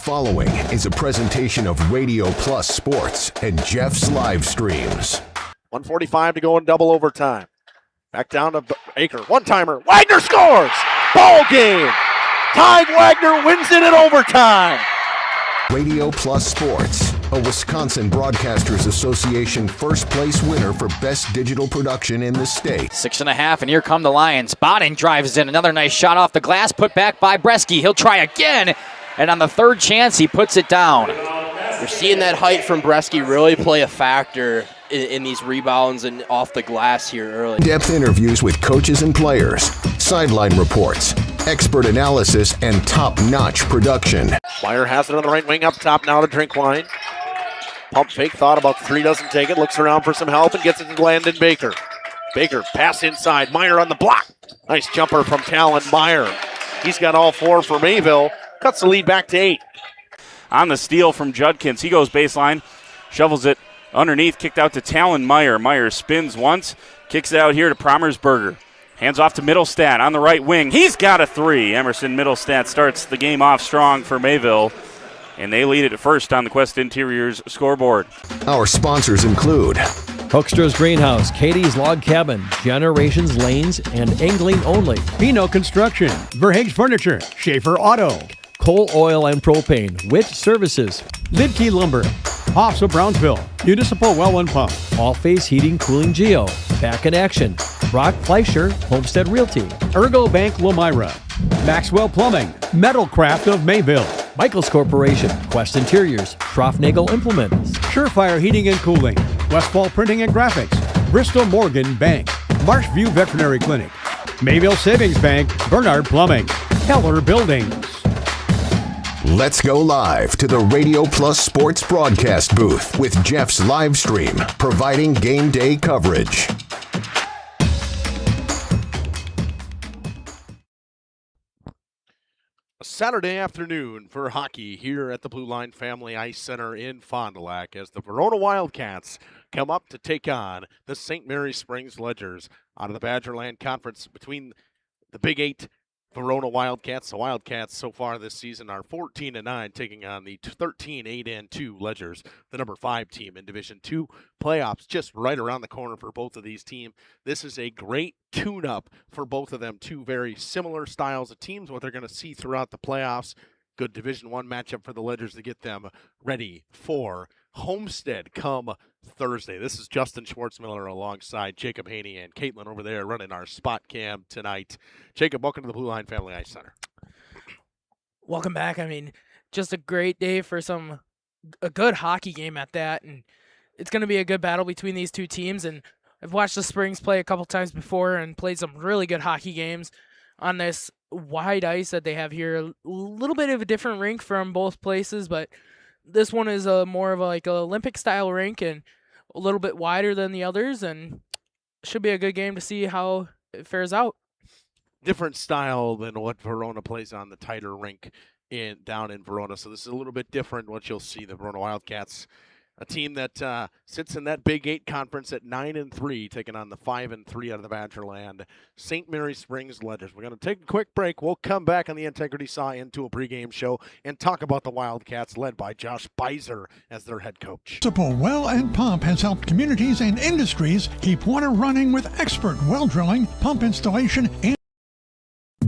following is a presentation of Radio Plus Sports and Jeff's Livestreams. 1:45 to go in double overtime. Back down to Baker. One-timer. Wagner scores! Ball game! Ty Wagner wins it in overtime. Radio Plus Sports, a Wisconsin Broadcasters Association first place winner for best digital production in the state. 6.5, and here come the Lions. Bodden drives in. Another nice shot off the glass, put back by Bresky. He'll try again, and on the third chance, he puts it down. You're seeing that height from Bresky really play a factor in these rebounds and off the glass here early. In-depth interviews with coaches and players, sideline reports, expert analysis, and top-notch production. Meyer has it on the right wing up top now to Drinkwine. Pump fake, thought about the three, doesn't take it, looks around for some help and gets it to Landon Baker. Baker, pass inside, Meyer on the block. Nice jumper from Talon Meyer. He's got all four for Mayville, cuts the lead back to 8. On the steal from Judkins, he goes baseline, shovels it underneath, kicked out to Talon Meyer. Meyer spins once, kicks it out here to Promersberger. Hands off to Middlestat on the right wing. He's got a three. Emerson Middlestat starts the game off strong for Mayville, and they lead it at first on the Quest Interiors scoreboard. Our sponsors include Hoekstra's Greenhouse, Katie's Log Cabin, Generations Lanes, and Angling Only. Pino Construction, Verhaeg's Furniture, Schaefer Auto, Coal Oil and Propane, Witt Services, Lidkey Lumber, Hoffs of Brownsville, Municipal Well and Pump, All Face Heating Cooling Geo, Back in Action, Brock Fleischer, Homestead Realty, Ergo Bank Lomira, Maxwell Plumbing, Metalcraft of Mayville, Michaels Corporation, Quest Interiors, Schroffnagel Implements, Surefire Heating and Cooling, Westfall Printing and Graphics, Bristol Morgan Bank, Marshview Veterinary Clinic, Mayville Savings Bank, Bernard Plumbing, Keller Buildings. Let's go live to the Radio Plus Sports broadcast booth with Jeff's Livestream, providing game day coverage. Saturday afternoon for hockey here at the Blue Line Family Ice Center in Fond du Lac as the Verona Wildcats come up to take on the St. Mary Springs Ledgers out of the Badgerland Conference between the Big Eight. Verona Wildcats. The Wildcats so far this season are 14-9, taking on the 13-8-2 Ledgers, the number 5 team in Division II. Playoffs just right around the corner for both of these teams. This is a great tune-up for both of them. Two very similar styles of teams, what they're going to see throughout the playoffs. Good Division I matchup for the Ledgers to get them ready for Homestead come Thursday. This is Justin Schwartzmiller alongside Jacob Haney and Caitlin over there running our spot cam tonight. Jacob, welcome to the Blue Line Family Ice Center. Welcome back. I mean, just a great day for a good hockey game at that, and it's going to be a good battle between these two teams. And I've watched the Springs play a couple times before and played some really good hockey games on this wide ice that they have here. A little bit of a different rink from both places, but this one is more of like an Olympic-style rink and a little bit wider than the others, and should be a good game to see how it fares out. Different style than what Verona plays on the tighter rink down in Verona, so this is a little bit different what you'll see. The Verona Wildcats, a team that sits in that Big Eight conference at 9-3, taking on the 5-3 out of the Badgerland St. Mary Springs Ledgers. We're going to take a quick break. We'll come back on the Integrity Saw into a pregame show and talk about the Wildcats, led by Josh Beiser as their head coach. Municipal Well and Pump has helped communities and industries keep water running with expert well drilling, pump installation, and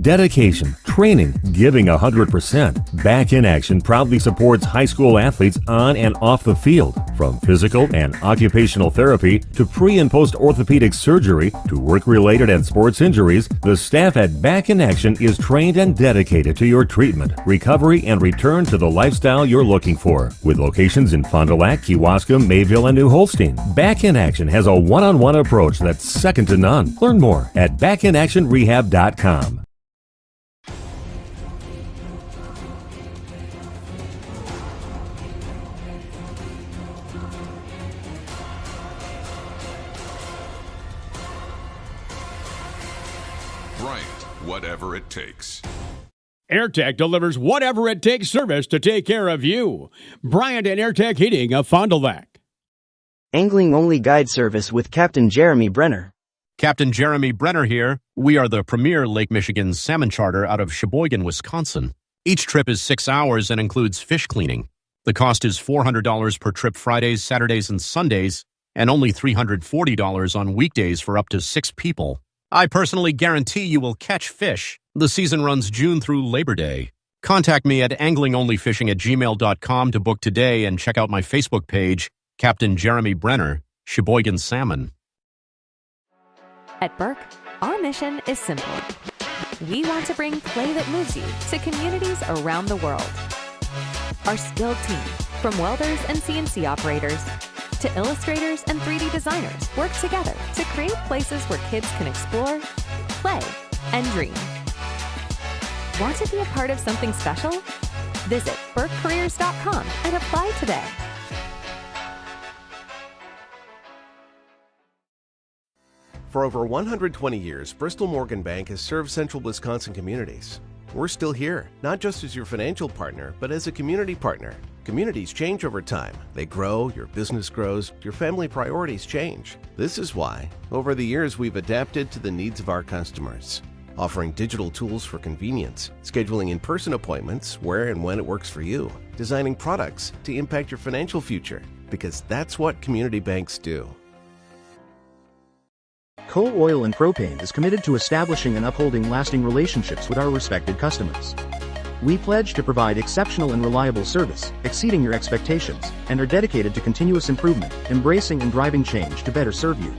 dedication, training, giving 100%. Back in Action proudly supports high school athletes on and off the field. From physical and occupational therapy to pre- and post-orthopedic surgery to work-related and sports injuries, the staff at Back in Action is trained and dedicated to your treatment, recovery, and return to the lifestyle you're looking for. With locations in Fond du Lac, Kewaskum, Mayville, and New Holstein, Back in Action has a one-on-one approach that's second to none. Learn more at backinactionrehab.com. Whatever it takes. AirTech delivers whatever it takes service to take care of you. Bryant and AirTech Heating of Fond du Lac. Angling only guide service with Captain Jeremy Brenner. Captain Jeremy Brenner here. We are the premier Lake Michigan salmon charter out of Sheboygan, Wisconsin. Each trip is 6 hours and includes fish cleaning. The cost is $400 per trip Fridays, Saturdays, and Sundays, and only $340 on weekdays for up to 6 people. I personally guarantee you will catch fish. The season runs June through Labor Day. Contact me at anglingonlyfishing@gmail.com to book today and check out my Facebook page, Captain Jeremy Brenner, Sheboygan Salmon. At Burke, our mission is simple. We want to bring play that moves you to communities around the world. Our skilled team, from welders and CNC operators to illustrators and 3D designers, work together to create places where kids can explore, play, and dream. Want to be a part of something special? Visit burkecareers.com and apply today. For over 120 years, Bristol Morgan Bank has served central Wisconsin communities. We're still here, not just as your financial partner, but as a community partner. Communities change over time. They grow, your business grows, your family priorities change. This is why, over the years, we've adapted to the needs of our customers, offering digital tools for convenience, scheduling in-person appointments where and when it works for you, designing products to impact your financial future, because that's what community banks do. Coal Oil and Propane is committed to establishing and upholding lasting relationships with our respected customers. We pledge to provide exceptional and reliable service, exceeding your expectations, and are dedicated to continuous improvement, embracing and driving change to better serve you.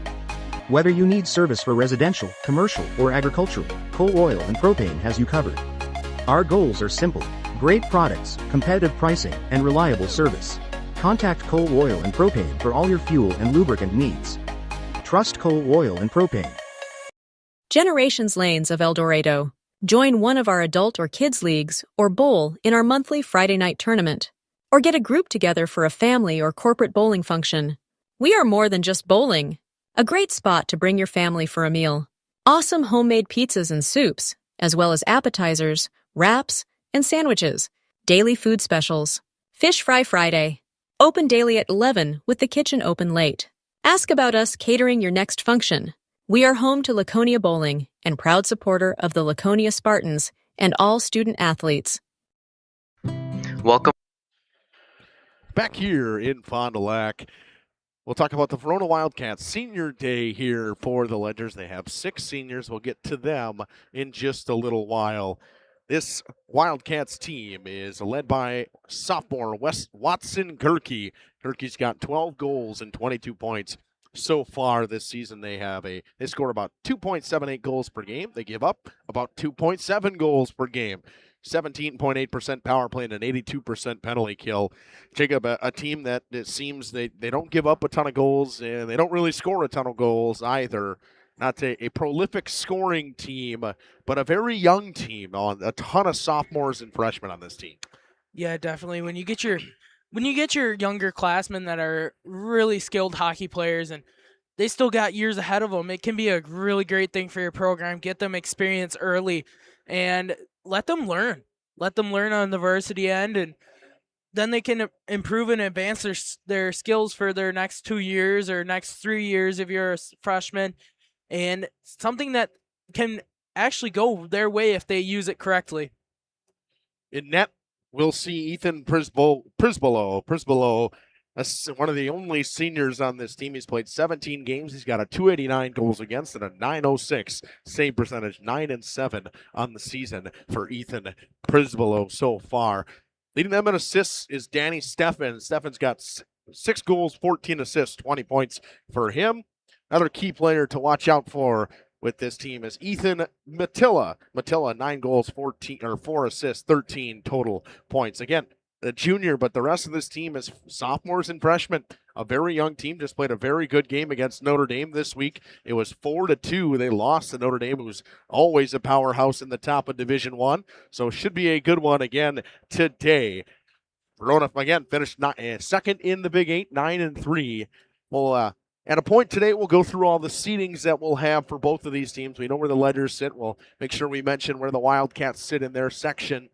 Whether you need service for residential, commercial, or agricultural, Coal Oil and Propane has you covered. Our goals are simple: great products, competitive pricing, and reliable service. Contact Coal Oil and Propane for all your fuel and lubricant needs. Trust Coal Oil and Propane. Generations Lanes of El Dorado. Join one of our adult or kids leagues or bowl in our monthly Friday night tournament. Or get a group together for a family or corporate bowling function. We are more than just bowling. A great spot to bring your family for a meal. Awesome homemade pizzas and soups, as well as appetizers, wraps, and sandwiches. Daily food specials. Fish Fry Friday. Open daily at 11 with the kitchen open late. Ask about us catering your next function. We are home to Laconia Bowling and proud supporter of the Laconia Spartans and all student athletes. Welcome. Back here in Fond du Lac, we'll talk about the Verona Wildcats senior day here for the Ledgers. They have 6 seniors. We'll get to them in just a little while. This Wildcats team is led by sophomore Watson Gerke. Gerke's got 12 goals and 22 points so far this season. They score about 2.78 goals per game. They give up about 2.7 goals per game. 17.8% power play and an 82% penalty kill. Jacob, a team that it seems they don't give up a ton of goals and they don't really score a ton of goals either. Not a prolific scoring team, but a very young team on a ton of sophomores and freshmen on this team. Yeah, definitely. When you get your younger classmen that are really skilled hockey players and they still got years ahead of them, it can be a really great thing for your program. Get them experience early and let them learn. Let them learn on the varsity end, and then they can improve and advance their skills for their next 2 years or next 3 years if you're a freshman. And something that can actually go their way if they use it correctly. In net, we'll see Ethan Prisbolo, one of the only seniors on this team. He's played 17 games. He's got a .289 goals against and a .906 save percentage, 9-7 on the season for Ethan Prisbolo so far. Leading them in assists is Danny Steffen. Steffen's got 6 goals, 14 assists, 20 points for him. Another key player to watch out for with this team is Ethan Matilla. Matilla, 9 goals, 4 assists, 13 total points. Again, a junior, but the rest of this team is sophomores and freshmen. A very young team. Just played a very good game against Notre Dame this week. It was 4-2. They lost to Notre Dame, who's always a powerhouse in the top of Division I. So it should be a good one again today. Verona, again, finished second in the Big 8, 9-3. Well, at a point today, we'll go through all the seedings that we'll have for both of these teams. We know where the Ledgers sit. We'll make sure we mention where the Wildcats sit in their section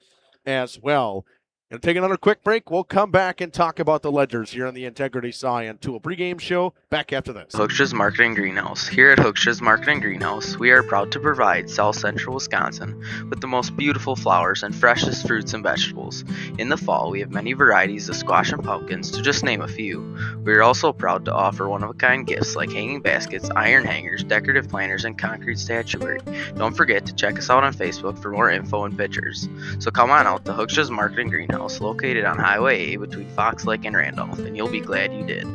as well. Going to take another quick break. We'll come back and talk about the Ledgers here on the Integrity Scion Tool pregame show. Back after this. Hoekstra's Marketing Greenhouse. Here at Hoekstra's Marketing Greenhouse, we are proud to provide South Central Wisconsin with the most beautiful flowers and freshest fruits and vegetables. In the fall, we have many varieties of squash and pumpkins, to just name a few. We are also proud to offer one-of-a-kind gifts like hanging baskets, iron hangers, decorative planters, and concrete statuary. Don't forget to check us out on Facebook for more info and pictures. So come on out to Hoekstra's Marketing Greenhouse, located on Highway A between Fox Lake and Randolph, and you'll be glad you did.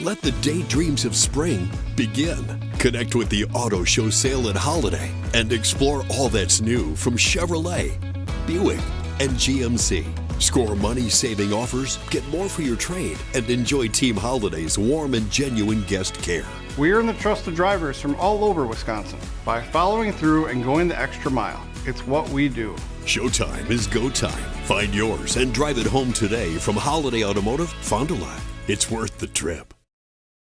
Let the daydreams of spring begin. Connect with the Auto Show Sale at Holiday and explore all that's new from Chevrolet, Buick, and GMC. Score money-saving offers, get more for your trade, and enjoy Team Holiday's warm and genuine guest care. We earn the trust of drivers from all over Wisconsin by following through and going the extra mile. It's what we do. Showtime is go time. Find yours and drive it home today from Holiday Automotive, Fond du Lac. It's worth the trip.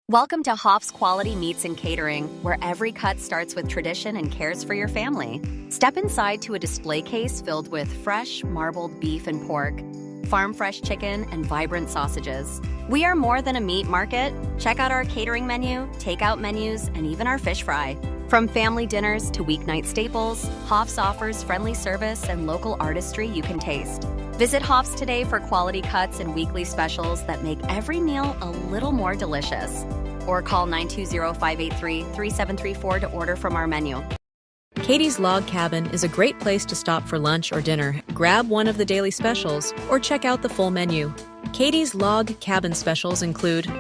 Welcome to Hoff's Quality Meats and Catering, where every cut starts with tradition and cares for your family. Step inside to a display case filled with fresh, marbled beef and pork, farm-fresh chicken, and vibrant sausages. We are more than a meat market. Check out our catering menu, takeout menus, and even our fish fry. From family dinners to weeknight staples, Hoff's offers friendly service and local artistry you can taste. Visit Hoff's today for quality cuts and weekly specials that make every meal a little more delicious. Or call 920-583-3734 to order from our menu. Katie's Log Cabin is a great place to stop for lunch or dinner. Grab one of the daily specials or check out the full menu. Katie's Log Cabin specials include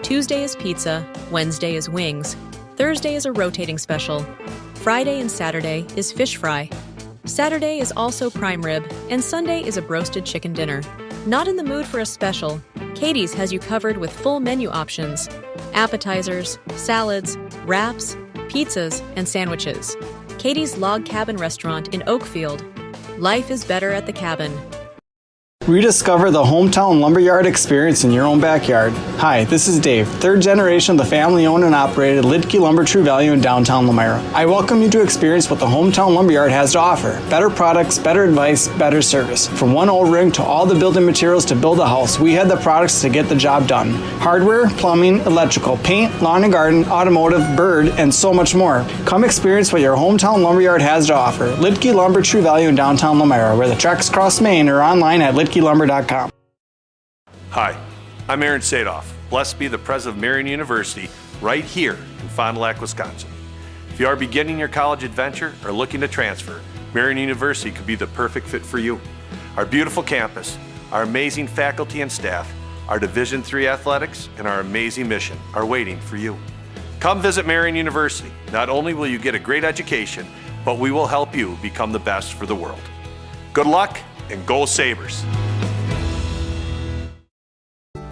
Tuesday is pizza, Wednesday is wings, Thursday is a rotating special, Friday and Saturday is fish fry, Saturday is also prime rib, and Sunday is a broasted chicken dinner. Not in the mood for a special? Katie's has you covered with full menu options, appetizers, salads, wraps, pizzas, and sandwiches. Katie's Log Cabin Restaurant in Oakfield. Life is better at the cabin. Rediscover the hometown lumberyard experience in your own backyard. Hi, this is Dave, third generation of the family-owned and operated Lidke Lumber True Value in downtown Lamira. I welcome you to experience what the hometown lumberyard has to offer. Better products, better advice, better service. From one O-ring to all the building materials to build a house, we had the products to get the job done. Hardware, plumbing, electrical, paint, lawn and garden, automotive, bird, and so much more. Come experience what your hometown lumberyard has to offer. Lidke Lumber True Value in downtown Lamira, where the tracks cross Main, or online at lidkelumber.com. Hi, I'm Aaron Sadoff. Blessed be the president of Marian University right here in Fond du Lac, Wisconsin. If you are beginning your college adventure or looking to transfer, Marian University could be the perfect fit for you. Our beautiful campus, our amazing faculty and staff, our Division III athletics, and our amazing mission are waiting for you. Come visit Marian University. Not only will you get a great education, but we will help you become the best for the world. Good luck and go Sabres!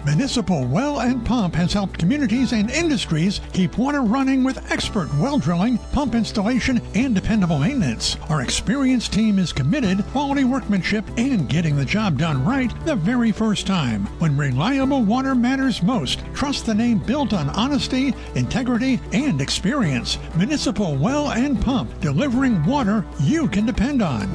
Municipal Well and Pump has helped communities and industries keep water running with expert well drilling, pump installation, and dependable maintenance. Our experienced team is committed, quality workmanship, and getting the job done right the very first time. When reliable water matters most, trust the name built on honesty, integrity, and experience. Municipal Well and Pump, delivering water you can depend on.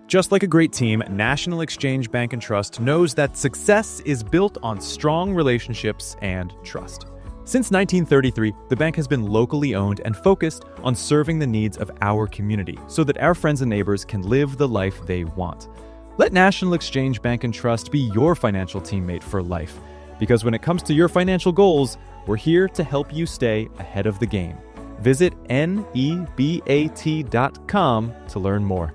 Just like a great team, National Exchange Bank and Trust knows that success is built on strong relationships and trust. Since 1933, the bank has been locally owned and focused on serving the needs of our community so that our friends and neighbors can live the life they want. Let National Exchange Bank and Trust be your financial teammate for life, because when it comes to your financial goals, we're here to help you stay ahead of the game. Visit nebat.com to learn more.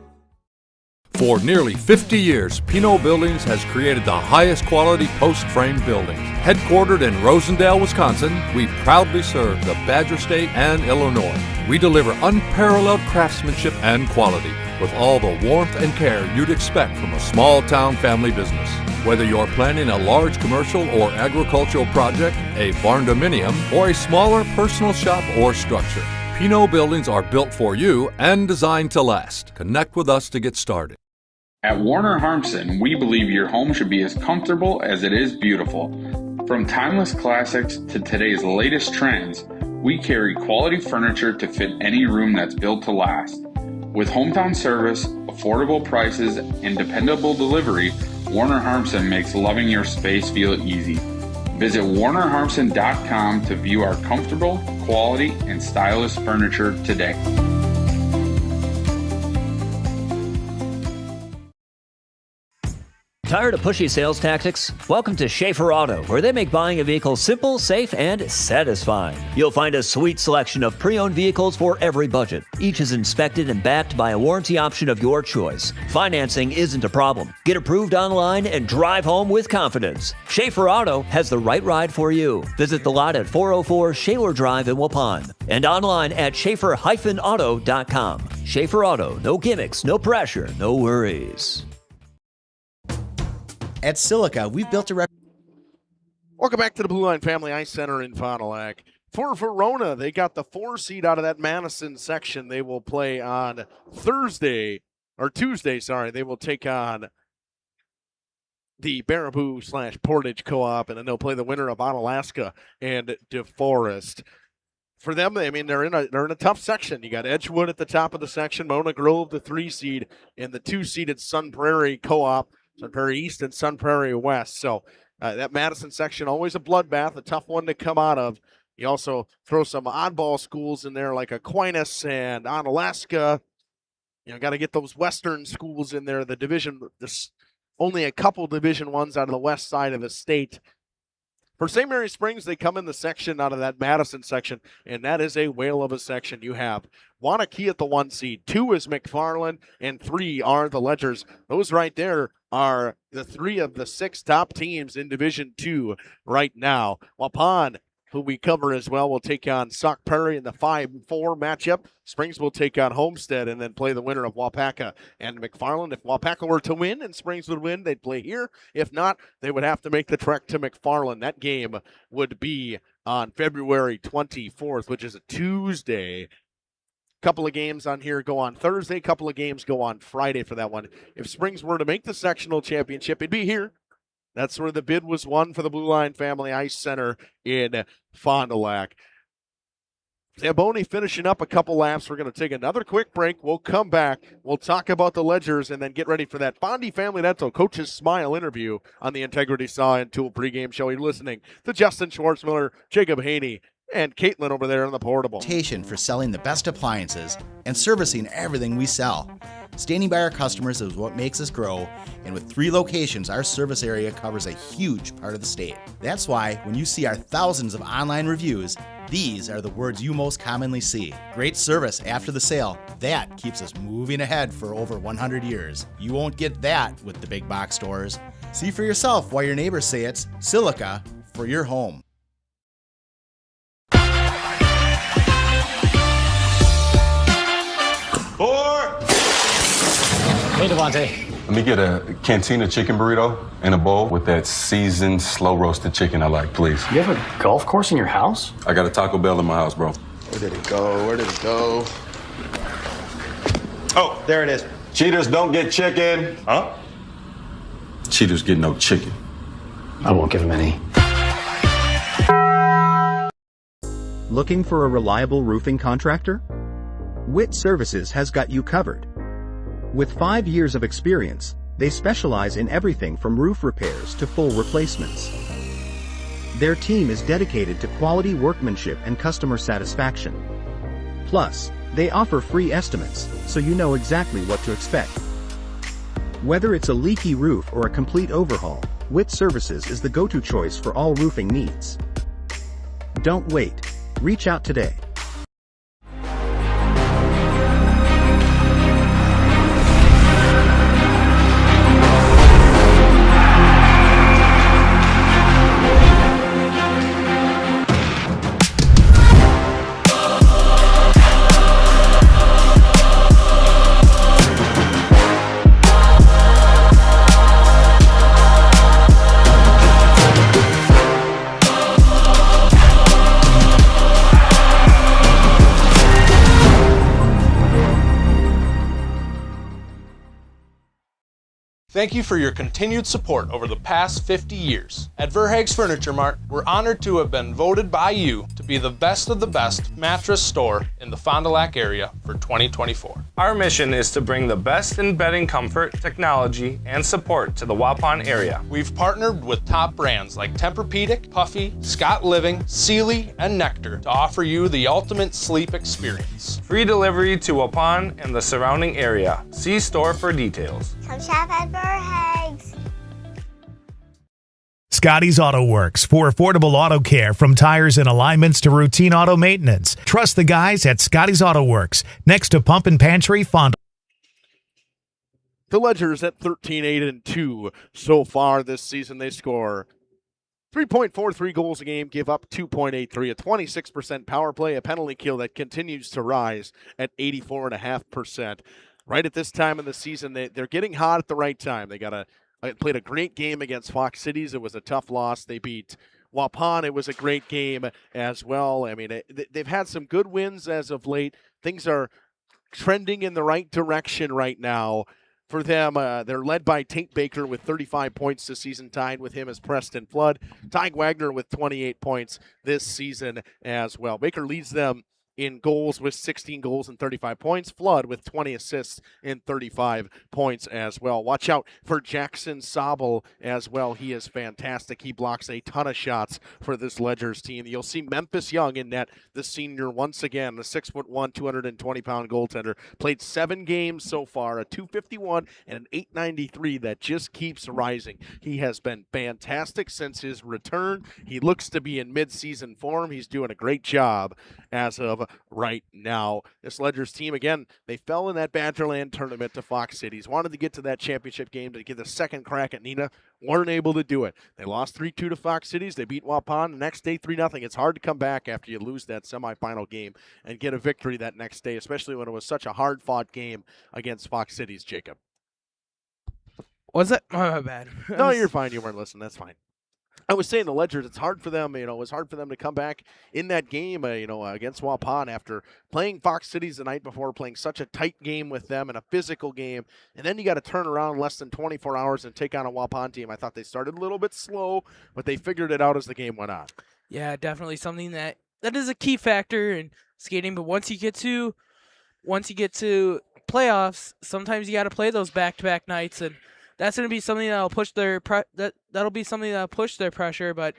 For nearly 50 years, Pinot Buildings has created the highest quality post-frame buildings. Headquartered in Rosendale, Wisconsin, we proudly serve the Badger State and Illinois. We deliver unparalleled craftsmanship and quality with all the warmth and care you'd expect from a small-town family business. Whether you're planning a large commercial or agricultural project, a barn-dominium, or a smaller personal shop or structure, Pinot Buildings are built for you and designed to last. Connect with us to get started. At Warner Harmson, we believe your home should be as comfortable as it is beautiful. From timeless classics to today's latest trends, We carry quality furniture to fit any room that's built to last. With hometown service, affordable prices, and dependable delivery, Warner Harmson makes loving your space feel easy. Visit WarnerHarmson.com to view our comfortable, quality, and stylish furniture today. Tired of pushy sales tactics? Welcome to Schaefer Auto, where they make buying a vehicle simple, safe, and satisfying. You'll find a sweet selection of pre-owned vehicles for every budget. Each is inspected and backed by a warranty option of your choice. Financing isn't a problem. Get approved online and drive home with confidence. Schaefer Auto has the right ride for you. Visit the lot at 404 Shaler Drive in Waupun and online at schaefer-auto.com. Schaefer Auto, no gimmicks, no pressure, no worries. At Silica, we've built a Welcome back to the Blue Line Family Ice Center in Fond du Lac. For Verona, they got the 4 seed out of that Madison section. They will play on Tuesday. They will take on the Baraboo/Portage Co-op, and then they'll play the winner of Onalaska and DeForest. For them, I mean, they're in a tough section. You got Edgewood at the top of the section, Mona Grove, the 3 seed, and the 2 seeded Sun Prairie Co-op. Sun Prairie East and Sun Prairie West. So that Madison section, always a bloodbath, a tough one to come out of. You also throw some oddball schools in there like Aquinas and Onalaska. You know, got to get those Western schools in there. The division, only a couple Division I's out of the west side of the state. For St. Mary Springs, they come in the section out of that Madison section, and that is a whale of a section. You have Wanakee at the 1 seed, 2 is McFarland, and 3 are the Ledgers. Those right there are the 3 of the 6 top teams in Division II right now. Waupun, who we cover as well, will take on Sauk Prairie in the 5-4 matchup. Springs will take on Homestead and then play the winner of Waupaca and McFarland. If Waupaca were to win and Springs would win, they'd play here. If not, they would have to make the trek to McFarland. That game would be on February 24th, which is a Tuesday. Couple of games on here go on Thursday. Couple of games go on Friday for that one. If Springs were to make the sectional championship, it'd be here. That's where the bid was won for the Blue Line Family Ice Center in Fond du Lac. Zamboni finishing up a couple laps. We're going to take another quick break. We'll come back. We'll talk about the Ledgers and then get ready for that Fondy Family Dental Coach's Smile interview on the Integrity Saw and Tool pregame show. You're listening to Justin Schwartzmiller, Jacob Haney, and Caitlin over there on the portable. For selling the best appliances and servicing everything we sell. Standing by our customers is what makes us grow, and with 3 locations, our service area covers a huge part of the state. That's why when you see our thousands of online reviews, these are the words you most commonly see. Great service after the sale. That keeps us moving ahead for over 100 years. You won't get that with the big box stores. See for yourself why your neighbors say it's Silica for your home. Hey, Devontae. Let me get a Cantina chicken burrito and a bowl with that seasoned, slow-roasted chicken I like, please. You have a golf course in your house? I got a Taco Bell in my house, bro. Where did it go? Where did it go? Oh, there it is. Cheaters don't get chicken. Huh? Cheaters get no chicken. I won't give him any. Looking for a reliable roofing contractor? Witt Services has got you covered. With 5 years of experience, they specialize in everything from roof repairs to full replacements. Their team is dedicated to quality workmanship and customer satisfaction. Plus, they offer free estimates, so you know exactly what to expect. Whether it's a leaky roof or a complete overhaul, Witt Services is the go-to choice for all roofing needs. Don't wait. Reach out today. Thank you for your continued support over the past 50 years. At Verhaeg's Furniture Mart, we're honored to have been voted by you to be the best of the best mattress store in the Fond du Lac area for 2024. Our mission is to bring the best in bedding comfort, technology, and support to the Waupun area. We've partnered with top brands like Tempur-Pedic, Puffy, Scott Living, Sealy, and Nectar to offer you the ultimate sleep experience. Free delivery to Waupun and the surrounding area. See store for details. Come shop at Verhaeg's. Scotty's Auto Works for affordable auto care, from tires and alignments to routine auto maintenance. Trust the guys at Scotty's Auto Works, next to Pump and Pantry Fond. The Ledgers at 13-8-2 so far this season. They score 3.43 goals a game, give up 2.83, a 26% power play, a penalty kill that continues to rise at 84.5%. Right at this time of the season, they're getting hot at the right time. They played a great game against Fox Cities. It was a tough loss. They beat Waupun. It was a great game as well. I mean, they've had some good wins as of late. Things are trending in the right direction right now for them. They're led by Tate Baker with 35 points this season. Tied with him is Preston Flood. Ty Wagner with 28 points this season as well. Baker leads them in goals with 16 goals and 35 points. Flood with 20 assists and 35 points as well. Watch out for Jackson Sobel as well. He is fantastic. He blocks a ton of shots for this Ledgers team. You'll see Memphis Young in net, the senior, once again, the 6'1", 220-pound goaltender. Played 7 games so far, a .251 and an .893 that just keeps rising. He has been fantastic since his return. He looks to be in mid-season form. He's doing a great job as of right now. This Ledgers team, again, they fell in that Badgerland tournament to Fox Cities. Wanted to get to that championship game to get the second crack at Neenah. Weren't able to do it. They lost 3-2 to Fox Cities. They beat Waupun the next day 3-0. It's hard to come back after you lose that semifinal game and get a victory that next day, especially when it was such a hard-fought game against Fox Cities, Jacob. Was that? Oh, my bad. No, you're fine. You weren't listening. That's fine. I was saying the Ledgers, it's hard for them, it was hard for them to come back in that game, against Waupun after playing Fox Cities the night before, playing such a tight game with them and a physical game. And then you got to turn around in less than 24 hours and take on a Waupun team. I thought they started a little bit slow, but they figured it out as the game went on. Yeah, definitely something that is a key factor in skating. But once you get to playoffs, sometimes you got to play those back-to-back nights, and that's going to be something that'll push their that'll be something that'll push their pressure, but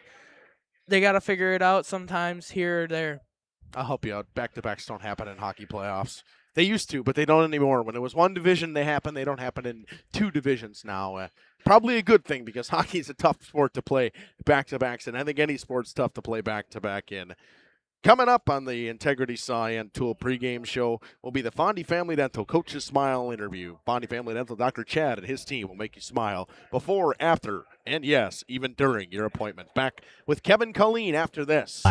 they got to figure it out sometimes here or there. I'll help you out. Back-to-backs don't happen in hockey playoffs. They used to, but they don't anymore. When it was one division, they happen. They don't happen in 2 divisions now. Probably a good thing, because hockey is a tough sport to play back-to-backs, and I think any sport's tough to play back-to-back in. Coming up on the Integrity Cyan Tool pregame show will be the Fondy Family Dental Coach's Smile interview. Fondy Family Dental, Dr. Chad and his team will make you smile before, after, and yes, even during your appointment. Back with Kevin Colleen after this.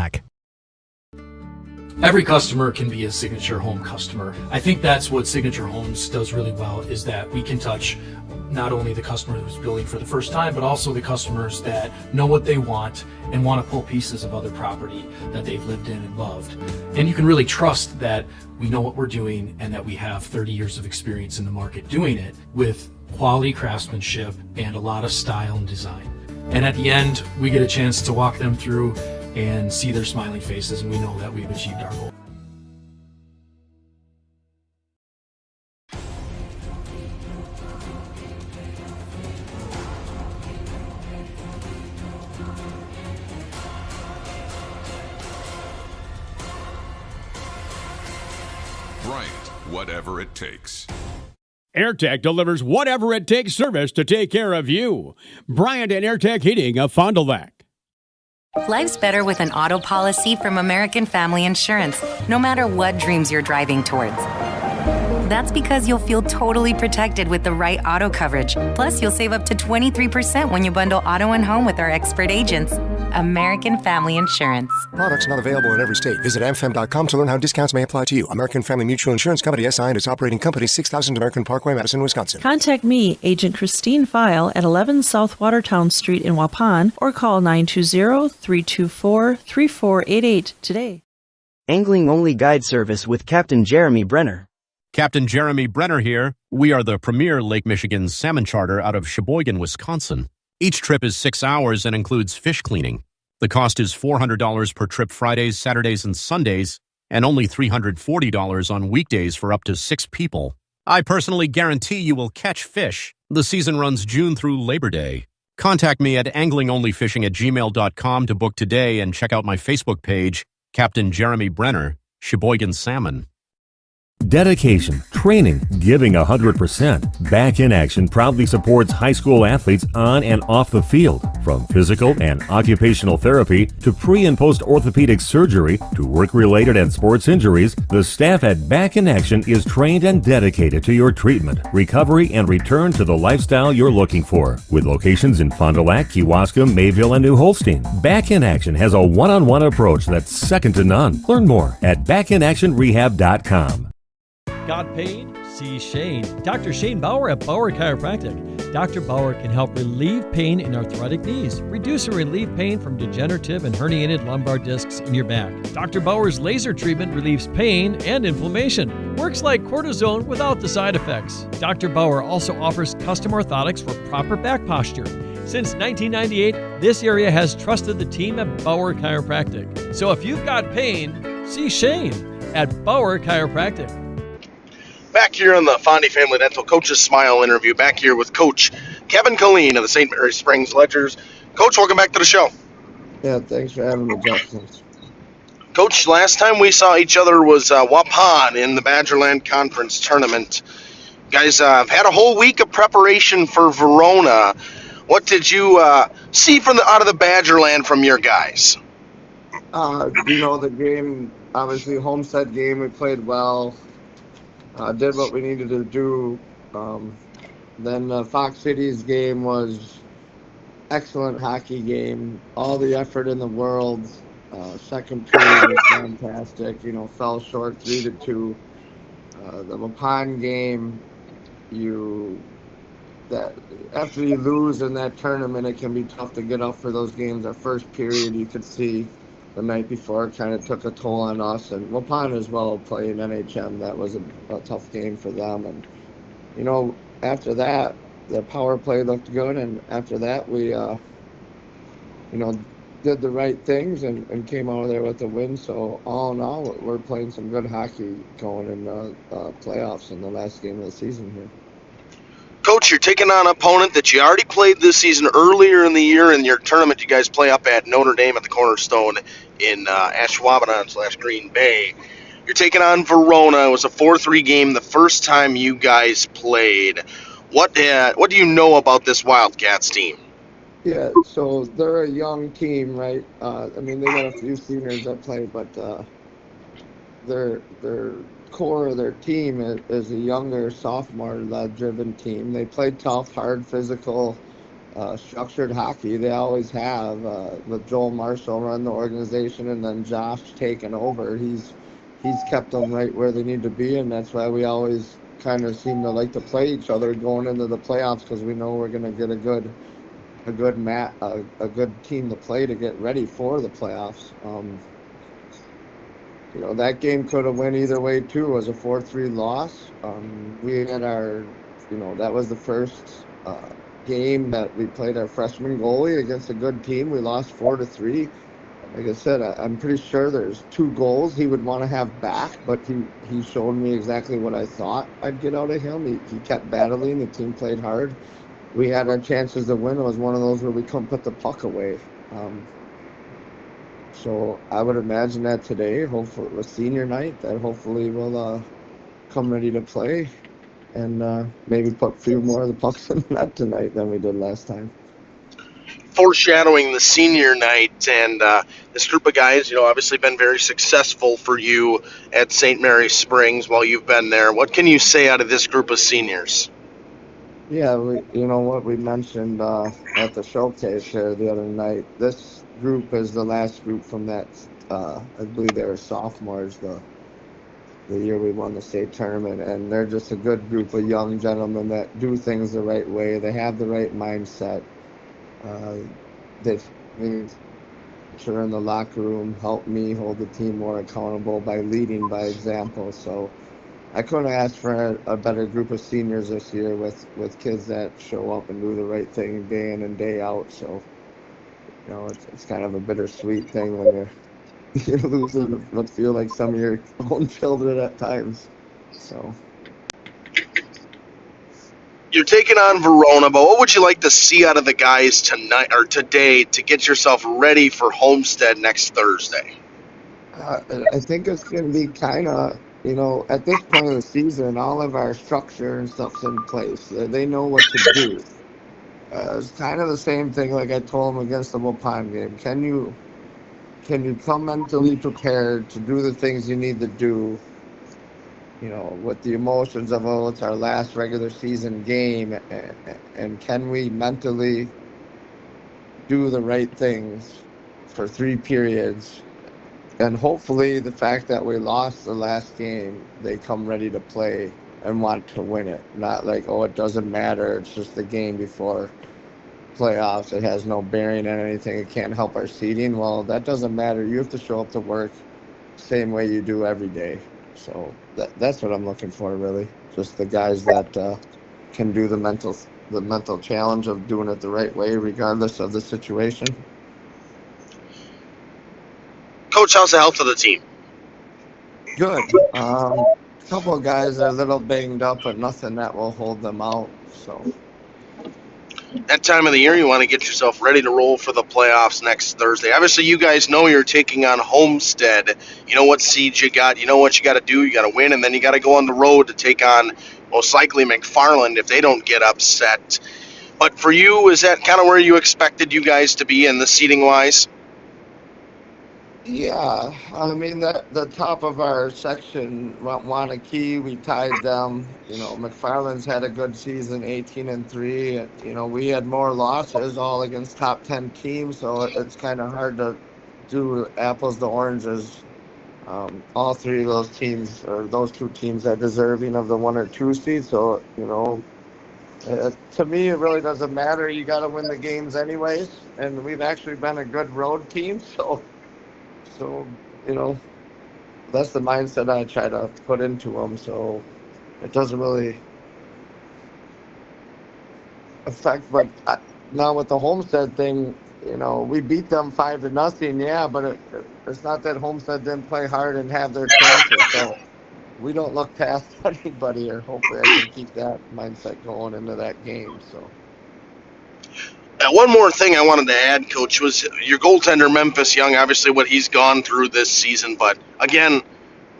Every customer can be a Signature Home customer. I think that's what Signature Homes does really well, is that we can touch not only the customer who's building for the first time, but also the customers that know what they want and want to pull pieces of other property that they've lived in and loved. And you can really trust that we know what we're doing and that we have 30 years of experience in the market doing it with quality craftsmanship and a lot of style and design. And at the end, we get a chance to walk them through and see their smiling faces, and we know that we've achieved our goal. Right, whatever it takes. AirTech delivers whatever it takes service to take care of you. Bryant and AirTech Heating of Fond du Lac. Life's better with an auto policy from American Family Insurance, no matter what dreams you're driving towards. That's because you'll feel totally protected with the right auto coverage. Plus, you'll save up to 23% when you bundle auto and home with our expert agents. American Family Insurance. Products not available in every state. Visit amfam.com to learn how discounts may apply to you. American Family Mutual Insurance Company, SI, and its operating company, 6000 American Parkway, Madison, Wisconsin. Contact me, Agent Christine File, at 11 South Watertown Street in Waupun, or call 920-324-3488 today. Angling-only guide service with Captain Jeremy Brenner. Captain Jeremy Brenner here. We are the premier Lake Michigan salmon charter out of Sheboygan, Wisconsin. Each trip is 6 hours and includes fish cleaning. The cost is $400 per trip Fridays, Saturdays, and Sundays, and only $340 on weekdays for up to 6 people. I personally guarantee you will catch fish. The season runs June through Labor Day. Contact me at anglingonlyfishing@gmail.com to book today and check out my Facebook page, Captain Jeremy Brenner, Sheboygan Salmon. Dedication, training, giving 100%. Back in Action proudly supports high school athletes on and off the field. From physical and occupational therapy to pre- and post-orthopedic surgery to work-related and sports injuries, the staff at Back in Action is trained and dedicated to your treatment, recovery, and return to the lifestyle you're looking for. With locations in Fond du Lac, Kewaskum, Mayville, and New Holstein, Back in Action has a one-on-one approach that's second to none. Learn more at backinactionrehab.com. Got pain? See Shane. Dr. Shane Bauer at Bauer Chiropractic. Dr. Bauer can help relieve pain in arthritic knees, reduce or relieve pain from degenerative and herniated lumbar discs in your back. Dr. Bauer's laser treatment relieves pain and inflammation. Works like cortisone without the side effects. Dr. Bauer also offers custom orthotics for proper back posture. Since 1998, this area has trusted the team at Bauer Chiropractic. So if you've got pain, see Shane at Bauer Chiropractic. Back here on the Fondy Family Dental Coach's Smile interview, back here with Coach Kevin Colleen of the St. Mary Springs Ledgers. Coach, welcome back to the show. Yeah, thanks for having me, Justin. Coach, last time we saw each other was Waupun in the Badgerland Conference Tournament. You guys have had a whole week of preparation for Verona. What did you see from out of the Badgerland from your guys? The game, obviously, homestead game, we played well. Did what we needed to do. Then Fox City's game was excellent hockey game. All the effort in the world. Second period was fantastic. Fell short 3-2. The Waupun game, after you lose in that tournament, it can be tough to get up for those games. Our first period, you could see the night before kind of took a toll on us, and Waupun as well playing NHM. That was a tough game for them. And after that, the power play looked good, and after that we did the right things and came out of there with a win. So all in all, we're playing some good hockey going in the playoffs in the last game of the season here. Coach, you're taking on an opponent that you already played this season earlier in the year in your tournament you guys play up at Notre Dame at the Cornerstone in Ashwaubenon/Green Bay. You're taking on Verona. It was a 4-3 game the first time you guys played. What do you know about this Wildcats team? Yeah, so they're a young team, right? They got a few seniors that play, but their core of their team is a younger sophomore-driven team. They play tough, hard, physical, structured hockey. They always have, with Joel Marshall running the organization and then Josh taking over. He's kept them right where they need to be, and that's why we always kind of seem to like to play each other going into the playoffs, because we know we're going to get a good team to play to get ready for the playoffs. That game could have went either way too. It was a 4-3 loss. We had that was the first game that we played our freshman goalie against a good team. We lost 4-3. Like I said, I'm pretty sure there's 2 goals he would want to have back, but he showed me exactly what I thought I'd get out of him. He kept battling. The team played hard. We had our chances to win. It was one of those where we couldn't put the puck away. So I would imagine that today, hopefully it was senior night, that hopefully we'll come ready to play and maybe put a few more of the pucks in the net tonight than we did last time. Foreshadowing the senior night, and this group of guys, obviously been very successful for you at St. Mary Springs while you've been there. What can you say out of this group of seniors? Yeah, what we mentioned at the showcase there the other night, this group is the last group from that, I believe they were sophomores the year we won the state tournament, and they're just a good group of young gentlemen that do things the right way. They have the right mindset. They've in the locker room helped me hold the team more accountable by leading by example. So I couldn't ask for a better group of seniors this year with kids that show up and do the right thing day in and day out. So, it's kind of a bittersweet thing when you're losing what feel like some of your own children at times. So. You're taking on Verona, but what would you like to see out of the guys tonight or today to get yourself ready for Homestead next Thursday? I think it's going to be kind of, at this point of the season, all of our structure and stuff's in place. They know what to do. It's kind of the same thing like I told them against the Waupun game. Can you come mentally prepared to do the things you need to do, with the emotions of, it's our last regular season game, and can we mentally do the right things for 3 periods? And hopefully the fact that we lost the last game, they come ready to play and want to win it. Not like, it doesn't matter, it's just the game before playoffs. It has no bearing on anything. It can't help our seeding. Well, that doesn't matter. You have to show up to work same way you do every day. So that's what I'm looking for, really. Just the guys that can do the mental challenge of doing it the right way, regardless of the situation. Coach, how's the health of the team? Good. A couple of guys are a little banged up, but nothing that will hold them out. So. That time of the year, you want to get yourself ready to roll for the playoffs next Thursday. Obviously, you guys know you're taking on Homestead. You know what seeds you got. You know what you got to do. You got to win, and then you got to go on the road to take on most likely McFarland if they don't get upset. But for you, is that kind of where you expected you guys to be in the seeding-wise? Yeah, I mean, the top of our section, Wanakee, we tied them. McFarland's had a good season, 18-3. We had more losses, all against top 10 teams, so it's kind of hard to do apples to oranges. All 3 of those teams, or those 2 teams, are deserving of the 1 or 2 seed. So, to me, it really doesn't matter. You got to win the games anyways, and we've actually been a good road team, so that's the mindset I try to put into them. So it doesn't really affect. But now with the Homestead thing, we beat them 5-0. Yeah, but it's not that Homestead didn't play hard and have their chances. So we don't look past anybody, or hopefully I can keep that mindset going into that game. So. One more thing I wanted to add, Coach, was your goaltender, Memphis Young, obviously what he's gone through this season. But, again,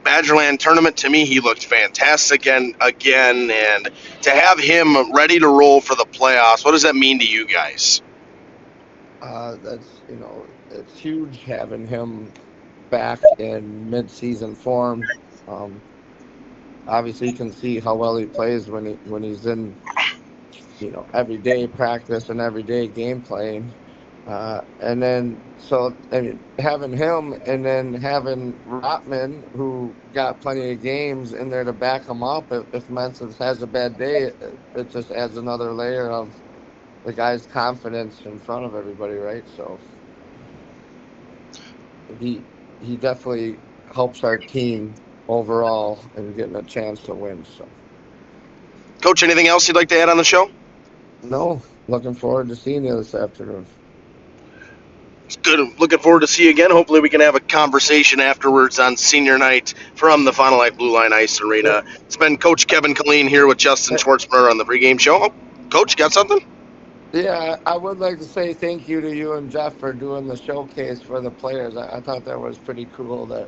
Badgerland tournament, to me, he looked fantastic again. And to have him ready to roll for the playoffs, what does that mean to you guys? That's, it's huge having him back in mid-season form. Obviously, you can see how well he plays when he's in everyday practice and everyday game playing. And then, having him and then having Rotman, who got plenty of games in there to back him up. If Memphis has a bad day, it just adds another layer of the guy's confidence in front of everybody, right? So he definitely helps our team overall in getting a chance to win. So, Coach, anything else you'd like to add on the show? No, looking forward to seeing you this afternoon. It's good. Looking forward to see you again. Hopefully we can have a conversation afterwards on senior night from the Fond du Lac Blue Line Ice Arena. It's been Coach Kevin Killeen here with Justin Schwartzmer on the pregame show. Oh, Coach, got something? Yeah, I would like to say thank you to you and Jeff for doing the showcase for the players. I thought that was pretty cool to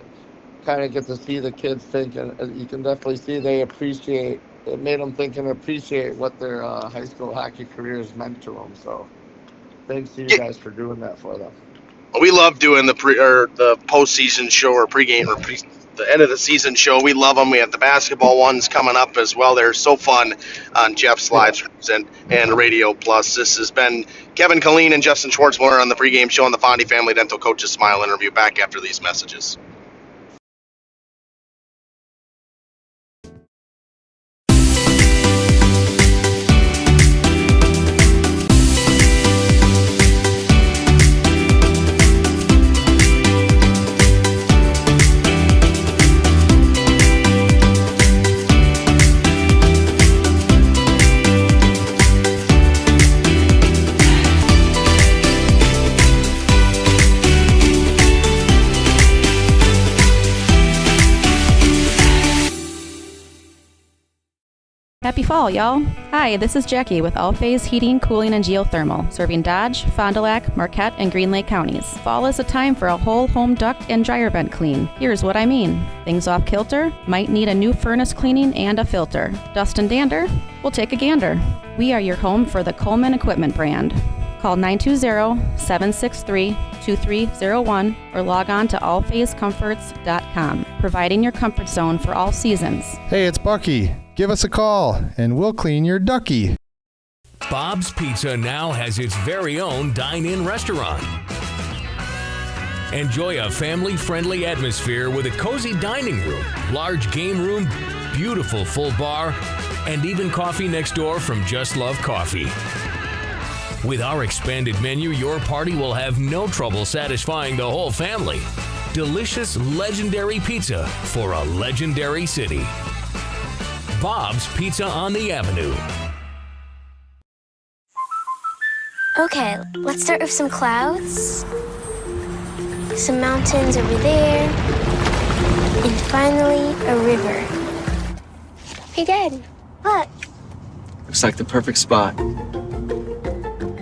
kind of get to see the kids thinking. You can definitely see they appreciate. It made them think and appreciate what their high school hockey careers meant to them. So, thanks to you guys for doing that for them. We love doing the postseason show or pregame or the end of the season show. We love them. We have the basketball ones coming up as well. They're so fun on Jeff's Livestreams and Radio Plus. This has been Kevin Killeen and Justin Schwartzmer on the pregame show on the Fondy Family Dental Coaches Smile interview. Back after these messages. Happy fall, y'all. Hi, this is Jackie with All Phase Heating, Cooling, and Geothermal, serving Dodge, Fond du Lac, Marquette, and Green Lake counties. Fall is a time for a whole home duct and dryer vent clean. Here's what I mean. Things off kilter? Might need a new furnace cleaning and a filter. Dust and dander? We'll take a gander. We are your home for the Coleman Equipment brand. Call 920-763-2301 or log on to allphasecomforts.com, providing your comfort zone for all seasons. Hey, it's Bucky. Give us a call, and we'll clean your ducky. Bob's Pizza now has its very own dine-in restaurant. Enjoy a family-friendly atmosphere with a cozy dining room, large game room, beautiful full bar, and even coffee next door from Just Love Coffee. With our expanded menu, your party will have no trouble satisfying the whole family. Delicious, legendary pizza for a legendary city. Bob's Pizza on the Avenue. Okay, let's start with some clouds, some mountains over there, and finally a river. Hey, Dad, look. Looks like the perfect spot.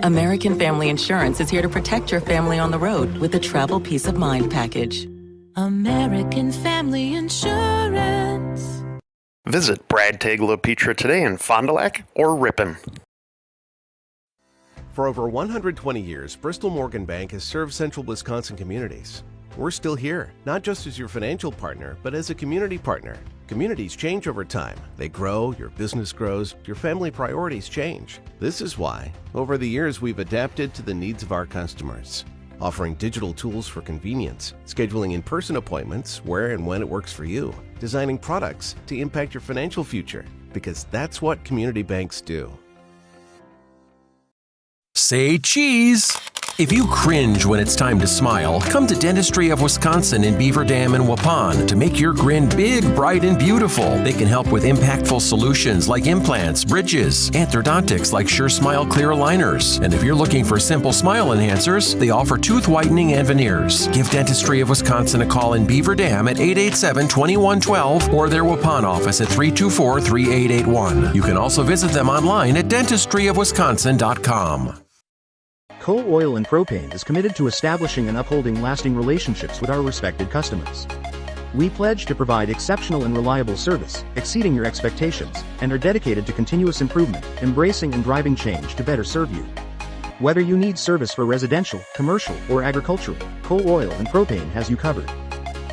American Family Insurance is here to protect your family on the road with the Travel Peace of Mind package. American Family Insurance. Visit Brad Tagle of Petra today in Fond du Lac or Ripon. For over 120 years, Bristol Morgan Bank has served central Wisconsin communities. We're still here, not just as your financial partner, but as a community partner. Communities change over time. They grow, your business grows, your family priorities change. This is why, over the years, we've adapted to the needs of our customers, offering digital tools for convenience, scheduling in-person appointments where and when it works for you, designing products to impact your financial future, because that's what community banks do. Say cheese! If you cringe when it's time to smile, come to Dentistry of Wisconsin in Beaver Dam and Waupun to make your grin big, bright, and beautiful. They can help with impactful solutions like implants, bridges, and orthodontics like Sure Smile clear aligners. And if you're looking for simple smile enhancers, they offer tooth whitening and veneers. Give Dentistry of Wisconsin a call in Beaver Dam at 887-2112 or their Waupun office at 324-3881. You can also visit them online at dentistryofwisconsin.com. Coal Oil and Propane is committed to establishing and upholding lasting relationships with our respected customers. We pledge to provide exceptional and reliable service, exceeding your expectations, and are dedicated to continuous improvement, embracing and driving change to better serve you. Whether you need service for residential, commercial, or agricultural, Coal Oil and Propane has you covered.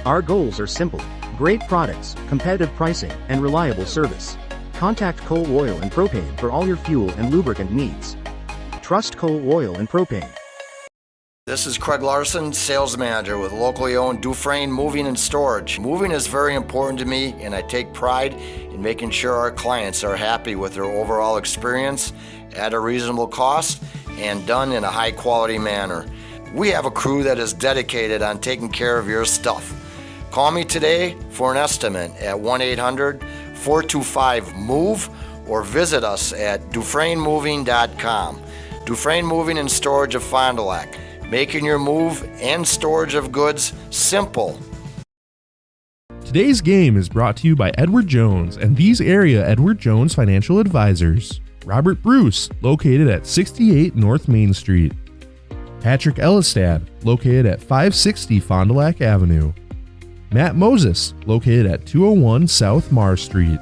Our goals are simple: great products, competitive pricing, and reliable service. Contact Coal Oil and Propane for all your fuel and lubricant needs. Trust Coal Oil and Propane. This is Craig Larson, sales manager with locally owned Dufresne Moving and Storage. Moving is very important to me, and I take pride in making sure our clients are happy with their overall experience at a reasonable cost and done in a high quality manner. We have a crew that is dedicated on taking care of your stuff. Call me today for an estimate at 1-800-425-MOVE or visit us at DufresneMoving.com. Dufresne Moving and Storage of Fond du Lac, making your move and storage of goods simple. Today's game is brought to you by Edward Jones and these area Edward Jones financial advisors. Robert Bruce, located at 68 North Main Street. Patrick Ellistad, located at 560 Fond du Lac Avenue. Matt Moses, located at 201 South Marr Street.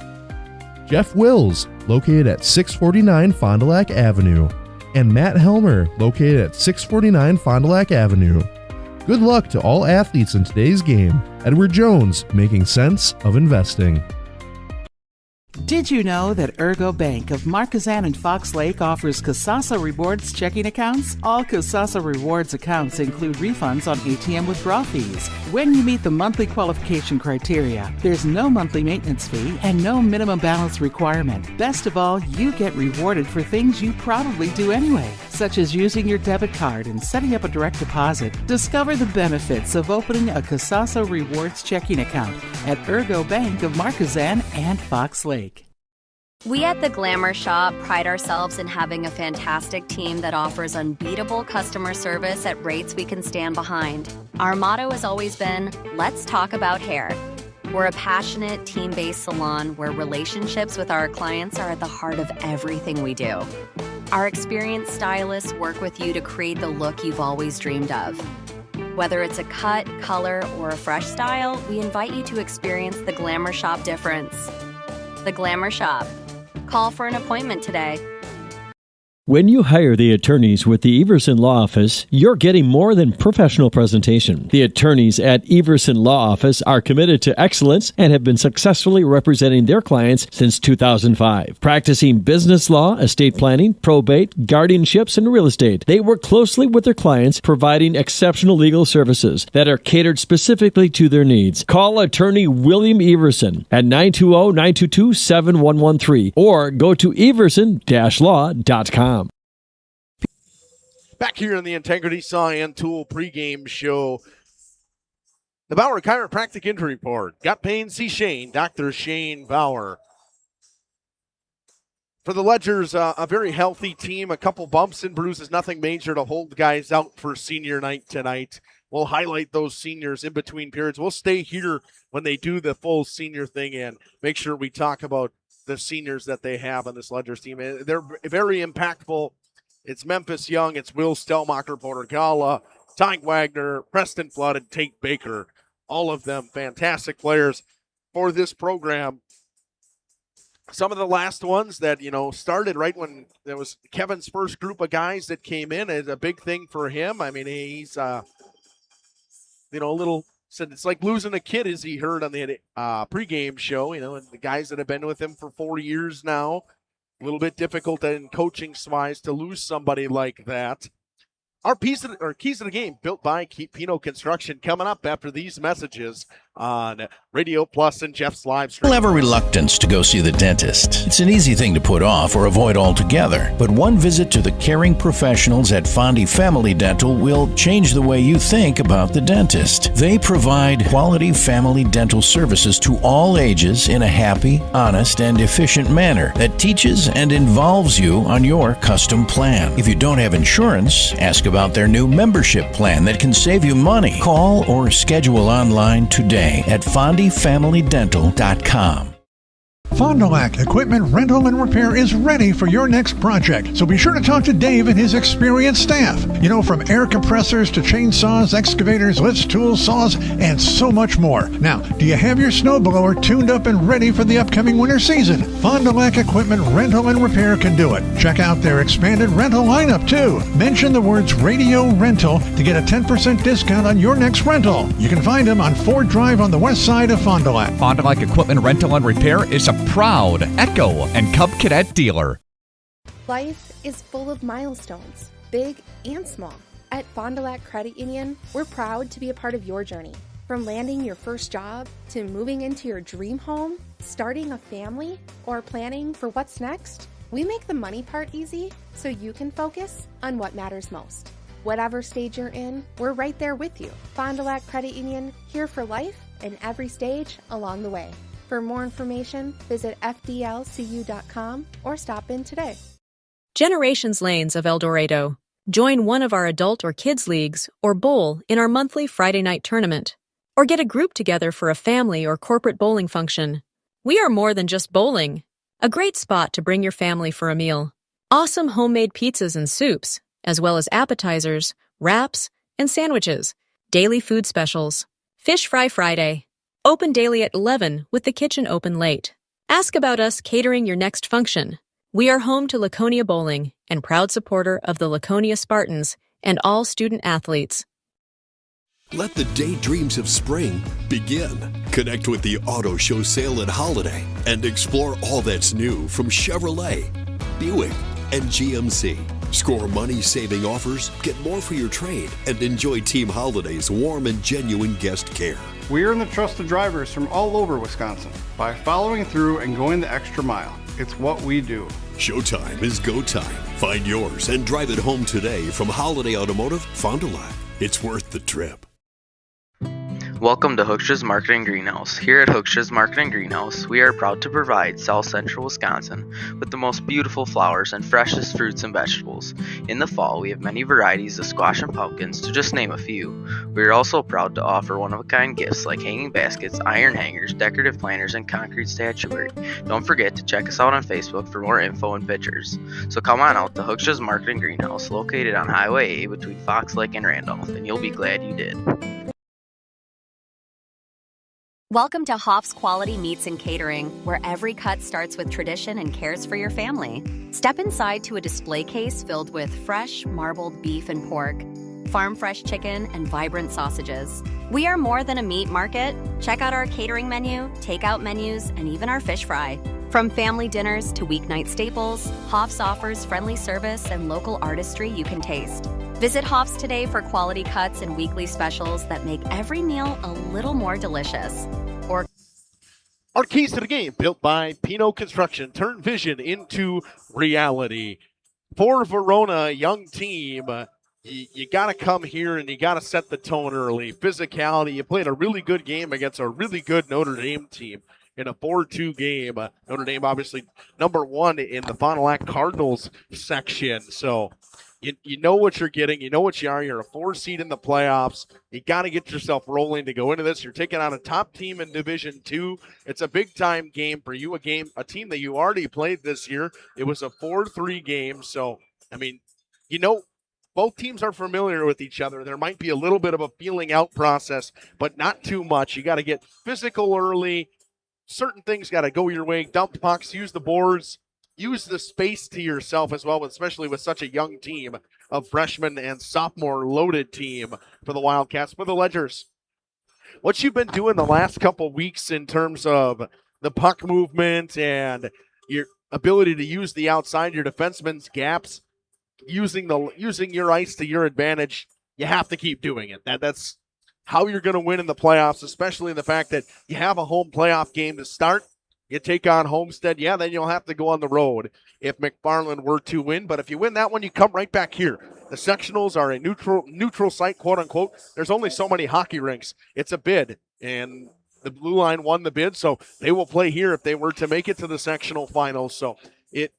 Jeff Wills, located at 649 Fond du Lac Avenue. And Matt Helmer, located at 649 Fond du Lac Avenue. Good luck to all athletes in today's game. Edward Jones, making sense of investing. Did you know that Ergo Bank of Marquezan and Fox Lake offers Casasa Rewards checking accounts? All Casasa Rewards accounts include refunds on ATM withdrawal fees when you meet the monthly qualification criteria. There's no monthly maintenance fee and no minimum balance requirement. Best of all, you get rewarded for things you probably do anyway, such as using your debit card and setting up a direct deposit. Discover the benefits of opening a Casasa Rewards checking account at Ergo Bank of Marquezan and Fox Lake. We at the Glamour Shop pride ourselves in having a fantastic team that offers unbeatable customer service at rates we can stand behind. Our motto has always been, let's talk about hair. We're a passionate, team-based salon where relationships with our clients are at the heart of everything we do. Our experienced stylists work with you to create the look you've always dreamed of. Whether it's a cut, color, or a fresh style, we invite you to experience the Glamour Shop difference. The Glamour Shop. Call for an appointment today. When you hire the attorneys with the Everson Law Office, you're getting more than professional presentation. The attorneys at Everson Law Office are committed to excellence and have been successfully representing their clients since 2005. Practicing business law, estate planning, probate, guardianships, and real estate, they work closely with their clients, providing exceptional legal services that are catered specifically to their needs. Call attorney William Everson at 920-922-7113 or go to everson-law.com. Back here in the Integrity Saw and Tool pregame show, the Bauer Chiropractic Injury Report. Got pain, see Shane, Dr. Shane Bauer. For the Ledgers, a very healthy team, a couple bumps and bruises, nothing major to hold guys out for senior night tonight. We'll highlight those seniors in between periods. We'll stay here when they do the full senior thing and make sure we talk about the seniors that they have on this Ledgers team. They're very impactful. It's Memphis Young, it's Will Stelmacher, Porter Gala, Ty Wagner, Preston Flood, and Tate Baker. All of them fantastic players for this program. Some of the last ones that, started right when there was Kevin's first group of guys that came in is a big thing for him. I mean, he's, a little, said it's like losing a kid, as he heard on the pregame show, and the guys that have been with him for 4 years now. A little bit difficult in coaching-wise to lose somebody like that. Our keys to the game, built by Pino Construction, coming up after these messages on Radio Plus and Jeff's live stream. You'll have a reluctance to go see the dentist. It's an easy thing to put off or avoid altogether. But one visit to the caring professionals at Fondi Family Dental will change the way you think about the dentist. They provide quality family dental services to all ages in a happy, honest, and efficient manner that teaches and involves you on your custom plan. If you don't have insurance, ask about their new membership plan that can save you money. Call or schedule online today at FondiFamilyDental.com. Fond du Lac Equipment Rental and Repair is ready for your next project, so be sure to talk to Dave and his experienced staff. From air compressors to chainsaws, excavators, lifts, tools, saws, and so much more. Now, do you have your snowblower tuned up and ready for the upcoming winter season? Fond du Lac Equipment Rental and Repair can do it. Check out their expanded rental lineup, too. Mention the words Radio Rental to get a 10% discount on your next rental. You can find them on Ford Drive on the west side of Fond du Lac. Fond du Lac Equipment Rental and Repair is a proud Echo and Cub Cadet dealer. Life is full of milestones, big and small. At Fond du Lac Credit Union, we're proud to be a part of your journey. From landing your first job to moving into your dream home, starting a family, or planning for what's next, we make the money part easy so you can focus on what matters most. Whatever stage you're in, we're right there with you. Fond du Lac Credit Union, here for life and every stage along the way. For more information, visit FDLCU.com or stop in today. Generations Lanes of El Dorado. Join one of our adult or kids leagues or bowl in our monthly Friday night tournament. Or get a group together for a family or corporate bowling function. We are more than just bowling. A great spot to bring your family for a meal. Awesome homemade pizzas and soups, as well as appetizers, wraps, and sandwiches. Daily food specials. Fish Fry Friday. Open daily at 11 with the kitchen open late. Ask about us catering your next function. We are home to Laconia Bowling and proud supporter of the Laconia Spartans and all student athletes. Let the daydreams of spring begin. Connect with the Auto Show Sale and Holiday and explore all that's new from Chevrolet, Buick, and GMC. Score money-saving offers, get more for your trade, and enjoy Team Holiday's warm and genuine guest care. We earn the trust of drivers from all over Wisconsin by following through and going the extra mile. It's what we do. Showtime is go time. Find yours and drive it home today from Holiday Automotive, Fond du Lac. It's worth the trip. Welcome to Hooksha's Marketing Greenhouse. Here at Hooksha's Marketing Greenhouse, we are proud to provide South Central Wisconsin with the most beautiful flowers and freshest fruits and vegetables. In the fall, we have many varieties of squash and pumpkins, to just name a few. We are also proud to offer one-of-a-kind gifts like hanging baskets, iron hangers, decorative planters, and concrete statuary. Don't forget to check us out on Facebook for more info and pictures. So come on out to Hooksha's Marketing Greenhouse, located on Highway A between Fox Lake and Randolph, and you'll be glad you did. Welcome to Hoff's Quality Meats and Catering, where every cut starts with tradition and cares for your family. Step inside to a display case filled with fresh, marbled beef and pork, farm-fresh chicken, and vibrant sausages. We are more than a meat market. Check out our catering menu, takeout menus, and even our fish fry. From family dinners to weeknight staples, Hoff's offers friendly service and local artistry you can taste. Visit Hoff's today for quality cuts and weekly specials that make every meal a little more delicious. Our keys to the game, built by Pino Construction, turn vision into reality. For Verona, a young team, you got to come here and you got to set the tone early. Physicality, you played a really good game against a really good Notre Dame team in a 4-2 game. Notre Dame, obviously, number one in the Fond du Lac Cardinals section. So you know what you're getting. You know what you are. You're a 4 seed in the playoffs. You got to get yourself rolling to go into this. You're taking on a top team in Division II. It's a big-time game for you, a team that you already played this year. It was a 4-3 game. So, I mean, both teams are familiar with each other. There might be a little bit of a feeling out process, but not too much. You got to get physical early. Certain things got to go your way. Dump pucks, use the boards. Use the space to yourself as well, especially with such a young team of freshman and sophomore loaded team for the Wildcats. For the Ledgers, what you've been doing the last couple weeks in terms of the puck movement and your ability to use the outside, your defenseman's gaps, using your ice to your advantage, you have to keep doing it. That's how you're going to win in the playoffs, especially in the fact that you have a home playoff game to start. You take on Homestead, then you'll have to go on the road if McFarland were to win. But if you win that one, you come right back here. The sectionals are a neutral site, quote unquote. There's only so many hockey rinks. It's a bid, and the Blue Line won the bid, so they will play here if they were to make it to the sectional finals. So it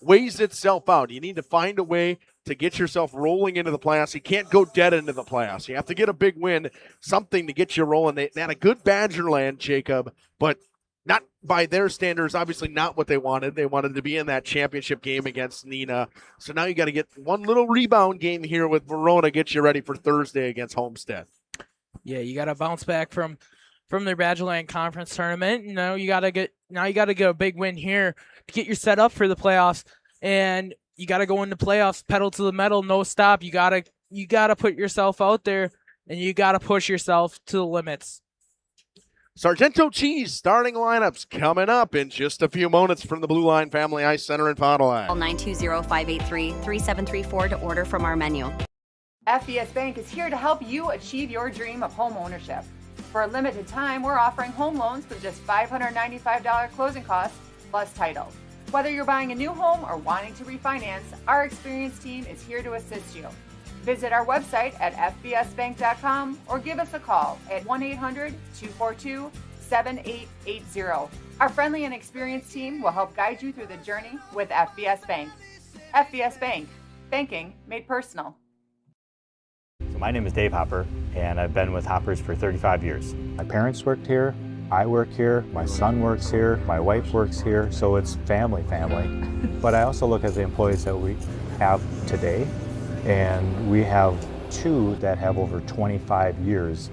weighs itself out. You need to find a way to get yourself rolling into the playoffs. You can't go dead into the playoffs. You have to get a big win, something to get you rolling. They had a good Badgerland, Jacob, but not by their standards, obviously not what they wanted. They wanted to be in that championship game against Neenah. So now you got to get one little rebound game here with Verona, get you ready for Thursday against Homestead. Yeah, you got to bounce back from their Badgerland Conference tournament. You got to get a big win here to get you set up for the playoffs. And you got to go into playoffs, pedal to the metal, no stop. You got to put yourself out there, and you got to push yourself to the limits. Sargento Cheese starting lineups coming up in just a few moments from the Blue Line Family Ice Center in Fond du Lac. Call 920-583-3734 to order from our menu. FBS Bank is here to help you achieve your dream of home ownership. For a limited time, we're offering home loans with just $595 closing costs plus title. Whether you're buying a new home or wanting to refinance, our experienced team is here to assist you. Visit our website at fbsbank.com or give us a call at 1-800-242-7880. Our friendly and experienced team will help guide you through the journey with FBS Bank. FBS Bank, banking made personal. So my name is Dave Hopper, and I've been with Hoppers for 35 years. My parents worked here, I work here, my son works here, my wife works here, so it's family. But I also look at the employees that we have today. And we have 2 that have over 25 years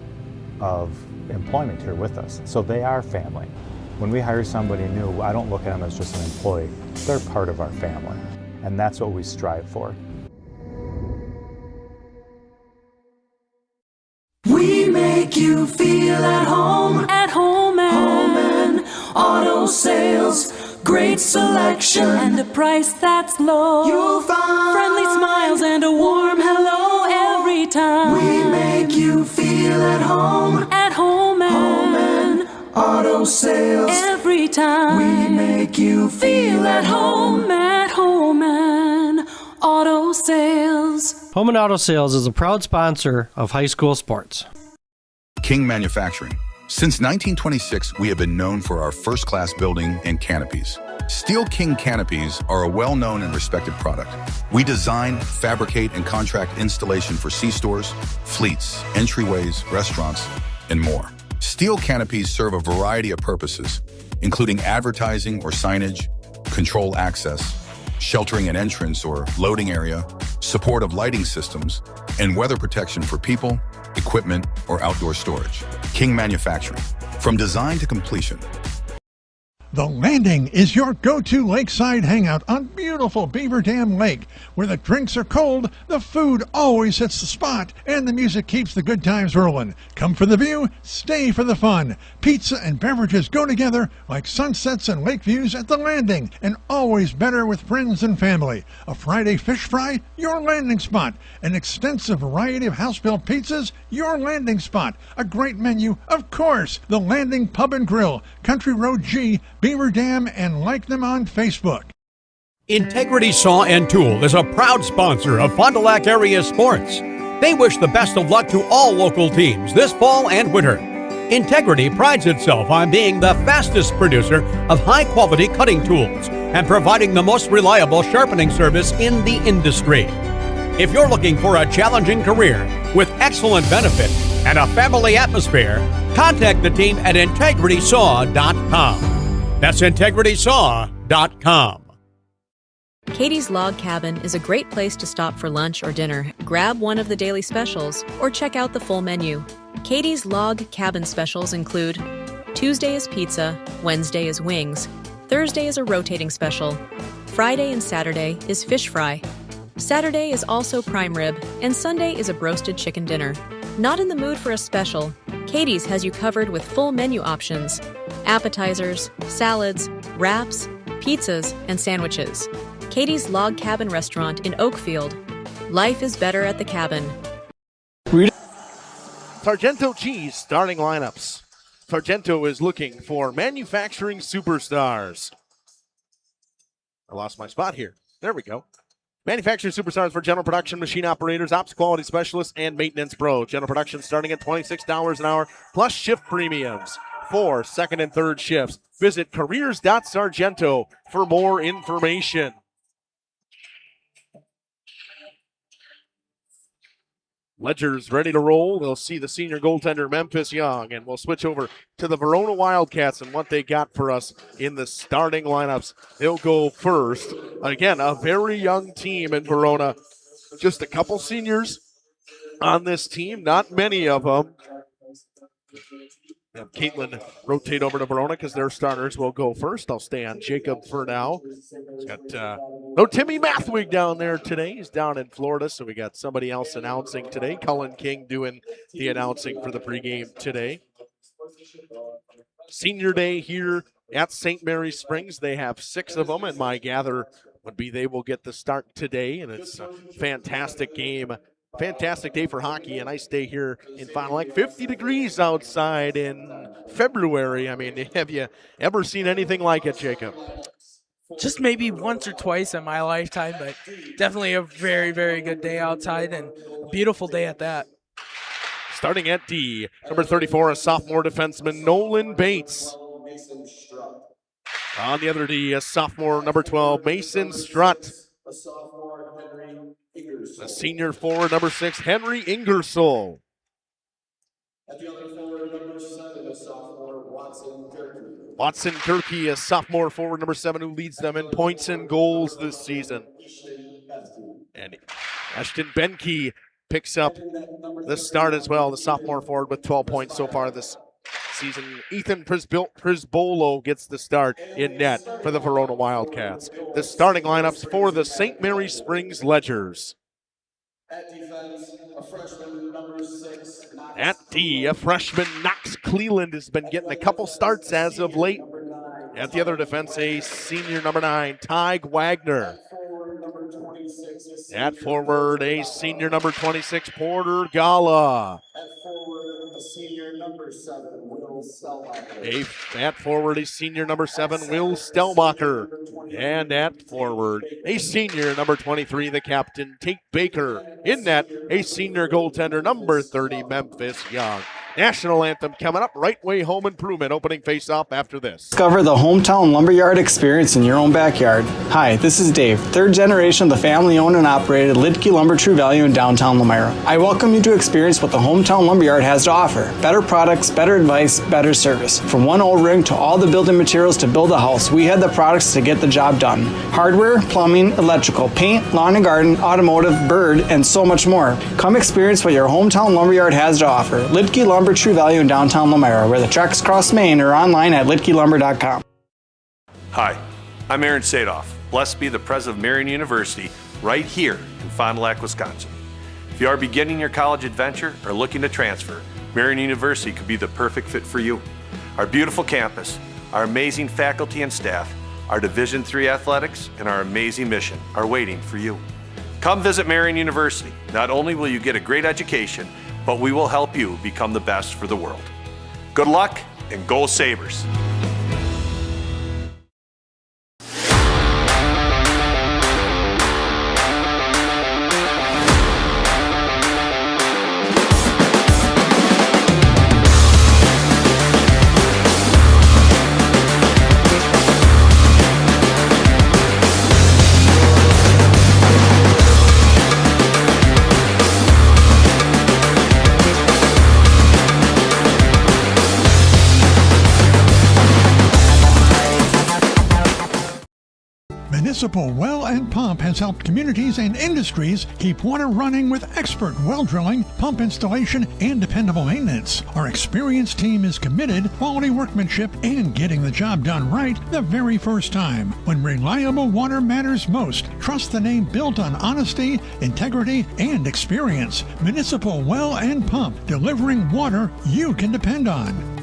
of employment here with us. So they are family. When we hire somebody new, I don't look at them as just an employee. They're part of our family. And that's what we strive for. We make you feel at home and auto sales. Great selection and a price that's low. You'll find friendly smiles and a warm hello every time. We make you feel at home and auto sales. Every time we make you feel at home and auto sales. Home and Auto Sales is a proud sponsor of high school sports. King Manufacturing. Since 1926, we have been known for our first-class building and canopies. Steel King canopies are a well-known and respected product. We design, fabricate, and contract installation for C-stores, fleets, entryways, restaurants, and more. Steel canopies serve a variety of purposes, including advertising or signage, control access, sheltering an entrance or loading area, support of lighting systems, and weather protection for people, equipment, or outdoor storage. King Manufacturing. From design to completion. The Landing is your go-to lakeside hangout on beautiful Beaver Dam Lake. Where the drinks are cold, the food always hits the spot, and the music keeps the good times rolling. Come for the view, stay for the fun. Pizza and beverages go together like sunsets and lake views at The Landing, and always better with friends and family. A Friday fish fry, your landing spot. An extensive variety of house-built pizzas, your landing spot. A great menu, of course. The Landing Pub and Grill, Country Road G, Beaver Dam, and like them on Facebook. Integrity Saw and Tool is a proud sponsor of Fond du Lac area sports. They wish the best of luck to all local teams this fall and winter. Integrity prides itself on being the fastest producer of high-quality cutting tools and providing the most reliable sharpening service in the industry. If you're looking for a challenging career with excellent benefit and a family atmosphere, contact the team at integritysaw.com. That's integritysaw.com. Katie's Log Cabin is a great place to stop for lunch or dinner, grab one of the daily specials, or check out the full menu. Katie's Log Cabin specials include Tuesday is pizza, Wednesday is wings, Thursday is a rotating special, Friday and Saturday is fish fry, Saturday is also prime rib, and Sunday is a broasted chicken dinner. Not in the mood for a special? Katie's has you covered with full menu options, appetizers, salads, wraps, pizzas, and sandwiches. Katie's Log Cabin Restaurant in Oakfield. Life is better at the cabin. Sargento Cheese starting lineups. Sargento is looking for manufacturing superstars. I lost my spot here. There we go. Manufacturing superstars for general production, machine operators, ops quality specialists, and maintenance pros. General production starting at $26 an hour, plus shift premiums for second and third shifts. Visit careers.sargento for more information. Ledger's ready to roll. They'll see the senior goaltender Memphis Young, and we'll switch over to the Verona Wildcats and what they got for us in the starting lineups. They'll go first. Again, a very young team in Verona. Just a couple seniors on this team, not many of them. Have Caitlin rotate over to Verona because their starters will go first. I'll stay on Jacob for now. He's got no Timmy Mathwig down there today. He's down in Florida, so we got somebody else announcing today. Cullen King doing the announcing for the pregame today. Senior day here at St. Mary's Springs. They have 6 of them, and my gather would be they will get the start today, and it's a fantastic game. Fantastic day for hockey. A nice day here in Fond du Lac. 50 degrees outside in February. I mean, have you ever seen anything like it, Jacob? Just maybe once or twice in my lifetime, but definitely a very, very good day outside and a beautiful day at that. Starting at D, number 34, a sophomore defenseman, Nolan Bates. On the other D, a sophomore, number 12, Mason Strutt. A senior forward, number 6, Henry Ingersoll. At the other forward, number 7, a sophomore, Watson Kirky. Watson Kirky, a sophomore forward, number 7, who leads them in points and goals this season. And Ashton Benke picks up the start as well, the sophomore forward with 12 points so far this season. Ethan Prisbolo gets the start in net for the Verona Wildcats. The starting lineups for the St. Mary's Springs Ledgers. At defense, a freshman, number 6. At D, a freshman, Knox Cleland, has been getting a couple starts as of late. At the other defense, a senior, number 9, Tyg Wagner. At forward, a senior, number 26, Porter Gala. At forward, a senior, number 7, Will Stelmacher. At forward, a senior, number 7, Will Stelmacher. And at forward, a senior, number 23, the captain, Tate Baker. In net, a senior goaltender, number 30, Memphis Young. National anthem coming up. Right Way Home Improvement opening face-off after this. Discover the hometown lumberyard experience in your own backyard. Hi, this is Dave, third generation of the family-owned and operated Lidke Lumber True Value in downtown Lamira. I welcome you to experience what the hometown lumberyard has to offer. Better products, better advice, better service. From one O-ring to all the building materials to build a house, we have the products to get the job done. Hardware, plumbing, electrical, paint, lawn and garden, automotive, bird, and so much more. Come experience what your hometown lumberyard has to offer. Lidke Lumber True Value in downtown Lamira, where the tracks cross Maine, or online at lidkelumber.com. Hi, I'm Aaron Sadoff. Blessed be the president of Marion University, right here in Fond du Lac, Wisconsin. If you are beginning your college adventure or looking to transfer, Marion University could be the perfect fit for you. Our beautiful campus, our amazing faculty and staff, our Division III athletics, and our amazing mission are waiting for you. Come visit Marion University. Not only will you get a great education, but we will help you become the best for the world. Good luck and go Sabres! Municipal Well and Pump has helped communities and industries keep water running with expert well drilling, pump installation, and dependable maintenance. Our experienced team is committed, quality workmanship, and getting the job done right the very first time. When reliable water matters most, trust the name built on honesty, integrity, and experience. Municipal Well and Pump, delivering water you can depend on.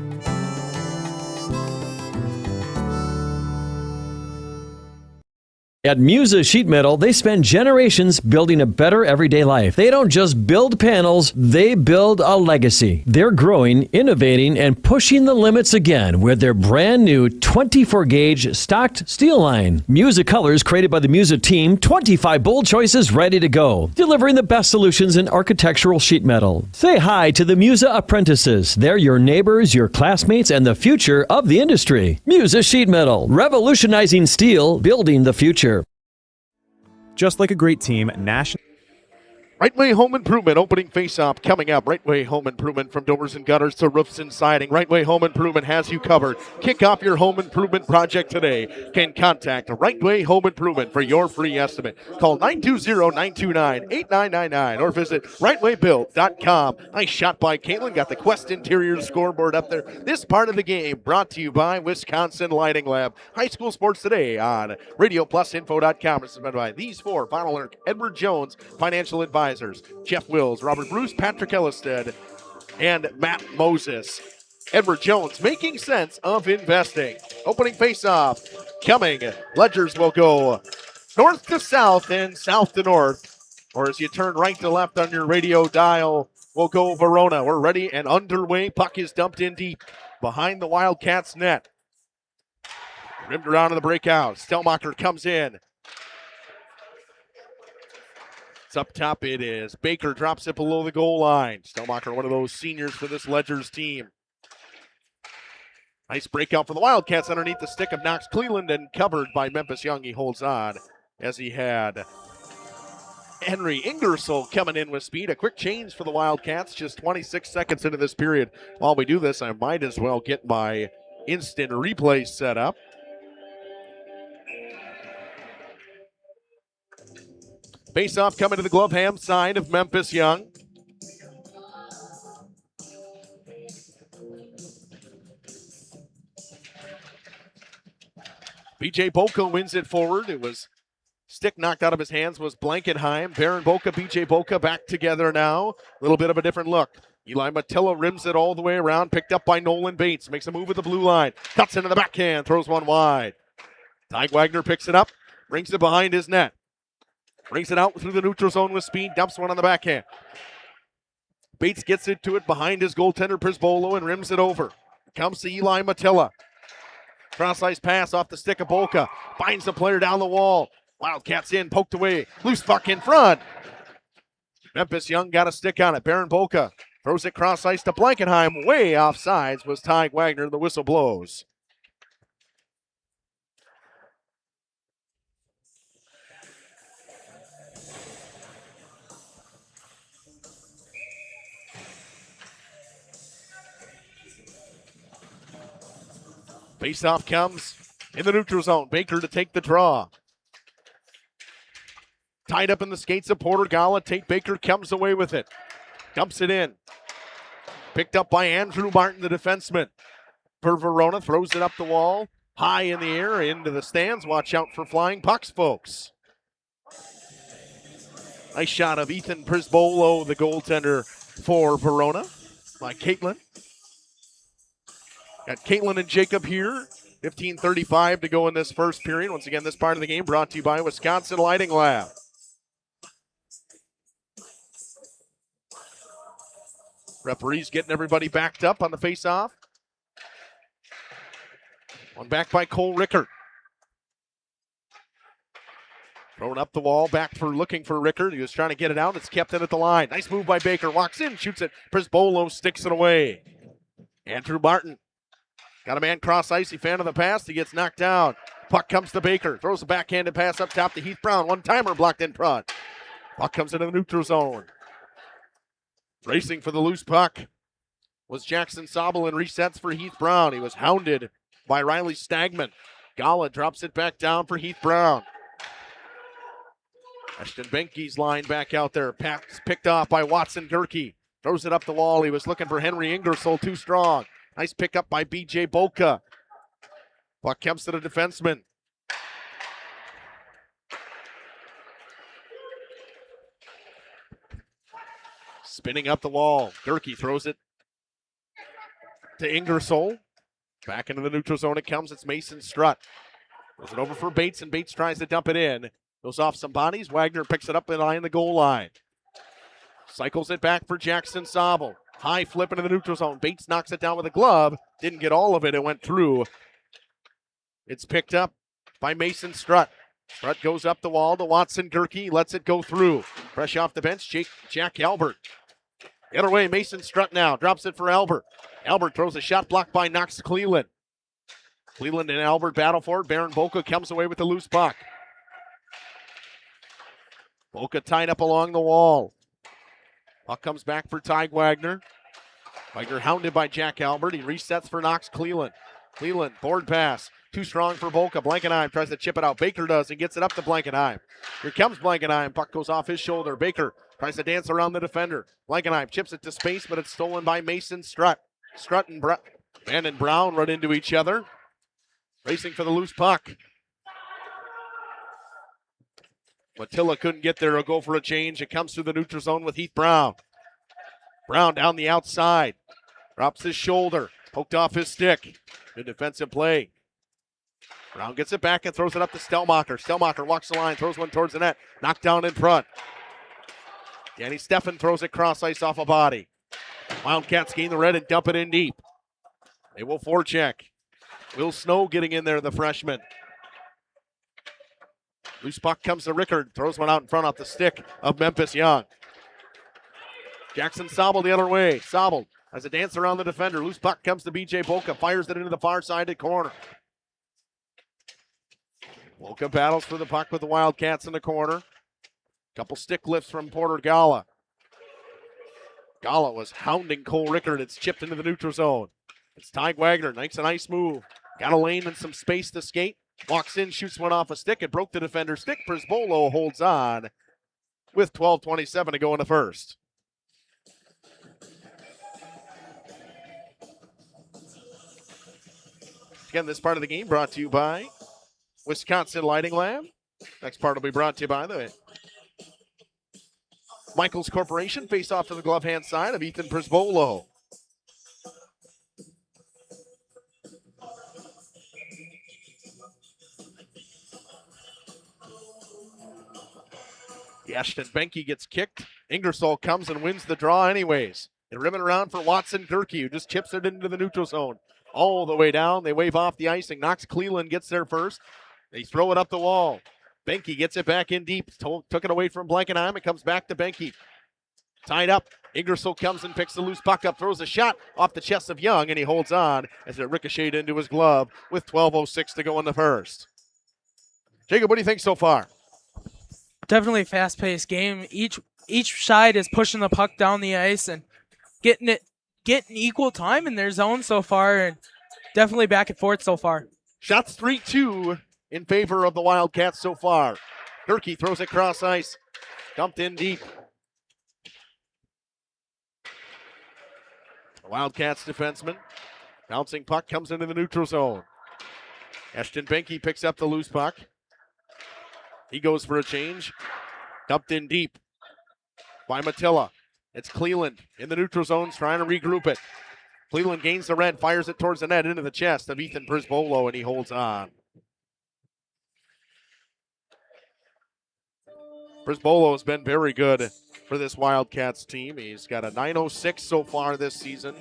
At Musa Sheet Metal, they spend generations building a better everyday life. They don't just build panels, they build a legacy. They're growing, innovating, and pushing the limits again with their brand new 24-gauge stocked steel line. Musa colors created by the Musa team, 25 bold choices ready to go, delivering the best solutions in architectural sheet metal. Say hi to the Musa apprentices. They're your neighbors, your classmates, and the future of the industry. Musa Sheet Metal, revolutionizing steel, building the future. Just like a great team, National... Right Way Home Improvement opening face-off coming up. Right Way Home Improvement, from doors and gutters to roofs and siding. Right Way Home Improvement has you covered. Kick off your home improvement project today. Can contact Right Way Home Improvement for your free estimate. Call 920-929-8999 or visit rightwaybuilt.com. Nice shot by Caitlin. Got the Quest Interior scoreboard up there. This part of the game brought to you by Wisconsin Lighting Lab. High school sports today on RadioPlusInfo.com. This is been by these four: Von Alert, Edward Jones, Financial Advisors, Jeff Wills, Robert Bruce, Patrick Ellisted, and Matt Moses. Edward Jones, making sense of investing. Opening face-off coming. Ledgers will go north to south and south to north. Or as you turn right to left on your radio dial, we'll go Verona. We're ready and underway. Puck is dumped in deep behind the Wildcats' net. Rimmed around in the breakout. Stelmacher comes in. Up top it is. Baker drops it below the goal line. Stelmacher, one of those seniors for this Ledgers team. Nice breakout for the Wildcats underneath the stick of Knox Cleveland and covered by Memphis Young. He holds on as he had Henry Ingersoll coming in with speed. A quick change for the Wildcats just 26 seconds into this period. While we do this, I might as well get my instant replay set up. Face-off coming to the Gloveham side of Memphis Young. BJ Boca wins it forward. It was stick knocked out of his hands was Blankenheim. Baron Boca, BJ Boca back together now. A little bit of a different look. Eli Matilla rims it all the way around. Picked up by Nolan Bates. Makes a move with the blue line. Cuts into the backhand. Throws one wide. Ty Wagner picks it up. Brings it behind his net. Brings it out through the neutral zone with speed. Dumps one on the backhand. Bates gets into it behind his goaltender Prisbolo and rims it over. Comes to Eli Matilla. Cross-ice pass off the stick of Boca. Finds the player down the wall. Wildcats in, poked away. Loose puck in front. Memphis Young got a stick on it. Baron Boca Throws it cross ice to Blankenheim. Way off sides was Ty Wagner. The whistle blows. Faceoff comes in the neutral zone. Baker to take the draw. Tied up in the skates of Porter Gala. Tate Baker comes away with it. Dumps it in. Picked up by Andrew Martin, the defenseman. For Verona, throws it up the wall. High in the air, into the stands. Watch out for flying pucks, folks. Nice shot of Ethan Prisbolo, the goaltender for Verona, by Caitlin. Got Caitlin and Jacob here. 15:35 to go in this first period. Once again, this part of the game brought to you by Wisconsin Lighting Lab. Referees getting everybody backed up on the face-off. One back by Cole Rickard. Thrown up the wall, back for looking for Rickard. He was trying to get it out. It's kept in at the line. Nice move by Baker. Walks in, shoots it. Prisbolo sticks it away. Andrew Martin. Got a man cross ice. He fan of the pass. He gets knocked down. Puck comes to Baker. Throws a backhanded pass up top to Heath Brown. One-timer blocked in front. Puck comes into the neutral zone. Racing for the loose puck was Jackson Sobel and resets for Heath Brown. He was hounded by Riley Stagman. Gala drops it back down for Heath Brown. Ashton Benke's line back out there. Pass picked off by Watson Gerke. Throws it up the wall. He was looking for Henry Ingersoll, too strong. Nice pickup by B.J. Boka. Puck comes to the defenseman. Spinning up the wall. Gerke throws it to Ingersoll. Back into the neutral zone it comes. It's Mason Strutt. Throws it over for Bates, and Bates tries to dump it in. Goes off some bodies. Wagner picks it up behind the goal line. Cycles it back for Jackson Sobel. High flip into the neutral zone. Bates knocks it down with a glove. Didn't get all of it. It went through. It's picked up by Mason Strutt. Strutt goes up the wall to Watson Gerke. Lets it go through. Fresh off the bench, Jack Albert. The other way, Mason Strutt now. Drops it for Albert. Albert throws a shot blocked by Knox Cleland. Cleland and Albert battle for it. Baron Boka comes away with the loose puck. Boka tied up along the wall. Puck comes back for Ty Wagner. Wagner hounded by Jack Albert. He resets for Knox Cleland. Cleland, board pass. Too strong for Boka. Blankenheim tries to chip it out. Baker does and gets it up to Blankenheim. Here comes Blankenheim. Puck goes off his shoulder. Baker tries to dance around the defender. Blankenheim chips it to space, but it's stolen by Mason Strutt. Strutt and Brown run into each other. Racing for the loose puck. Matilla couldn't get there. He'll go for a change. It comes through the neutral zone with Heath Brown. Brown down the outside. Drops his shoulder. Poked off his stick. Good defensive play. Brown gets it back and throws it up to Stelmacher. Stelmacher walks the line, throws one towards the net. Knocked down in front. Danny Steffen throws it cross ice off a body. Wildcats gain the red and dump it in deep. They will forecheck. Will Snow getting in there, the freshman. Loose puck comes to Rickard. Throws one out in front off the stick of Memphis Young. Jackson Sobel the other way. Sobel has a dance around the defender. Loose puck comes to B.J. Boka. Fires it into the far sided corner. Boka battles for the puck with the Wildcats in the corner. Couple stick lifts from Porter Gala. Gala was hounding Cole Rickard. It's chipped into the neutral zone. It's Ty Wagner. Nice move. Got a lane and some space to skate. Walks in, shoots one off a stick. It broke the defender's stick. Prisbolo holds on with 12:27 to go in the first. Again, this part of the game brought to you by Wisconsin Lighting Lab. Next part will be brought to you by the Michaels Corporation. Face off to the glove hand side of Ethan Prisbolo. Ashton Benke gets kicked. Ingersoll comes and wins the draw anyways. They rim it around for Watson Gerke, who just chips it into the neutral zone. All the way down. They wave off the icing. Knox Cleland gets there first. They throw it up the wall. Benke gets it back in deep. Took it away from Blankenheim. It comes back to Benke. Tied up. Ingersoll comes and picks the loose puck up, throws a shot off the chest of Young, and he holds on as it ricocheted into his glove with 12:06 to go in the first. Jacob, what do you think so far? Definitely a fast-paced game. Each side is pushing the puck down the ice and getting equal time in their zone so far, and definitely back and forth so far. Shots 3-2 in favor of the Wildcats so far. Gerke throws it cross ice, dumped in deep. The Wildcats defenseman, bouncing puck comes into the neutral zone. Ashton Benke picks up the loose puck. He goes for a change, dumped in deep by Matilla. It's Cleland in the neutral zone trying to regroup it. Cleland gains the red, fires it towards the net into the chest of Ethan Prisbolo, and he holds on. Prisbolo has been very good for this Wildcats team. He's got a .906 so far this season.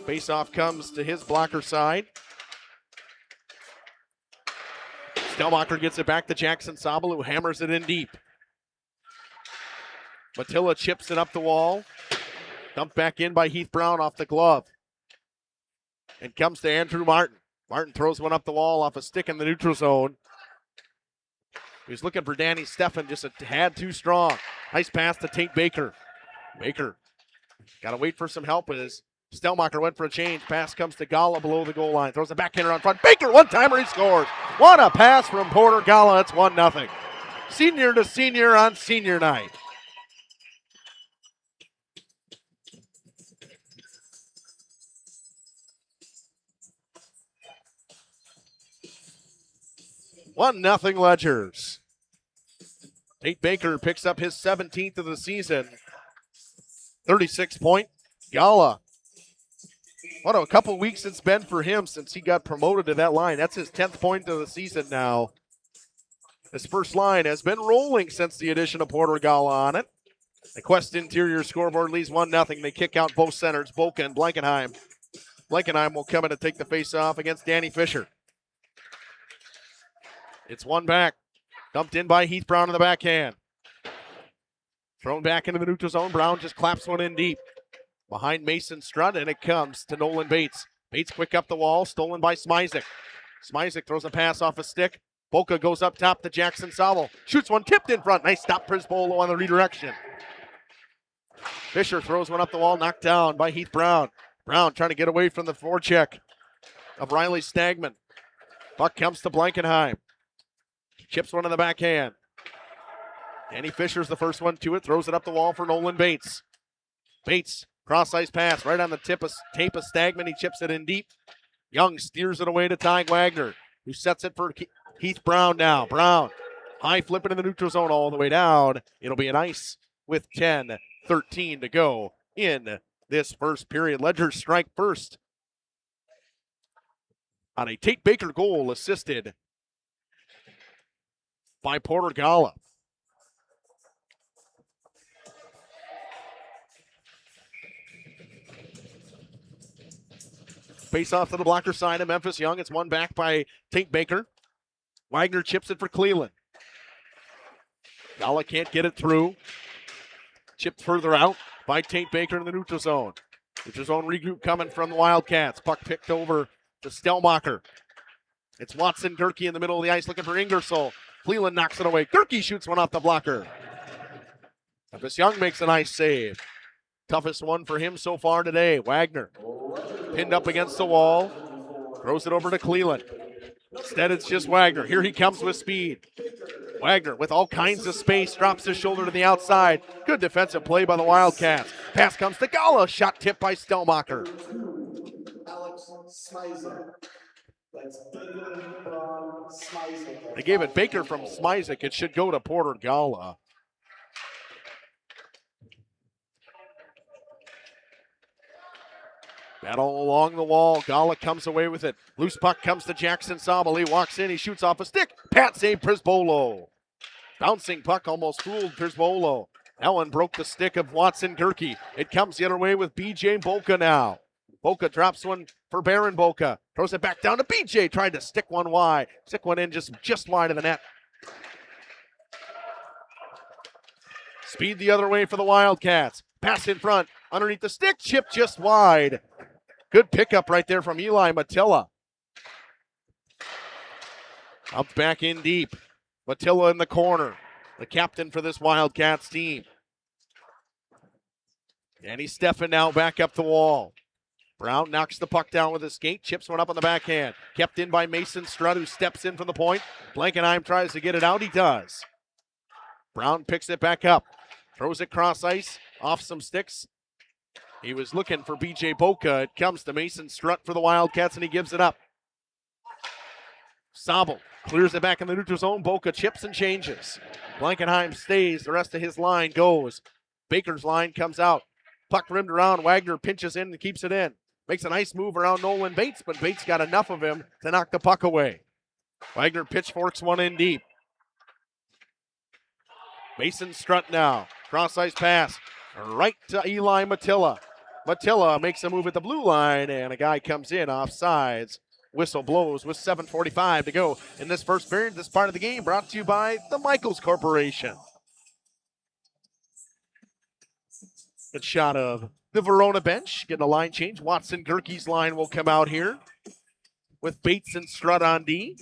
Faceoff comes to his blocker side. Stelmacher gets it back to Jackson Sabel, who hammers it in deep. Matilla chips it up the wall. Dumped back in by Heath Brown off the glove. And comes to Andrew Martin. Martin throws one up the wall off a stick in the neutral zone. He's looking for Danny Steffen, just a tad too strong. Nice pass to Tate Baker. Baker got to wait for some help as Stelmacher went for a change. Pass comes to Gala below the goal line. Throws a backhander on front. Baker, one-timer, he scores. What a pass from Porter Gala. It's 1-0. Senior to senior on senior night. Nothing Ledgers. Tate Baker picks up his 17th of the season. 36-point. Gala. What a couple weeks it's been for him since he got promoted to that line. That's his 10th point of the season now. His first line has been rolling since the addition of Porter Gala on it. The Quest interior scoreboard leads 1-0. They kick out both centers, Boca and Blankenheim. Blankenheim will come in to take the face-off against Danny Fisher. It's one back. Dumped in by Heath Brown in the backhand. Thrown back into the neutral zone. Brown just claps one in deep. Behind Mason Strutt, and it comes to Nolan Bates. Bates quick up the wall, stolen by Smizek. Smizek throws a pass off a stick. Boca goes up top to Jackson Sowell. Shoots one, tipped in front. Nice stop, Prisbolo on the redirection. Fisher throws one up the wall, knocked down by Heath Brown. Brown trying to get away from the forecheck of Riley Stagman. Puck comes to Blankenheim. Chips one in the backhand. Danny Fisher's the first one to it. Throws it up the wall for Nolan Bates. Bates, cross-ice pass right on the tape of Stagman. He chips it in deep. Young steers it away to Ty Wagner, who sets it for Heath Brown now. Brown, high flipping in the neutral zone all the way down. It'll be an ice with 10:13 to go in this first period. Ledgers strike first on a Tate Baker goal assisted by Porter Gala. Face off to the blocker side of Memphis Young. It's one back by Tate Baker. Wagner chips it for Cleveland. Gala can't get it through. Chipped further out by Tate Baker in the neutral zone. Neutral zone regroup coming from the Wildcats. Puck picked over to Stelmacher. It's Watson Gerke in the middle of the ice looking for Ingersoll. Cleveland knocks it away. Gerke shoots one off the blocker. Memphis Young makes a nice save. Toughest one for him so far today. Wagner pinned up against the wall. Throws it over to Cleveland. Instead, it's just Wagner. Here he comes with speed. Wagner with all kinds of space. Drops his shoulder to the outside. Good defensive play by the Wildcats. Pass comes to Gala. Shot tipped by Stelmacher. Alex Smizek. That's Baker from Smizek. They gave it Baker from Smizek. It should go to Porter Gala. Battle along the wall. Gala comes away with it. Loose puck comes to Jackson Sabel. He walks in. He shoots off a stick. Pat save Prisbolo. Bouncing puck almost fooled Prisbolo. That one broke the stick of Watson Gerke. It comes the other way with BJ Boca now. Boca drops one for Baron Boca. Throws it back down to BJ. Tried to stick one wide. Stick one in just wide of the net. Speed the other way for the Wildcats. Pass in front, underneath the stick, chip just wide. Good pickup right there from Eli Matilla. Up back in deep. Matilla in the corner, the captain for this Wildcats team. Danny Steffen now back up the wall. Brown knocks the puck down with his skate, chips one up on the backhand. Kept in by Mason Strutt, who steps in from the point. Blankenheim tries to get it out, he does. Brown picks it back up, throws it cross ice, off some sticks. He was looking for BJ Boca. It comes to Mason Strutt for the Wildcats, and he gives it up. Sobel clears it back in the neutral zone. Boca chips and changes. Blankenheim stays. The rest of his line goes. Baker's line comes out. Puck rimmed around. Wagner pinches in and keeps it in. Makes a nice move around Nolan Bates, but Bates got enough of him to knock the puck away. Wagner pitchforks one in deep. Mason Strutt now. Cross ice pass right to Eli Matilla. Matilla makes a move at the blue line, and a guy comes in offsides. Whistle blows with 7:45 to go in this first period. This part of the game brought to you by the Michaels Corporation. Good shot of the Verona bench. Getting a line change. Watson Gerke's line will come out here with Bates and Strutt on D.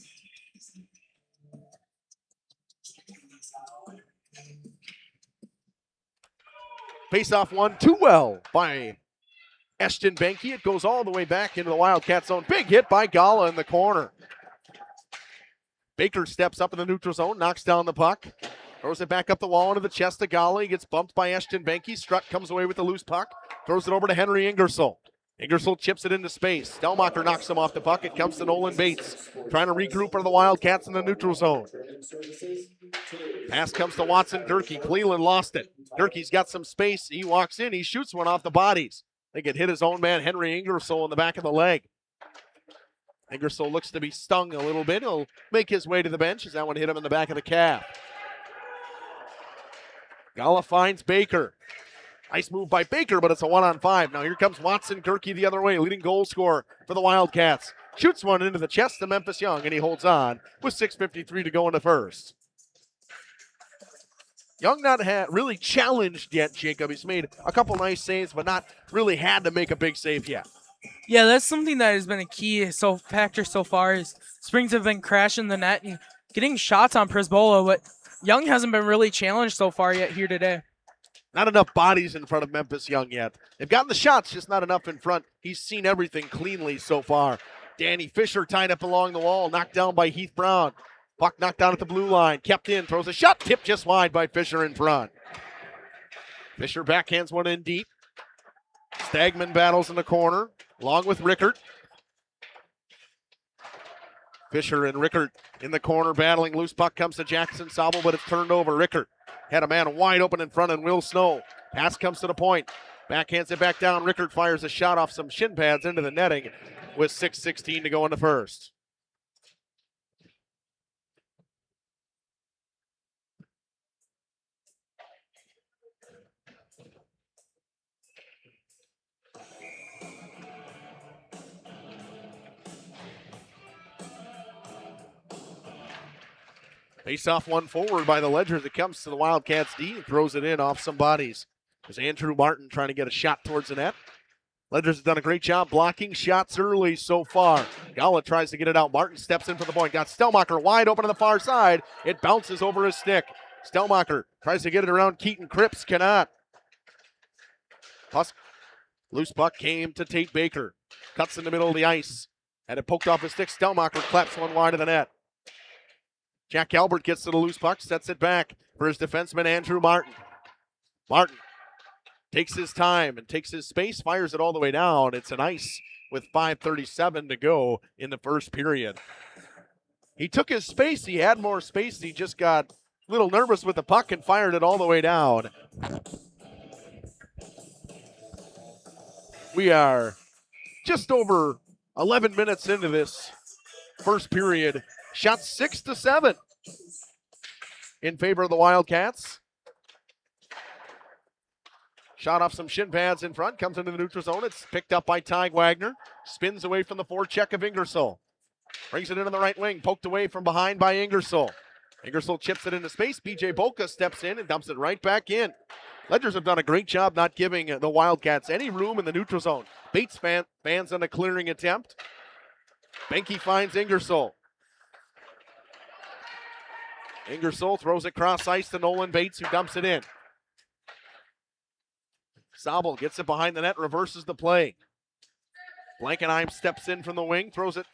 Face-off one too well by Ashton Benke. It goes all the way back into the Wildcat zone. Big hit by Gala in the corner. Baker steps up in the neutral zone, knocks down the puck. Throws it back up the wall into the chest of Gala. He gets bumped by Ashton Benke. Strutt comes away with the loose puck. Throws it over to Henry Ingersoll. Ingersoll chips it into space. Stelmacher knocks him off the puck. It comes to Nolan Bates. Trying to regroup for the Wildcats in the neutral zone. Pass comes to Watson Gerke. Cleveland lost it. Gerke's got some space. He walks in. He shoots one off the bodies. They could hit his own man, Henry Ingersoll, in the back of the leg. Ingersoll looks to be stung a little bit. He'll make his way to the bench as that one hit him in the back of the calf. Gala finds Baker. Nice move by Baker, but it's a 1-on-5. Now here comes Watson Gerke the other way, leading goal scorer for the Wildcats. Shoots one into the chest to Memphis Young, and he holds on with 6:53 to go in the first. Young not really challenged yet, Jacob. He's made a couple nice saves, but not really had to make a big save yet. Yeah, that's something that has been a key factor so far is Springs have been crashing the net and getting shots on Prisbola, but Young hasn't been really challenged so far yet here today. Not enough bodies in front of Memphis Young yet. They've gotten the shots, just not enough in front. He's seen everything cleanly so far. Danny Fisher tied up along the wall, knocked down by Heath Brown. Puck knocked down at the blue line, kept in, throws a shot, tipped just wide by Fisher in front. Fisher backhands one in deep. Stagman battles in the corner, along with Rickert. Fisher and Rickert in the corner battling. Loose puck comes to Jackson Sobel, but it's turned over. Rickert had a man wide open in front, and Will Snow. Pass comes to the point. Backhands it back down. Rickert fires a shot off some shin pads into the netting with 6:16 to go in the first. Face-off one forward by the Ledgers. It comes to the Wildcats D and throws it in off some bodies. There's Andrew Martin trying to get a shot towards the net. Ledgers have done a great job blocking shots early so far. Gala tries to get it out. Martin steps in for the point. Got Stelmacher wide open on the far side. It bounces over his stick. Stelmacher tries to get it around Keaton Cripps. Cannot. Loose puck came to Tate Baker. Cuts in the middle of the ice. Had it poked off his stick. Stelmacher claps one wide of the net. Jack Albert gets to the loose puck, sets it back for his defenseman, Andrew Martin. Martin takes his time and takes his space, fires it all the way down. It's an ice with 5:37 to go in the first period. He took his space. He had more space. He just got a little nervous with the puck and fired it all the way down. We are just over 11 minutes into this first period. Shot 6-7 in favor of the Wildcats. Shot off some shin pads in front, comes into the neutral zone. It's picked up by Ty Wagner. Spins away from the forecheck of Ingersoll. Brings it into the right wing, poked away from behind by Ingersoll. Ingersoll chips it into space. B.J. Boca steps in and dumps it right back in. Ledgers have done a great job not giving the Wildcats any room in the neutral zone. Bates fans on a clearing attempt. Benke finds Ingersoll. Ingersoll throws it cross ice to Nolan Bates, who dumps it in. Sabel gets it behind the net, reverses the play. Blankenheim steps in from the wing, throws it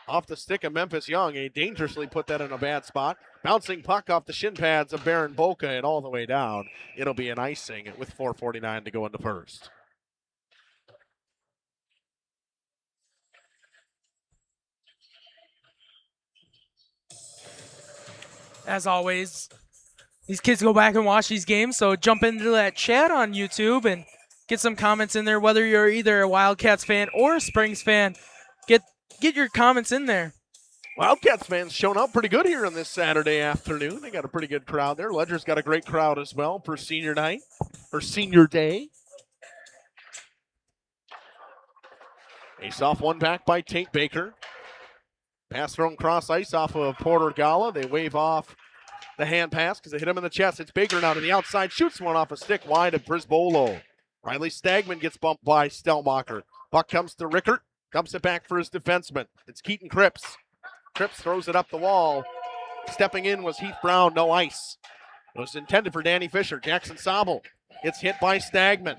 off the stick of Memphis Young. He dangerously put that in a bad spot. Bouncing puck off the shin pads of Baron Boca and all the way down. It'll be an icing with 4:49 to go into first. As always, these kids go back and watch these games, so jump into that chat on YouTube and get some comments in there, whether you're either a Wildcats fan or a Springs fan. Get your comments in there. Wildcats fans shown up pretty good here on this Saturday afternoon. They got a pretty good crowd there. Ledger's got a great crowd as well for senior night, or senior day. Ace off one back by Tate Baker. Pass thrown cross ice off of Porter Gala. They wave off the hand pass because they hit him in the chest. It's Baker now to the outside, shoots one off a stick wide of Brisbolo. Riley Stagman gets bumped by Stellmacher. Puck comes to Rickert, dumps it back for his defenseman. It's Keaton Cripps. Cripps throws it up the wall. Stepping in was Heath Brown, no ice. It was intended for Danny Fisher. Jackson Sabel gets hit by Stagman.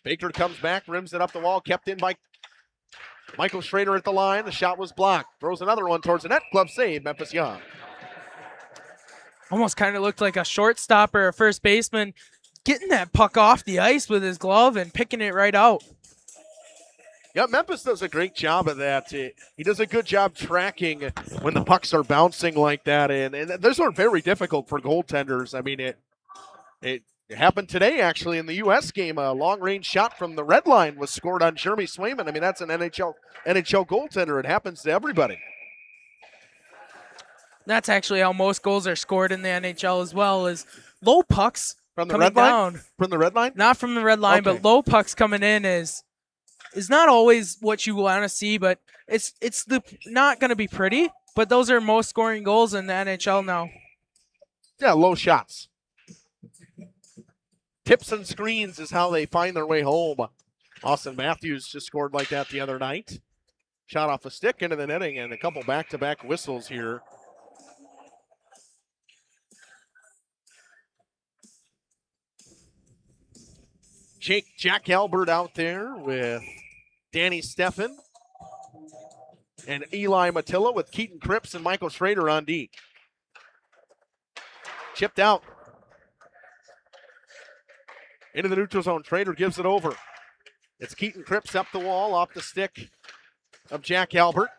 Baker comes back, rims it up the wall, kept in by Michael Schrader at the line. The shot was blocked. Throws another one towards the net. Glove save, Memphis Young. Almost kind of looked like a shortstop or a first baseman getting that puck off the ice with his glove and picking it right out. Yeah, Memphis does a great job of that. He does a good job tracking when the pucks are bouncing like that. And those are very difficult for goaltenders. I mean, it happened today, actually, in the U.S. game. A long-range shot from the red line was scored on Jeremy Swayman. I mean, that's an NHL goaltender. It happens to everybody. That's actually how most goals are scored in the NHL as well, is low pucks from the coming red down. Line? From the red line? Not from the red line, Okay. but low pucks coming in is not always what you want to see, but it's not going to be pretty, but those are most scoring goals in the NHL now. Yeah, low shots. Tips and screens is how they find their way home. Austin Matthews just scored like that the other night. Shot off a stick into the netting and a couple back-to-back whistles here. Jack Albert out there with Danny Steffen and Eli Matilla with Keaton Cripps and Michael Schrader on D. Chipped out. Into the neutral zone. Schrader gives it over. It's Keaton Cripps up the wall off the stick of Jack Albert.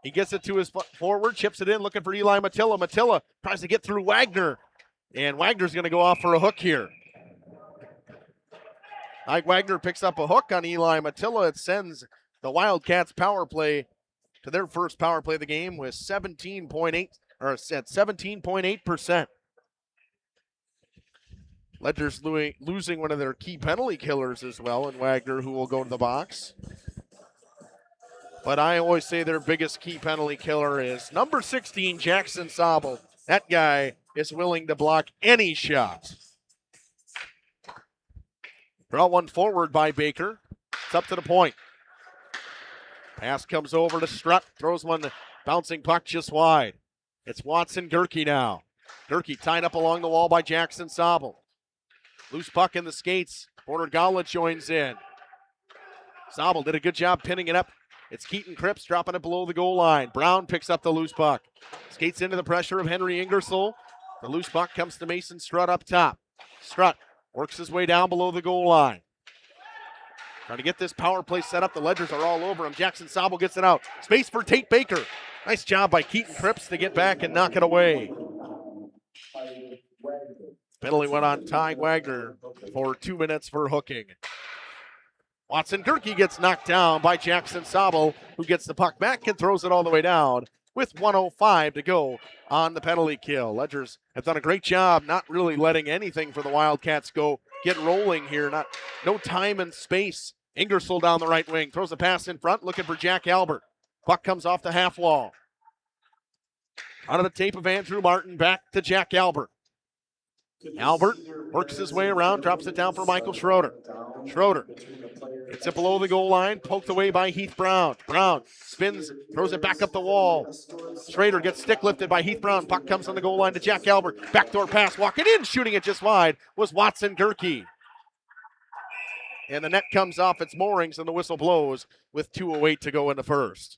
He gets it to his forward, chips it in, looking for Eli Matilla. Matilla tries to get through Wagner, and Wagner's going to go off for a hook here. Ike Wagner picks up a hook on Eli Matilla. It sends the Wildcats power play to their first power play of the game with 17.8 or at 17.8%. Ledger's losing one of their key penalty killers as well in Wagner, who will go to the box. But I always say their biggest key penalty killer is number 16, Jackson Sabel. That guy is willing to block any shot. Draw one forward by Baker. It's up to the point. Pass comes over to Strutt. Throws one bouncing puck just wide. It's Watson Gerke now. Gerke tied up along the wall by Jackson Sabel. Loose puck in the skates. Porter Gala joins in. Sabel did a good job pinning it up. It's Keaton Cripps dropping it below the goal line. Brown picks up the loose puck. Skates into the pressure of Henry Ingersoll. The loose puck comes to Mason Strutt up top. Strutt works his way down below the goal line. Trying to get this power play set up. The Ledgers are all over him. Jackson Sabel gets it out. Space for Tate Baker. Nice job by Keaton Cripps to get back and knock it away. Penalty went on Ty Wagner for 2 minutes for hooking. Watson Gerke gets knocked down by Jackson Sabel, who gets the puck back and throws it all the way down with 1:05 to go on the penalty kill. Ledgers have done a great job not really letting anything for the Wildcats get rolling here. No time and space. Ingersoll down the right wing, throws a pass in front, looking for Jack Albert. Puck comes off the half wall. Out of the tape of Andrew Martin, back to Jack Albert. Albert works his way around, drops it down for Michael Schroeder. Schroeder gets it below the goal line, poked away by Heath Brown. Brown spins, throws it back up the wall. Schrader gets stick lifted by Heath Brown. Puck comes on the goal line to Jack Albert. Backdoor pass, walking in, shooting it just wide was Watson Gerke. And the net comes off its moorings and the whistle blows with 2:08 to go in the first.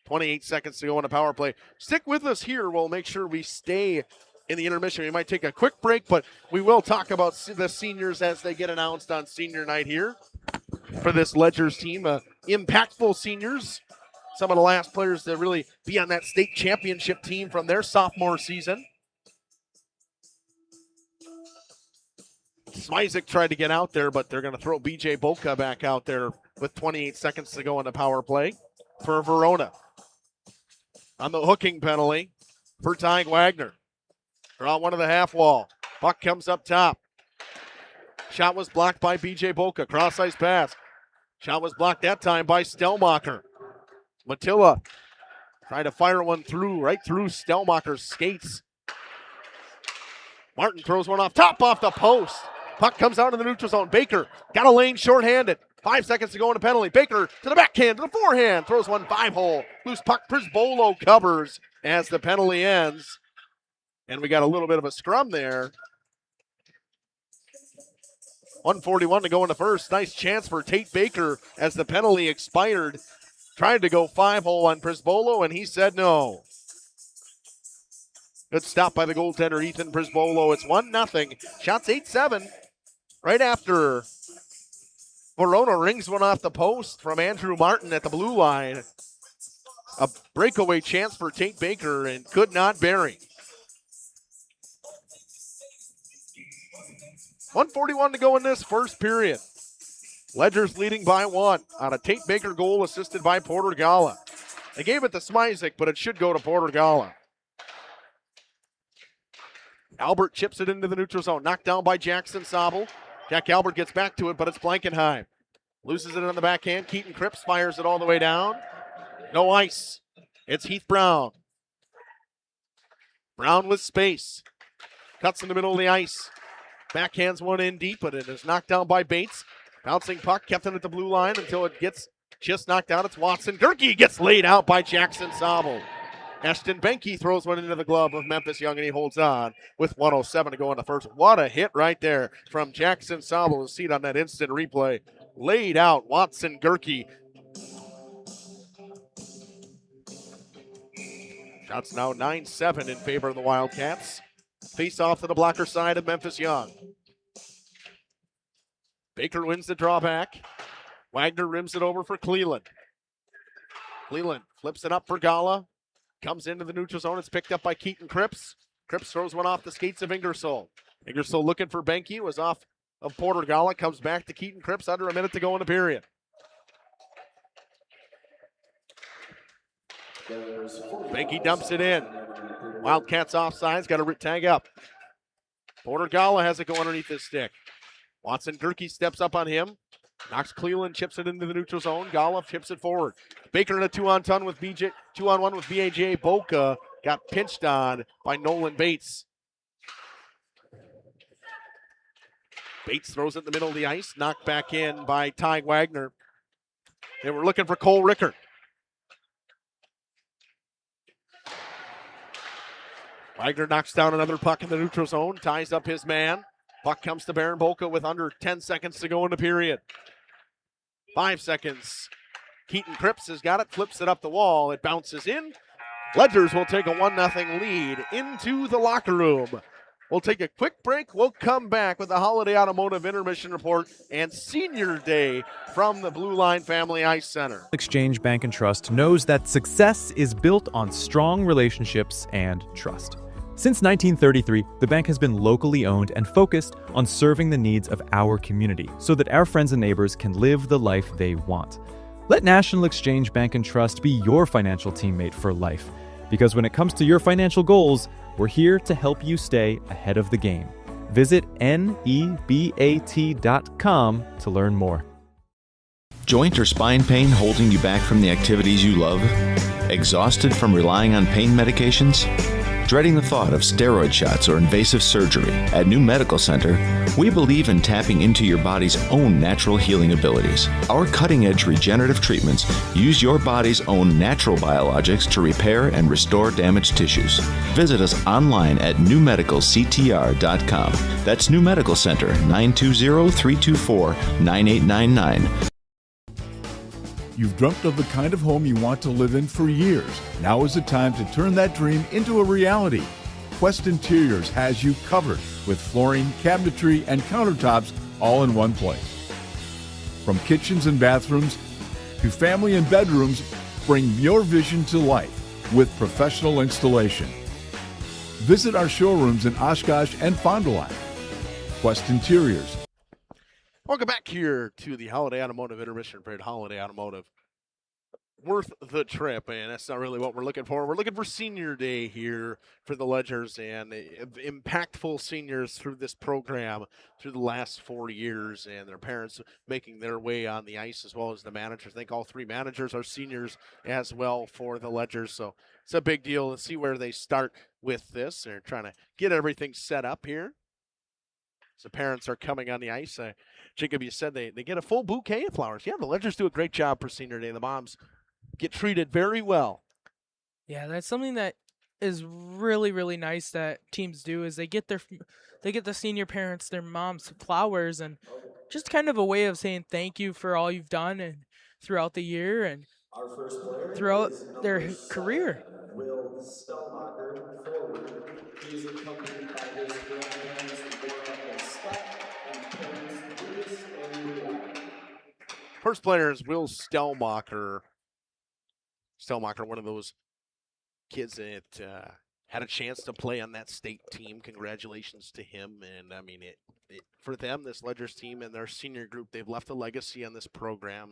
28 seconds to go in the power play. Stick with us here. We'll make sure we stay in the intermission. We might take a quick break, but we will talk about the seniors as they get announced on senior night here for this Ledgers team. Impactful seniors. Some of the last players to really be on that state championship team from their sophomore season. Smizek tried to get out there, but they're going to throw BJ Boca back out there with 28 seconds to go in the power play for Verona. On the hooking penalty for Ty Wagner. Draw one of the half wall. Puck comes up top. Shot was blocked by BJ Boca. Cross ice pass. Shot was blocked that time by Stelmacher. Matilla trying to fire one through, right through Stelmacher's skates. Martin throws one off top off the post. Puck comes out in the neutral zone. Baker got a lane shorthanded. 5 seconds to go in the penalty. Baker to the backhand, to the forehand. Throws one 5-hole. Loose puck. Prisbolo covers as the penalty ends. And we got a little bit of a scrum there. 1:41 to go in the first. Nice chance for Tate Baker as the penalty expired. Tried to go 5-hole on Prisbolo, and he said no. Good stop by the goaltender, Ethan Prisbolo. It's 1-0. Shots 8-7. Right after Verona rings one off the post from Andrew Martin at the blue line. A breakaway chance for Tate Baker and could not bury. 1:41 to go in this first period. Ledgers leading by 1 on a Tate Baker goal assisted by Porter Gala. They gave it to Smizek, but it should go to Porter Gala. Albert chips it into the neutral zone. Knocked down by Jackson Sobel. Jack Albert gets back to it, but it's Blankenheim. Loses it on the backhand. Keaton Cripps fires it all the way down. No ice. It's Heath Brown. Brown with space. Cuts in the middle of the ice. Backhands one in deep, but it is knocked down by Bates. Bouncing puck, kept it at the blue line until it gets just knocked out. It's Watson. Gerke gets laid out by Jackson Sobel. Ashton Benke throws one into the glove of Memphis Young, and he holds on with 1:07 to go in the first. What a hit right there from Jackson Sobel. You'll see it on that instant replay. Laid out Watson Gerke. Shots now 9-7 in favor of the Wildcats. Face off to the blocker side of Memphis Young. Baker wins the drawback. Wagner rims it over for Cleland. Cleland flips it up for Gala. Comes into the neutral zone. It's picked up by Keaton Cripps. Cripps throws one off the skates of Ingersoll. Ingersoll looking for Benke. Was off of Porter Gala. Comes back to Keaton Cripps. Under a minute to go in the period. Benke dumps it in. Wildcats offsides. Got a tag up. Porter Gala has it go underneath his stick. Watson Gerke steps up on him. Knocks Cleland, chips it into the neutral zone. Gala chips it forward. Baker in a 2-on-1 with BJ Boca. Got pinched on by Nolan Bates. Bates throws it in the middle of the ice. Knocked back in by Ty Wagner. They were looking for Cole Rickert. Wagner knocks down another puck in the neutral zone. Ties up his man. Puck comes to Baron Boca with under 10 seconds to go in the period. 5 seconds. Keaton Cripps has got it, flips it up the wall. It bounces in. Ledgers will take a 1-0 lead into the locker room. We'll take a quick break. We'll come back with the Holiday Automotive Intermission Report and Senior Day from the Blue Line Family Ice Center. Exchange Bank and Trust knows that success is built on strong relationships and trust. Since 1933, the bank has been locally owned and focused on serving the needs of our community so that our friends and neighbors can live the life they want. Let National Exchange Bank and Trust be your financial teammate for life, because when it comes to your financial goals, we're here to help you stay ahead of the game. Visit nebat.com to learn more. Joint or spine pain holding you back from the activities you love? Exhausted from relying on pain medications? Dreading the thought of steroid shots or invasive surgery? At New Medical Center, we believe in tapping into your body's own natural healing abilities. Our cutting-edge regenerative treatments use your body's own natural biologics to repair and restore damaged tissues. Visit us online at newmedicalctr.com. That's New Medical Center, 920-324-9899. You've dreamt of the kind of home you want to live in for years. Now is the time to turn that dream into a reality. Quest Interiors has you covered with flooring, cabinetry, and countertops all in one place. From kitchens and bathrooms to family and bedrooms, bring your vision to life with professional installation. Visit our showrooms in Oshkosh and Fond du Lac. Quest Interiors. Welcome back here to the Holiday Automotive Intermission Parade. Holiday Automotive, worth the trip, and that's not really what we're looking for. We're looking for Senior Day here for the Ledgers, and impactful seniors through this program through the last 4 years, and their parents making their way on the ice as well as the managers. I think all three managers are seniors as well for the Ledgers, so it's a big deal. Let's see where they start with this. They're trying to get everything set up here. So parents are coming on the ice. Jacob, you said they get a full bouquet of flowers. Yeah, the Ledgers do a great job for Senior Day. The moms get treated very well. Yeah, that's something that is really, really nice that teams do is they get the senior parents, their moms, flowers, and just kind of a way of saying thank you for all you've done and throughout the year and Our first player throughout is their number career. 7, Will Stellmacher, forward. He is accompanied by his grandparents, Laura and Scott, and parents, Lucas and Luana. First player is Will Stellmacher. Stellmacher, one of those kids that had a chance to play on that state team. Congratulations to him. And, I mean, for them, this Ledgers team and their senior group, they've left a legacy on this program.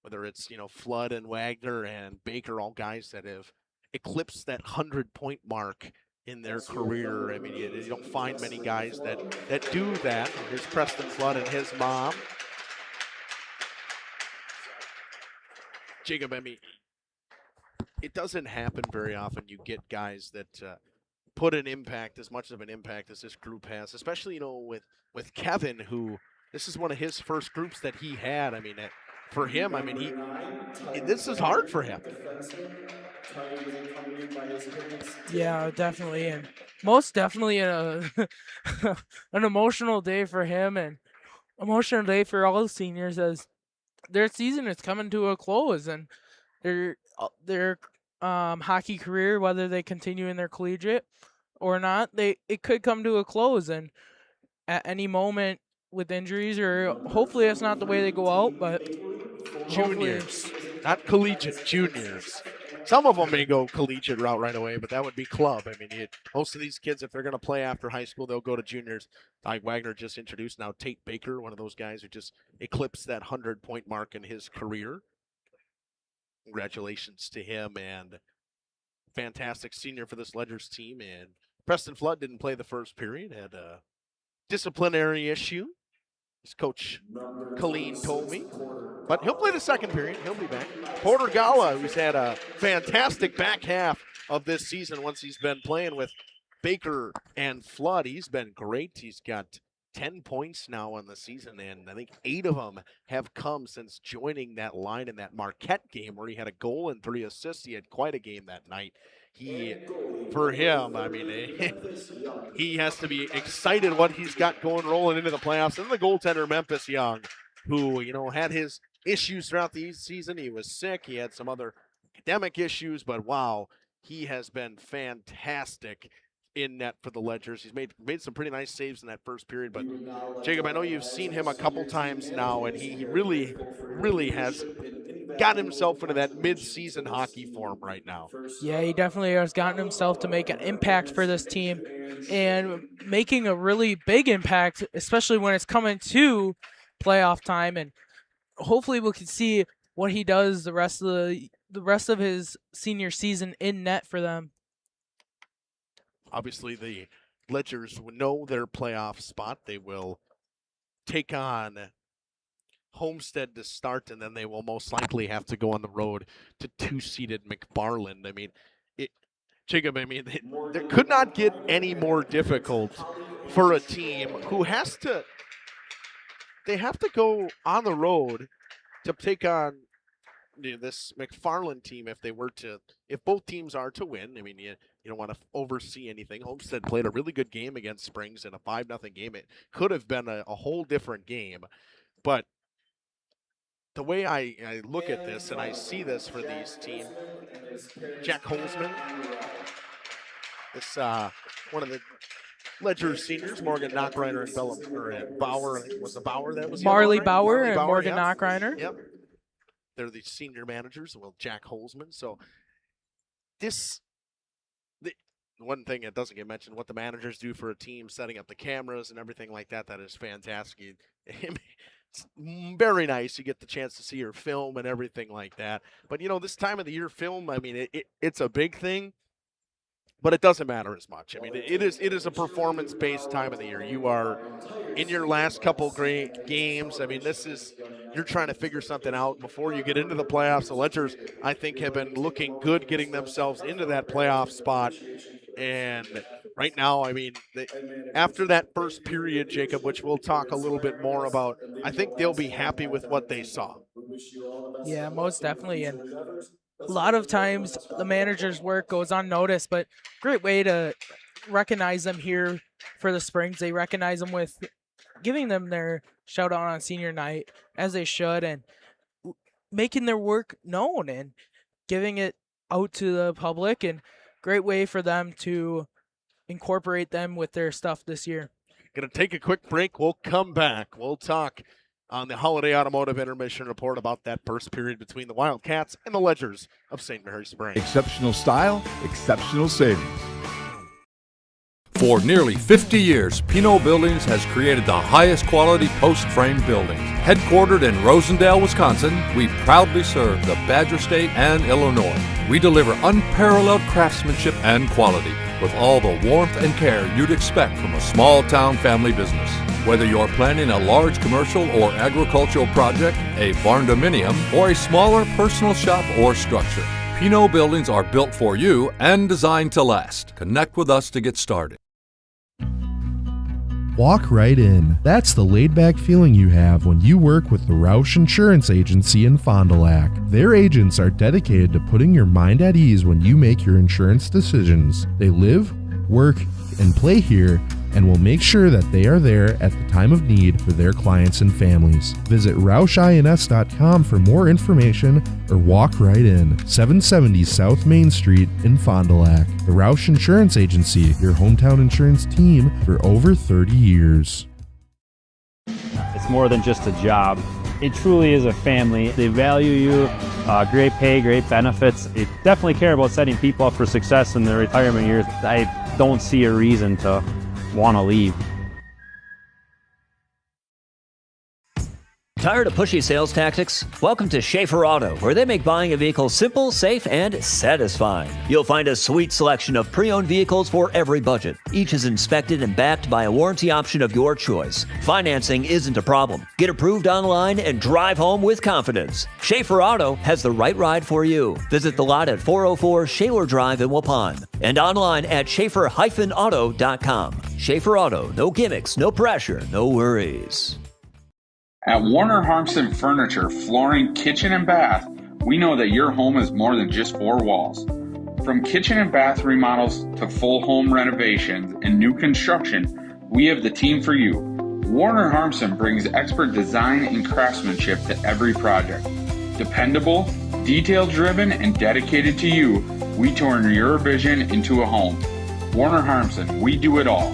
Whether it's, Flood and Wagner and Baker, all guys that have eclipsed that 100-point mark in their career. I mean, you don't find many guys that do that. And here's Preston Flood and his mom. Jacob, I mean, it doesn't happen very often. You get guys that put an impact, as much of an impact as this group has, especially, with Kevin, who this is one of his first groups that he had. I mean, for him, I mean, this is hard for him. Yeah, definitely, and most definitely an emotional day for him and emotional day for all the seniors as their season is coming to a close and their hockey career, whether they continue in their collegiate or not, it could come to a close, and at any moment with injuries, or hopefully that's not the way they go out, but juniors, not collegiate, juniors. Some of them may go collegiate route right away, but that would be club. I mean, most of these kids, if they're going to play after high school, they'll go to juniors. Like Wagner just introduced now Tate Baker, one of those guys who just eclipsed that 100-point mark in his career. Congratulations to him, and fantastic senior for this Ledgers team. And Preston Flood didn't play the first period, had a disciplinary issue. His coach, Colleen, told me. But he'll play the second period. He'll be back. Porter Gala, who's had a fantastic back half of this season once he's been playing with Baker and Flood. He's been great. He's got 10 points now on the season, and I think 8 of them have come since joining that line in that Marquette game where he had a goal and 3 assists. He had quite a game that night. For him, I mean, he has to be excited what he's got going rolling into the playoffs. And the goaltender, Memphis Young, who, had his issues throughout the season. He was sick. He had some other academic issues, but wow, he has been fantastic in net for the Ledgers. He's made some pretty nice saves in that first period. But Jacob, I know you've seen him a couple times now, and he really, really has got himself into that mid-season hockey form right now. Yeah, he definitely has gotten himself to make an impact for this team and making a really big impact, especially when it's coming to playoff time. And hopefully we can see what he does the rest of his senior season in net for them. Obviously, the Ledgers know their playoff spot. They will take on Homestead to start, and then they will most likely have to go on the road to 2-seeded McFarland. I mean, Jacob, there could not get any more difficult for a team who they have to go on the road to take on this McFarland team if both teams are to win. I mean, you don't want to oversee anything. Homestead played a really good game against Springs in a 5-0 game. It could have been a whole different game, but the way I look at this and I see this for these teams, Jack Holzman, this one of the Ledger seniors, Morgan Knockreiner and Bauer. I think it was the Bauer that was Marley right? Bauer and Bauer, Morgan yep. Knockreiner. Yep. They're the senior managers. Well, Jack Holzman. So one thing that doesn't get mentioned, what the managers do for a team, setting up the cameras and everything like that, that is fantastic. It's very nice. You get the chance to see your film and everything like that. But, this time of the year film, I mean, it's a big thing, but it doesn't matter as much. I mean, it is a performance-based time of the year. You are in your last couple great games. I mean, you're trying to figure something out before you get into the playoffs. The Ledgers, I think, have been looking good getting themselves into that playoff spot. And right now, I mean, after that first period, Jacob, which we'll talk a little bit more about, I think they'll be happy with what they saw. Yeah, most definitely. And a lot of times the manager's work goes unnoticed, but great way to recognize them here for the Springs. They recognize them with giving them their shout out on senior night, as they should, and making their work known and giving it out to the public, and great way for them to incorporate them with their stuff this year. Going to take a quick break. We'll come back. We'll talk on the Holiday Automotive Intermission Report about that first period between the Wildcats and the Ledgers of St. Mary Springs. Exceptional style, exceptional savings. For nearly 50 years, Pinot Buildings has created the highest quality post-frame buildings. Headquartered in Rosendale, Wisconsin, we proudly serve the Badger State and Illinois. We deliver unparalleled craftsmanship and quality with all the warmth and care you'd expect from a small-town family business. Whether you're planning a large commercial or agricultural project, a barn-dominium, or a smaller personal shop or structure, Pinot Buildings are built for you and designed to last. Connect with us to get started. Walk right in. That's the laid-back feeling you have when you work with the Roush Insurance Agency in Fond du Lac. Their agents are dedicated to putting your mind at ease when you make your insurance decisions. They live, work, and play here, and will make sure that they are there at the time of need for their clients and families. Visit RoushINS.com for more information or walk right in. 770 South Main Street in Fond du Lac. The Roush Insurance Agency, your hometown insurance team for over 30 years. It's more than just a job. It truly is a family. They value you, great pay, great benefits. They definitely care about setting people up for success in their retirement years. I don't see a reason to want to leave. Tired of pushy sales tactics? Welcome to Schaefer Auto, where they make buying a vehicle simple, safe, and satisfying. You'll find a sweet selection of pre-owned vehicles for every budget. Each is inspected and backed by a warranty option of your choice. Financing isn't a problem. Get approved online and drive home with confidence. Schaefer Auto has the right ride for you. Visit the lot at 404 Shaler Drive in Waupun and online at schaefer-auto.com. Schaefer Auto, no gimmicks, no pressure, no worries. At Warner Harmson Furniture, Flooring, Kitchen, and Bath, we know that your home is more than just four walls. From kitchen and bath remodels to full home renovations and new construction, we have the team for you. Warner Harmson brings expert design and craftsmanship to every project. Dependable, detail-driven, and dedicated to you, we turn your vision into a home. Warner Harmson, we do it all.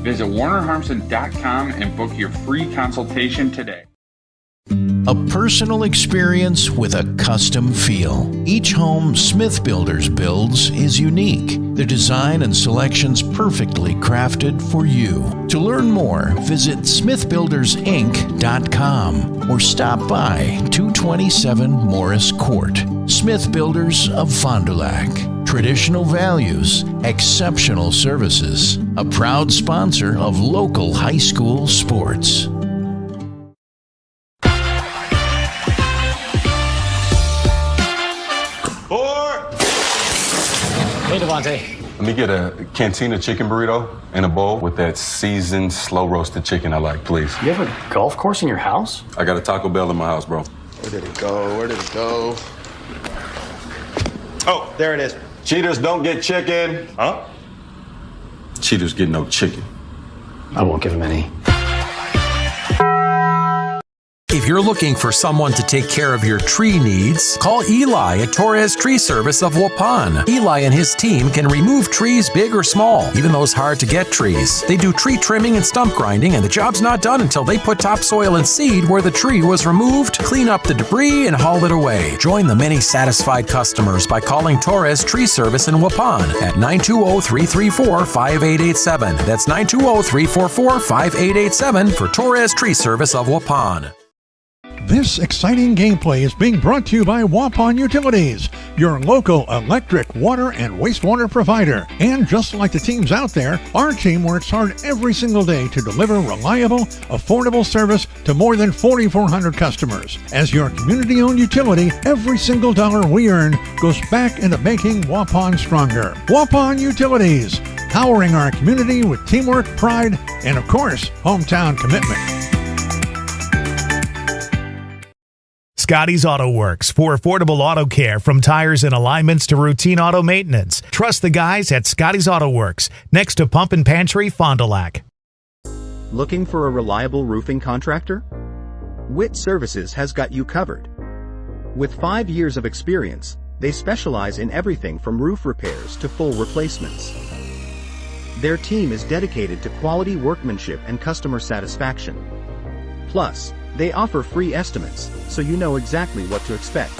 Visit WarnerHarmson.com and book your free consultation today. A personal experience with a custom feel. Each home Smith Builders builds is unique. Their design and selections perfectly crafted for you. To learn more, visit smithbuildersinc.com or stop by 227 Morris Court. Smith Builders of Fond du Lac. Traditional values, exceptional services. A proud sponsor of local high school sports. Dante. Let me get a Cantina chicken burrito and a bowl with that seasoned, slow-roasted chicken I like, please. You have a golf course in your house? I got a Taco Bell in my house, bro. Where did it go? Where did it go? Oh, there it is. Cheaters don't get chicken. Huh? Cheaters get no chicken. I won't give him any. If you're looking for someone to take care of your tree needs, call Eli at Torres Tree Service of Waupun. Eli and his team can remove trees big or small, even those hard to get trees. They do tree trimming and stump grinding, and the job's not done until they put topsoil and seed where the tree was removed, clean up the debris, and haul it away. Join the many satisfied customers by calling Torres Tree Service in Waupun at 920-334-5887. That's 920-344-5887 for Torres Tree Service of Waupun. This exciting gameplay is being brought to you by Waupun Utilities, your local electric, water, and wastewater provider. And just like the teams out there, our team works hard every single day to deliver reliable, affordable service to more than 4,400 customers. As your community-owned utility, every single dollar we earn goes back into making Waupun stronger. Waupun Utilities, powering our community with teamwork, pride, and of course, hometown commitment. Scotty's Auto Works for affordable auto care, from tires and alignments to routine auto maintenance. Trust the guys at Scotty's Auto Works, next to Pump and Pantry, Fond du Lac. Looking for a reliable roofing contractor? Witt Services has got you covered. With 5 years of experience, they specialize in everything from roof repairs to full replacements. Their team is dedicated to quality workmanship and customer satisfaction. Plus, they offer free estimates, so you know exactly what to expect.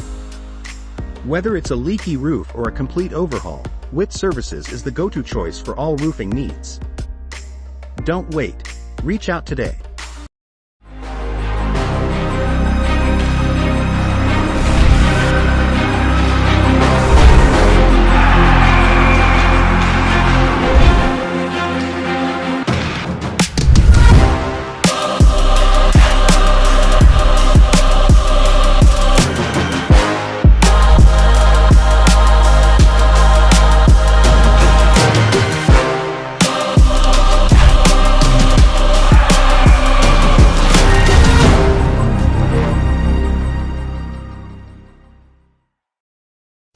Whether it's a leaky roof or a complete overhaul, Witt Services is the go-to choice for all roofing needs. Don't wait. Reach out today.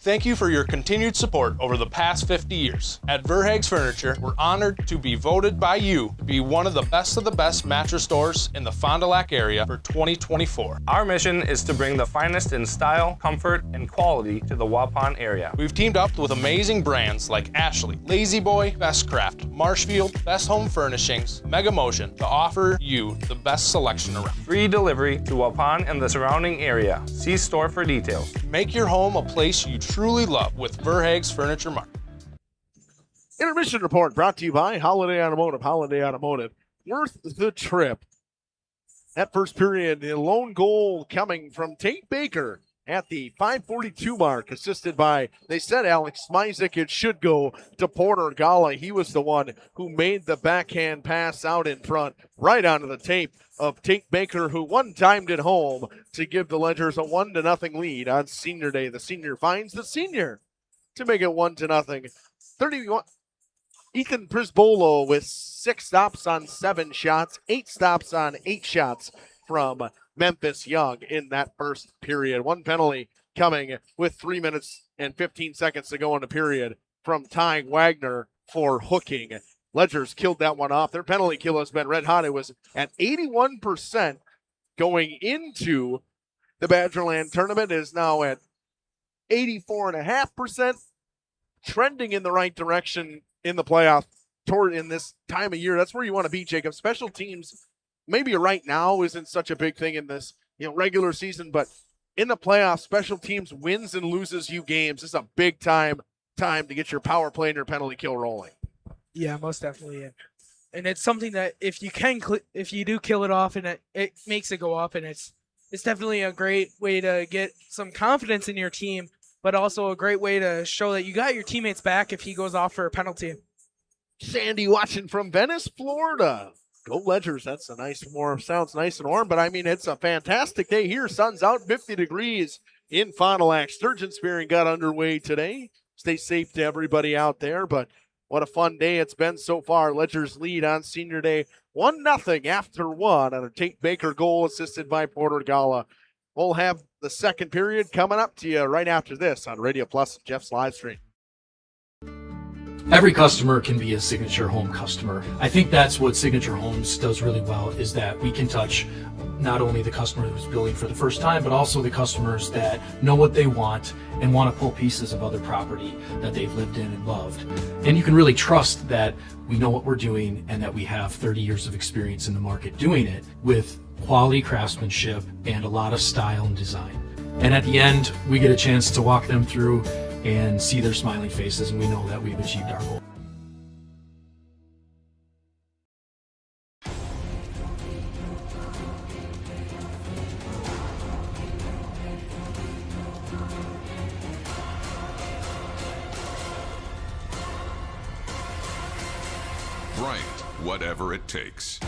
Thank you for your continued support over the past 50 years. At Verhaeg's Furniture, we're honored to be voted by you to be one of the best mattress stores in the Fond du Lac area for 2024. Our mission is to bring the finest in style, comfort, and quality to the Waupun area. We've teamed up with amazing brands like Ashley, Lazy Boy, Bestcraft, Marshfield, Best Home Furnishings, Mega Motion to offer you the best selection around. Free delivery to Waupun and the surrounding area. See store for details. Make your home a place you truly love with Verhaeg's Furniture Market. Intermission report brought to you by Holiday Automotive. Holiday Automotive, worth the trip. That first period, the lone goal coming from Tate Baker at the 5:42 mark, assisted by, they said, Alex Smizik. It should go to Porter Gala. He was the one who made the backhand pass out in front, right onto the tape of Tate Baker, who one-timed it home to give the Ledgers a 1-0 lead on Senior Day. The senior finds the senior to make it 1-0. 31. Ethan Prisbolo with 6 stops on 7 shots, 8 stops on 8 shots from Memphis Young in that first period. One penalty coming with 3 minutes and 15 seconds to go in the period from Ty Wagner for hooking. Ledgers killed that one off. Their penalty kill has been red hot. It was at 81% going into the Badgerland tournament. It is now at 84.5%, trending in the right direction in the playoff toward in this time of year. That's where you want to be, Jacob. Special teams, maybe right now isn't such a big thing in this regular season, but in the playoffs, special teams wins and loses you games. It's a big time to get your power play and your penalty kill rolling. Yeah, most definitely. And it's something that if you do kill it off and it makes it go up, and it's definitely a great way to get some confidence in your team, but also a great way to show that you got your teammates back if he goes off for a penalty. Sandy watching from Venice, Florida. Go Ledgers. That's a nice warm. Sounds nice and warm, but I mean, it's a fantastic day here. Sun's out, 50 degrees in Fond du Lac. Sturgeon spearing got underway today. Stay safe to everybody out there, but what a fun day it's been so far. Ledger's lead on senior day, 1-0 after 1 on a Tate Baker goal assisted by Porter Gala. We'll have the second period coming up to you right after this on Radio Plus and Jeff's live stream. Every customer can be a Signature Home customer. I think that's what Signature Homes does really well, is that we can touch not only the customer who's building for the first time, but also the customers that know what they want and want to pull pieces of other property that they've lived in and loved. And you can really trust that we know what we're doing and that we have 30 years of experience in the market doing it with quality craftsmanship and a lot of style and design. And at the end, we get a chance to walk them through and see their smiling faces, and we know that we've achieved our goal. Bryant, whatever it takes.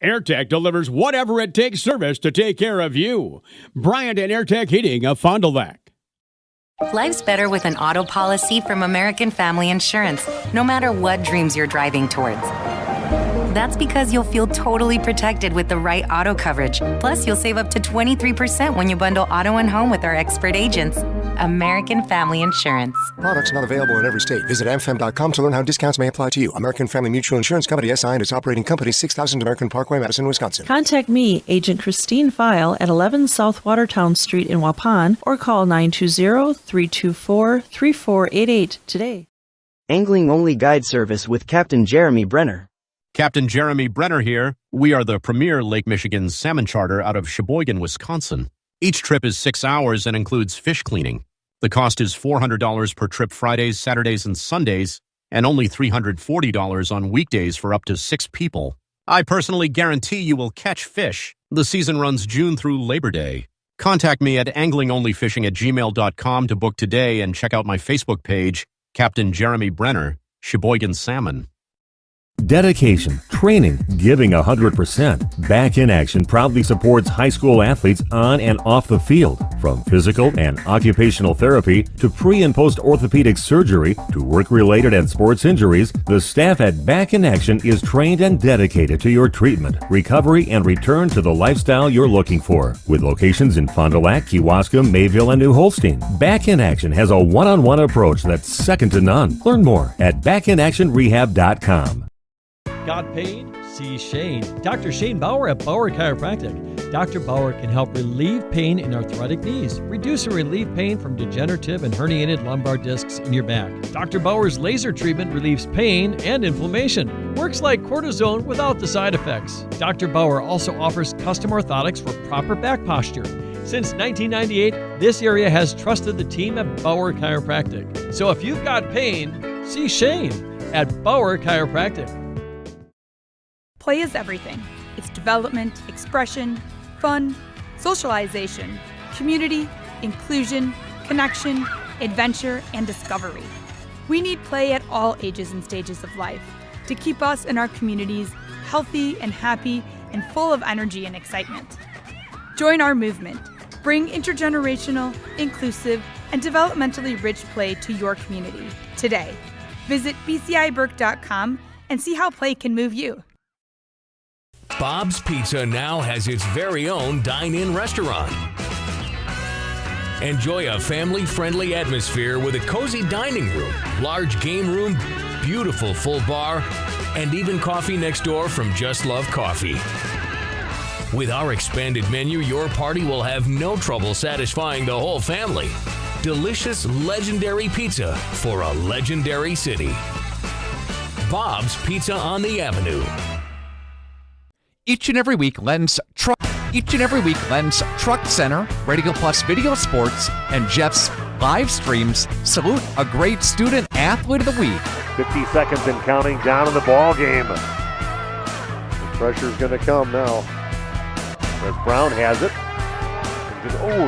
AirTech delivers whatever it takes service to take care of you. Bryant and AirTech Heating of Fond du Lac. Life's better with an auto policy from American Family Insurance, no matter what dreams you're driving towards. That's because you'll feel totally protected with the right auto coverage. Plus, you'll save up to 23% when you bundle auto and home with our expert agents. American Family Insurance. Products not available in every state. Visit amfam.com to learn how discounts may apply to you. American Family Mutual Insurance Company, SI, and its operating company, 6000 American Parkway, Madison, Wisconsin. Contact me, Agent Christine File, at 11 South Watertown Street in Waupun, or call 920-324-3488 today. Angling-only guide service with Captain Jeremy Brenner. Captain Jeremy Brenner here. We are the premier Lake Michigan salmon charter out of Sheboygan, Wisconsin. Each trip is 6 hours and includes fish cleaning. The cost is $400 per trip Fridays, Saturdays, and Sundays, and only $340 on weekdays for up to 6 people. I personally guarantee you will catch fish. The season runs June through Labor Day. Contact me at anglingonlyfishing@gmail.com to book today and check out my Facebook page, Captain Jeremy Brenner, Sheboygan Salmon. Dedication, training, giving 100%. Back in Action proudly supports high school athletes on and off the field. From physical and occupational therapy to pre- and post-orthopedic surgery to work-related and sports injuries, the staff at Back in Action is trained and dedicated to your treatment, recovery, and return to the lifestyle you're looking for. With locations in Fond du Lac, Kewaskum, Mayville, and New Holstein, Back in Action has a one-on-one approach that's second to none. Learn more at backinactionrehab.com. Got pain? See Shane. Dr. Shane Bauer at Bauer Chiropractic. Dr. Bauer can help relieve pain in arthritic knees, reduce or relieve pain from degenerative and herniated lumbar discs in your back. Dr. Bauer's laser treatment relieves pain and inflammation. Works like cortisone without the side effects. Dr. Bauer also offers custom orthotics for proper back posture. Since 1998, this area has trusted the team at Bauer Chiropractic. So if you've got pain, see Shane at Bauer Chiropractic. Play is everything. It's development, expression, fun, socialization, community, inclusion, connection, adventure, and discovery. We need play at all ages and stages of life to keep us and our communities healthy and happy and full of energy and excitement. Join our movement. Bring intergenerational, inclusive, and developmentally rich play to your community today. Visit bciburke.com and see how play can move you. Bob's Pizza now has its very own dine-in restaurant. Enjoy a family-friendly atmosphere with a cozy dining room, large game room, beautiful full bar, and even coffee next door from Just Love Coffee. With our expanded menu, your party will have no trouble satisfying the whole family. Delicious, legendary pizza for a legendary city. Bob's Pizza on the Avenue. Each and every week, Lens Truck Center, Radio Plus Video Sports, and Jeff's live streams salute a great student athlete of the week. 50 seconds and counting down in the ball game. The pressure's going to come now. As Brown has it.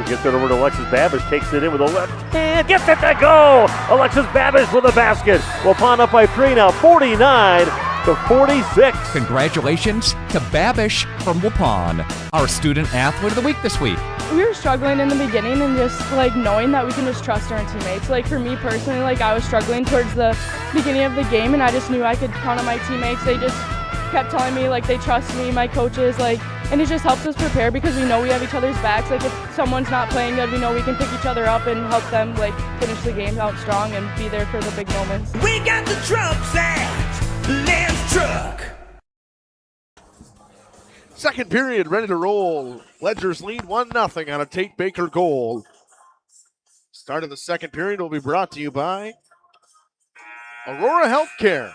Gets it over to Alexis Babish, takes it in with a left hand, gets it to go! Alexis Babish with a basket. We'll pawn up by 3 now, 49 to 46. Congratulations to Babish from Waupun, our student athlete of the week this week. We were struggling in the beginning and just like knowing that we can just trust our teammates. Like for me personally, like I was struggling towards the beginning of the game and I just knew I could count on my teammates. They just kept telling me like they trust me, my coaches, like, and it just helps us prepare because we know we have each other's backs. Like if someone's not playing good, we know we can pick each other up and help them like finish the game out strong and be there for the big moments. We got the trucks at Lance Truck. Second period, ready to roll. Ledgers lead 1-0 on a Tate Baker goal. Start of the second period will be brought to you by Aurora Healthcare.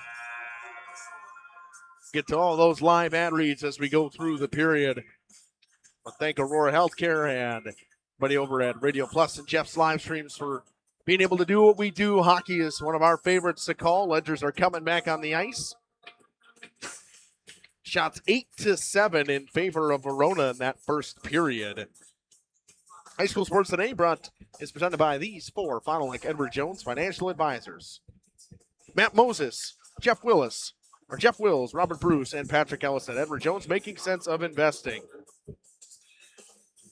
Get to all those live ad reads as we go through the period. But thank Aurora Healthcare and everybody over at Radio Plus and Jeff's live streams for being able to do what we do. Hockey is one of our favorites to call. Ledgers are coming back on the ice. Shots 8-7 in favor of Verona in that first period. High School Sports Today is presented by these four Fond du Lac Edward Jones financial advisors: Matt Moses, Jeff Wills, Robert Bruce, and Patrick Ellison. Edward Jones, making sense of investing.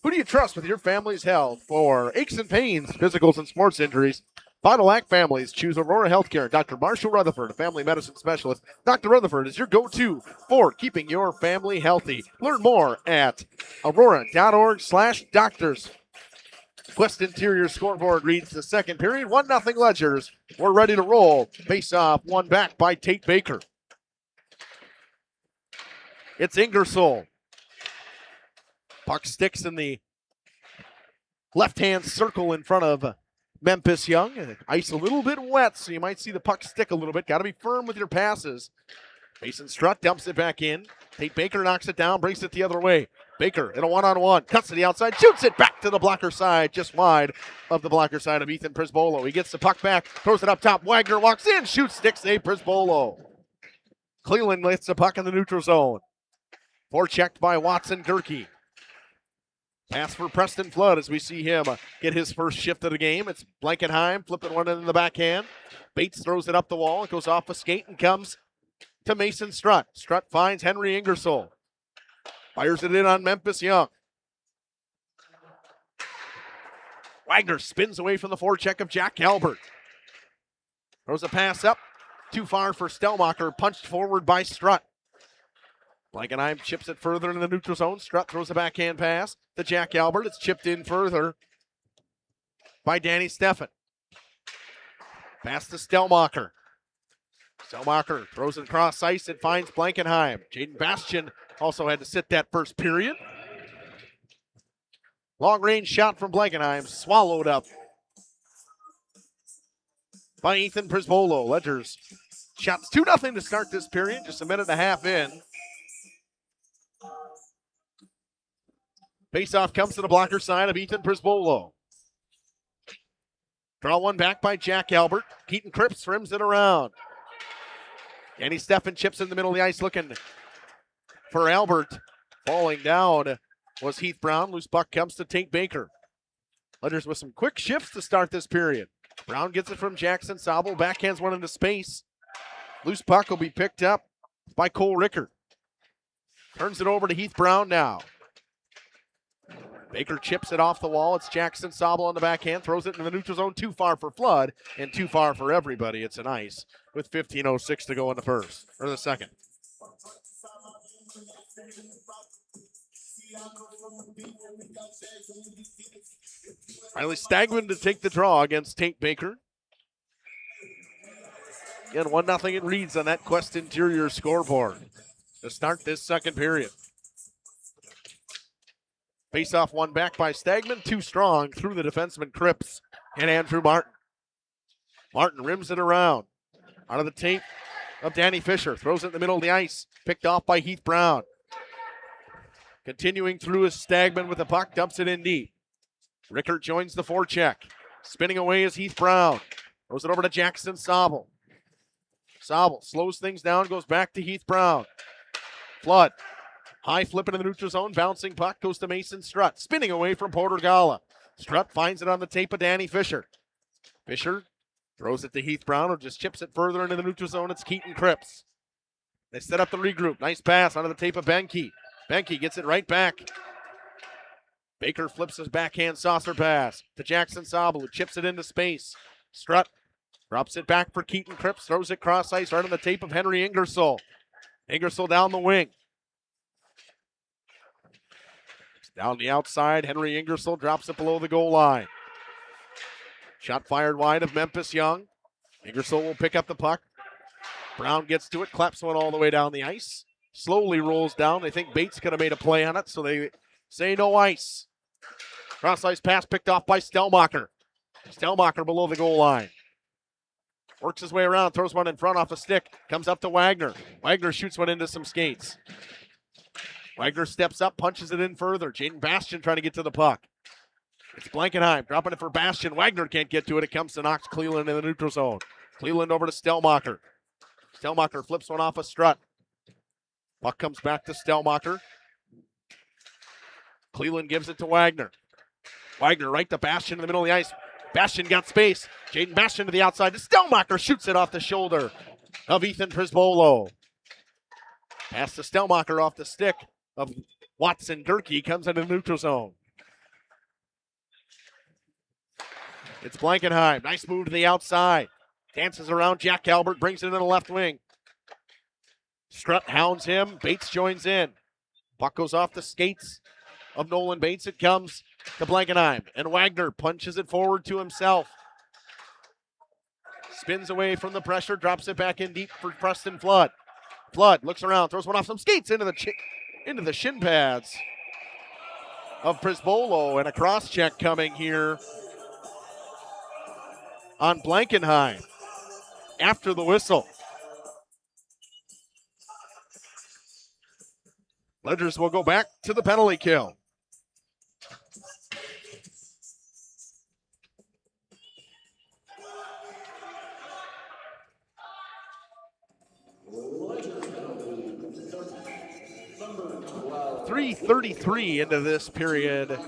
Who do you trust with your family's health? For aches and pains, physicals, and sports injuries, Fond du Lac families choose Aurora Healthcare. Dr. Marshall Rutherford, a family medicine specialist. Dr. Rutherford is your go-to for keeping your family healthy. Learn more at aurora.org/doctors. Quest Interior scoreboard reads the second period. 1-0 Ledgers. We're ready to roll. Face off, one back by Tate Baker. It's Ingersoll. Puck sticks in the left-hand circle in front of Memphis Young. Ice a little bit wet, so you might see the puck stick a little bit. Got to be firm with your passes. Mason Strutt dumps it back in. Tate Baker knocks it down, brings it the other way. Baker in a one-on-one, cuts to the outside, shoots it back to the blocker side, just wide of the blocker side of Ethan Prisbolo. He gets the puck back, throws it up top. Wagner walks in, shoots, sticks a Prisbolo. Cleveland lets the puck in the neutral zone. Forechecked by Watson Gerke. Pass for Preston Flood as we see him get his first shift of the game. It's Blankenheim flipping one in the backhand. Bates throws it up the wall. It goes off a skate and comes to Mason Strutt. Strutt finds Henry Ingersoll. Fires it in on Memphis Young. Wagner spins away from the forecheck of Jack Albert. Throws a pass up. Too far for Stellmacher. Punched forward by Strutt. Blankenheim chips it further in the neutral zone. Strutt throws a backhand pass to Jack Albert. It's chipped in further by Danny Steffen. Pass to Stellmacher. Stellmacher throws it across ice. It finds Blankenheim. Jaden Bastian also had to sit that first period. Long range shot from Blankenheim. Swallowed up by Ethan Prisbolo. Ledgers shots 2-0 to start this period. Just a minute and a half in. Faceoff comes to the blocker side of Ethan Prisbolo. Draw one back by Jack Albert. Keaton Cripps rims it around. Danny Steffen chips in the middle of the ice looking for Albert. Falling down was Heath Brown. Loose puck comes to Tate Baker. Ledgers with some quick shifts to start this period. Brown gets it from Jackson Sobel. Backhands one into space. Loose puck will be picked up by Cole Rickard. Turns it over to Heath Brown now. Baker chips it off the wall. It's Jackson Sobel on the backhand. Throws it in the neutral zone. Too far for Flood and too far for everybody. It's an ice with 15:06 to go in the first, or the second. Riley Stagman to take the draw against Tate Baker. Again, 1-0 it reads on that Quest Interior scoreboard to start this second period. Face-off one back by Stagman, too strong through the defenseman Cripps and Andrew Martin. Martin rims it around. Out of the tape of Danny Fisher. Throws it in the middle of the ice. Picked off by Heath Brown. Continuing through is Stagman with the puck. Dumps it in deep. Rickard joins the forecheck. Spinning away is Heath Brown. Throws it over to Jackson Sobel. Sobel slows things down. Goes back to Heath Brown. Flood. High flipping in the neutral zone. Bouncing puck goes to Mason Strutt. Spinning away from Porter Gala. Strutt finds it on the tape of Danny Fisher. Fisher throws it to Heath Brown, who just chips it further into the neutral zone. It's Keaton Cripps. They set up the regroup. Nice pass onto the tape of Benke. Benke gets it right back. Baker flips his backhand saucer pass to Jackson Sabel, who chips it into space. Strutt drops it back for Keaton Cripps, throws it cross ice right on the tape of Henry Ingersoll. Ingersoll down the wing. Down the outside, Henry Ingersoll drops it below the goal line. Shot fired wide of Memphis Young. Ingersoll will pick up the puck. Brown gets to it, claps one all the way down the ice. Slowly rolls down. They think Bates could have made a play on it, so they say no ice. Cross ice pass picked off by Stelmacher. Stelmacher below the goal line. Works his way around, throws one in front off a stick. Comes up to Wagner. Wagner shoots one into some skates. Wagner steps up, punches it in further. Jaden Bastian trying to get to the puck. It's Blankenheim dropping it for Bastian. Wagner can't get to it. It comes to Knox Cleveland in the neutral zone. Cleveland over to Stelmacher. Stelmacher flips one off a Strutt. Puck comes back to Stelmacher. Cleveland gives it to Wagner. Wagner right to Bastian in the middle of the ice. Bastian got space. Jaden Bastian to the outside. Stelmacher shoots it off the shoulder of Ethan Prisbolo. Pass to Stelmacher off the stick of Watson Durkee. Comes into the neutral zone. It's Blankenheim. Nice move to the outside. Dances around Jack Albert. Brings it into the left wing. Strutt hounds him. Bates joins in. Puck goes off the skates of Nolan Bates. It comes to Blankenheim. And Wagner punches it forward to himself. Spins away from the pressure. Drops it back in deep for Preston Flood. Flood looks around. Throws one off some skates into the shin pads of Prisbolo. And a cross check coming here on Blankenheim after the whistle. Ledgers will go back to the penalty kill. .333 into this period.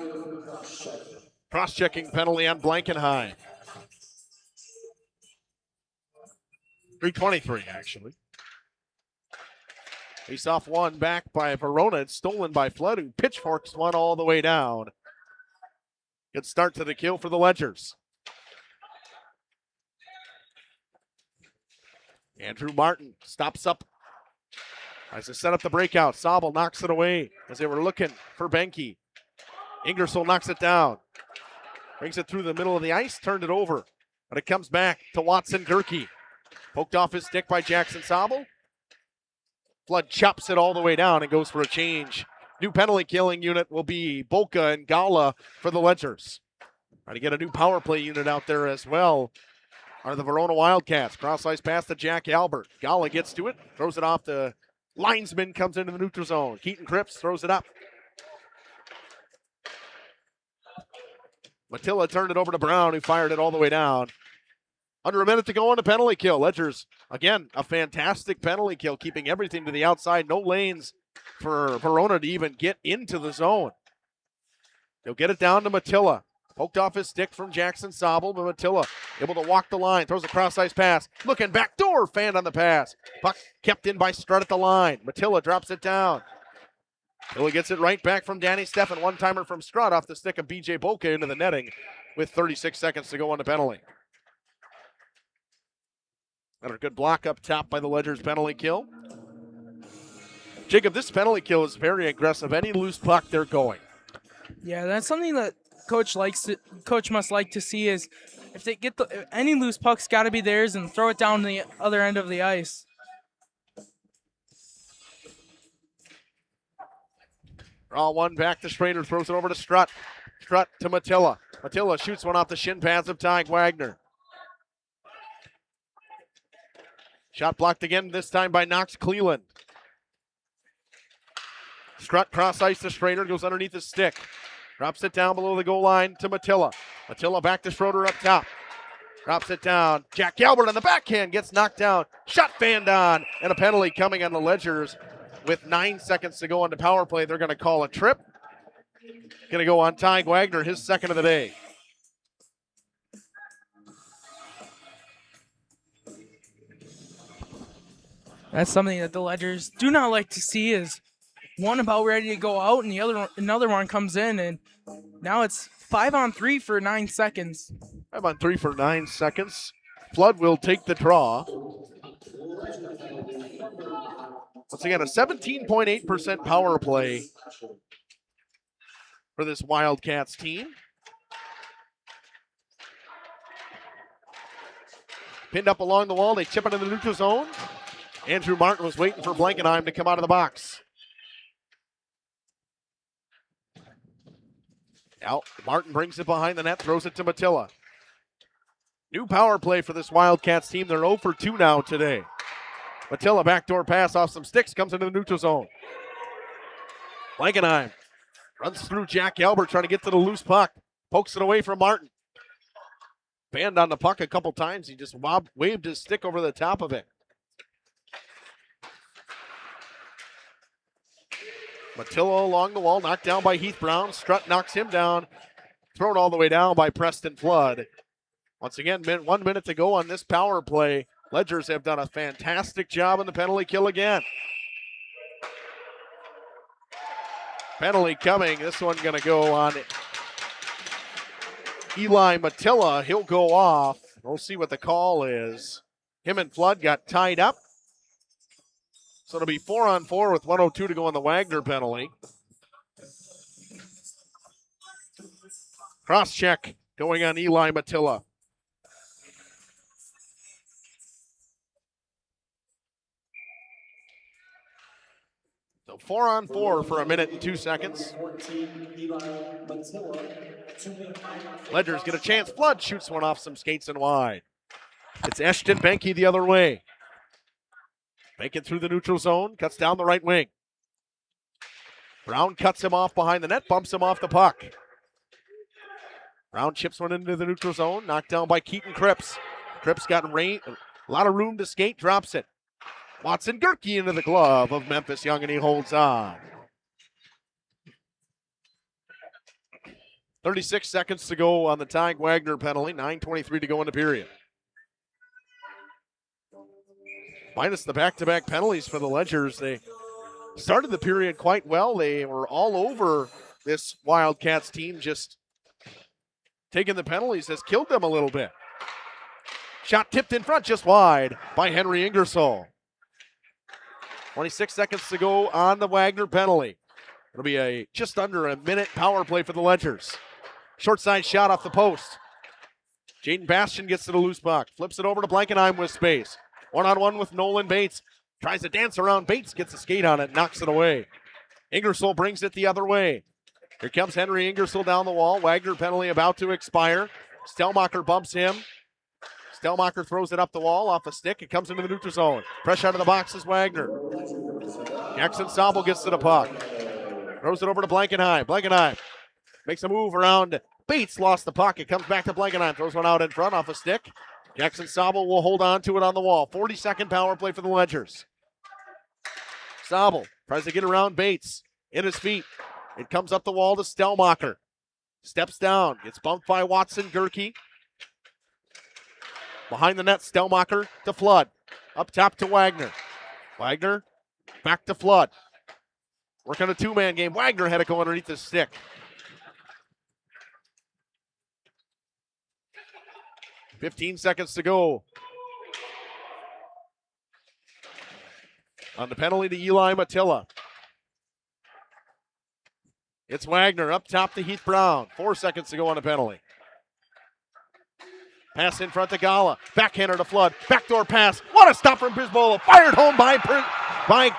Cross-checking penalty on Blankenheim. 3:23 actually. Face off one back by Verona. It's stolen by Flood, who pitchforks one all the way down. Good start to the kill for the Ledgers. Andrew Martin stops up as they set up the breakout. Sabel knocks it away as they were looking for Benke. Ingersoll knocks it down. Brings it through the middle of the ice, turned it over. But it comes back to Watson Durkee. Poked off his stick by Jackson Sabel. Flood chops it all the way down and goes for a change. New penalty killing unit will be Boca and Gala for the Ledgers. Trying to get a new power play unit out there as well are the Verona Wildcats. Cross ice pass to Jack Albert. Gala gets to it, throws it off the linesman, comes into the neutral zone. Keaton Cripps throws it up. Matilla turned it over to Brown, who fired it all the way down. Under a minute to go on the penalty kill. Ledgers, again, a fantastic penalty kill, keeping everything to the outside. No lanes for Verona to even get into the zone. They'll get it down to Matilla. Poked off his stick from Jackson Sabel, but Matilla able to walk the line. Throws a cross-ice pass. Looking back door, fanned on the pass. Puck kept in by Strutt at the line. Matilla drops it down. Matilla gets it right back from Danny Steffen. One-timer from Strutt off the stick of B.J. Boca into the netting with 36 seconds to go on the penalty. And a good block up top by the Ledgers penalty kill. Jacob, this penalty kill is very aggressive. Any loose puck, they're going. Yeah, that's something that coach must like to see is if they get any loose puck's got to be theirs and throw it down the other end of the ice. Draw one back to Schrader, throws it over to Strutt. Strutt to Matilla. Matilla shoots one off the shin pads of Ty Wagner. Shot blocked again, this time by Knox Cleveland. Strutt cross ice to Schrader, goes underneath his stick. Drops it down below the goal line to Matilla. Matilla back to Schroeder up top. Drops it down. Jack Albert on the backhand gets knocked down. Shot fanned on, and a penalty coming on the Ledgers with 9 seconds to go on the power play. They're going to call a trip. Going to go on Ty Wagner, his second of the day. That's something that the Ledgers do not like to see, is one about ready to go out and another one comes in, and now it's 5-on-3 for 9 seconds. 5-on-3 for 9 seconds. Flood will take the draw. Once again, a 17.8% power play for this Wildcats team. Pinned up along the wall, they chip it into the neutral zone. Andrew Martin was waiting for Blankenheim to come out of the box. Now, Martin brings it behind the net, throws it to Matilla. New power play for this Wildcats team. They're 0 for 2 now today. Matilla, backdoor pass off some sticks, comes into the neutral zone. Blankenheim runs through Jack Albert, trying to get to the loose puck. Pokes it away from Martin. Banned on the puck a couple times. He just waved his stick over the top of it. Matilla along the wall, knocked down by Heath Brown. Strutt knocks him down. Thrown all the way down by Preston Flood. Once again, 1 minute to go on this power play. Ledgers have done a fantastic job on the penalty kill again. Penalty coming. This one going to go on Eli Matilla. He'll go off. We'll see what the call is. Him and Flood got tied up. So it'll be 4-on-4 with 1:02 to go on the Wagner penalty. Cross check going on Eli Matilla. So 4-on-4 for 1 minute and 2 seconds. Ledgers get a chance. Flood shoots one off some skates and wide. It's Eshton Benke the other way. Benke through the neutral zone, cuts down the right wing. Brown cuts him off behind the net, bumps him off the puck. Brown chips one into the neutral zone, knocked down by Keaton Cripps. Cripps got a lot of room to skate, drops it. Watson Gerke into the glove of Memphis Young, and he holds on. 36 seconds to go on the Ty Wagner penalty, 9:23 to go in the period. Minus the back-to-back penalties for the Ledgers. They started the period quite well. They were all over this Wildcats team. Just taking the penalties has killed them a little bit. Shot tipped in front, just wide by Henry Ingersoll. 26 seconds to go on the Wagner penalty. It'll be just under a minute power play for the Ledgers. Short side shot off the post. Jaden Bastian gets to the loose puck. Flips it over to Blankenheim with space. One-on-one with Nolan Bates. Tries to dance around Bates, gets a skate on it, knocks it away. Ingersoll brings it the other way. Here comes Henry Ingersoll down the wall. Wagner penalty about to expire. Stelmacher bumps him. Stelmacher throws it up the wall off a stick. It comes into the neutral zone. Fresh out of the box is Wagner. Jackson Sobel gets to the puck. Throws it over to Blankenheim. Blankenheim makes a move around Bates. Lost the puck. It comes back to Blankenheim. Throws one out in front off a stick. Jackson Sobel will hold on to it on the wall. 40-second power play for the Ledgers. Sobel tries to get around Bates. In his feet. It comes up the wall to Stelmacher. Steps down. Gets bumped by Watson Gerke. Behind the net, Stelmacher to Flood. Up top to Wagner. Wagner back to Flood. Working a two-man game. Wagner had it go underneath the stick. $15 seconds to go. On the penalty to Eli Matilla. It's Wagner up top to Heath Brown. 4 seconds to go on the penalty. Pass in front to Gala. Backhander to Flood. Backdoor pass. What a stop from Bisbola. Fired home by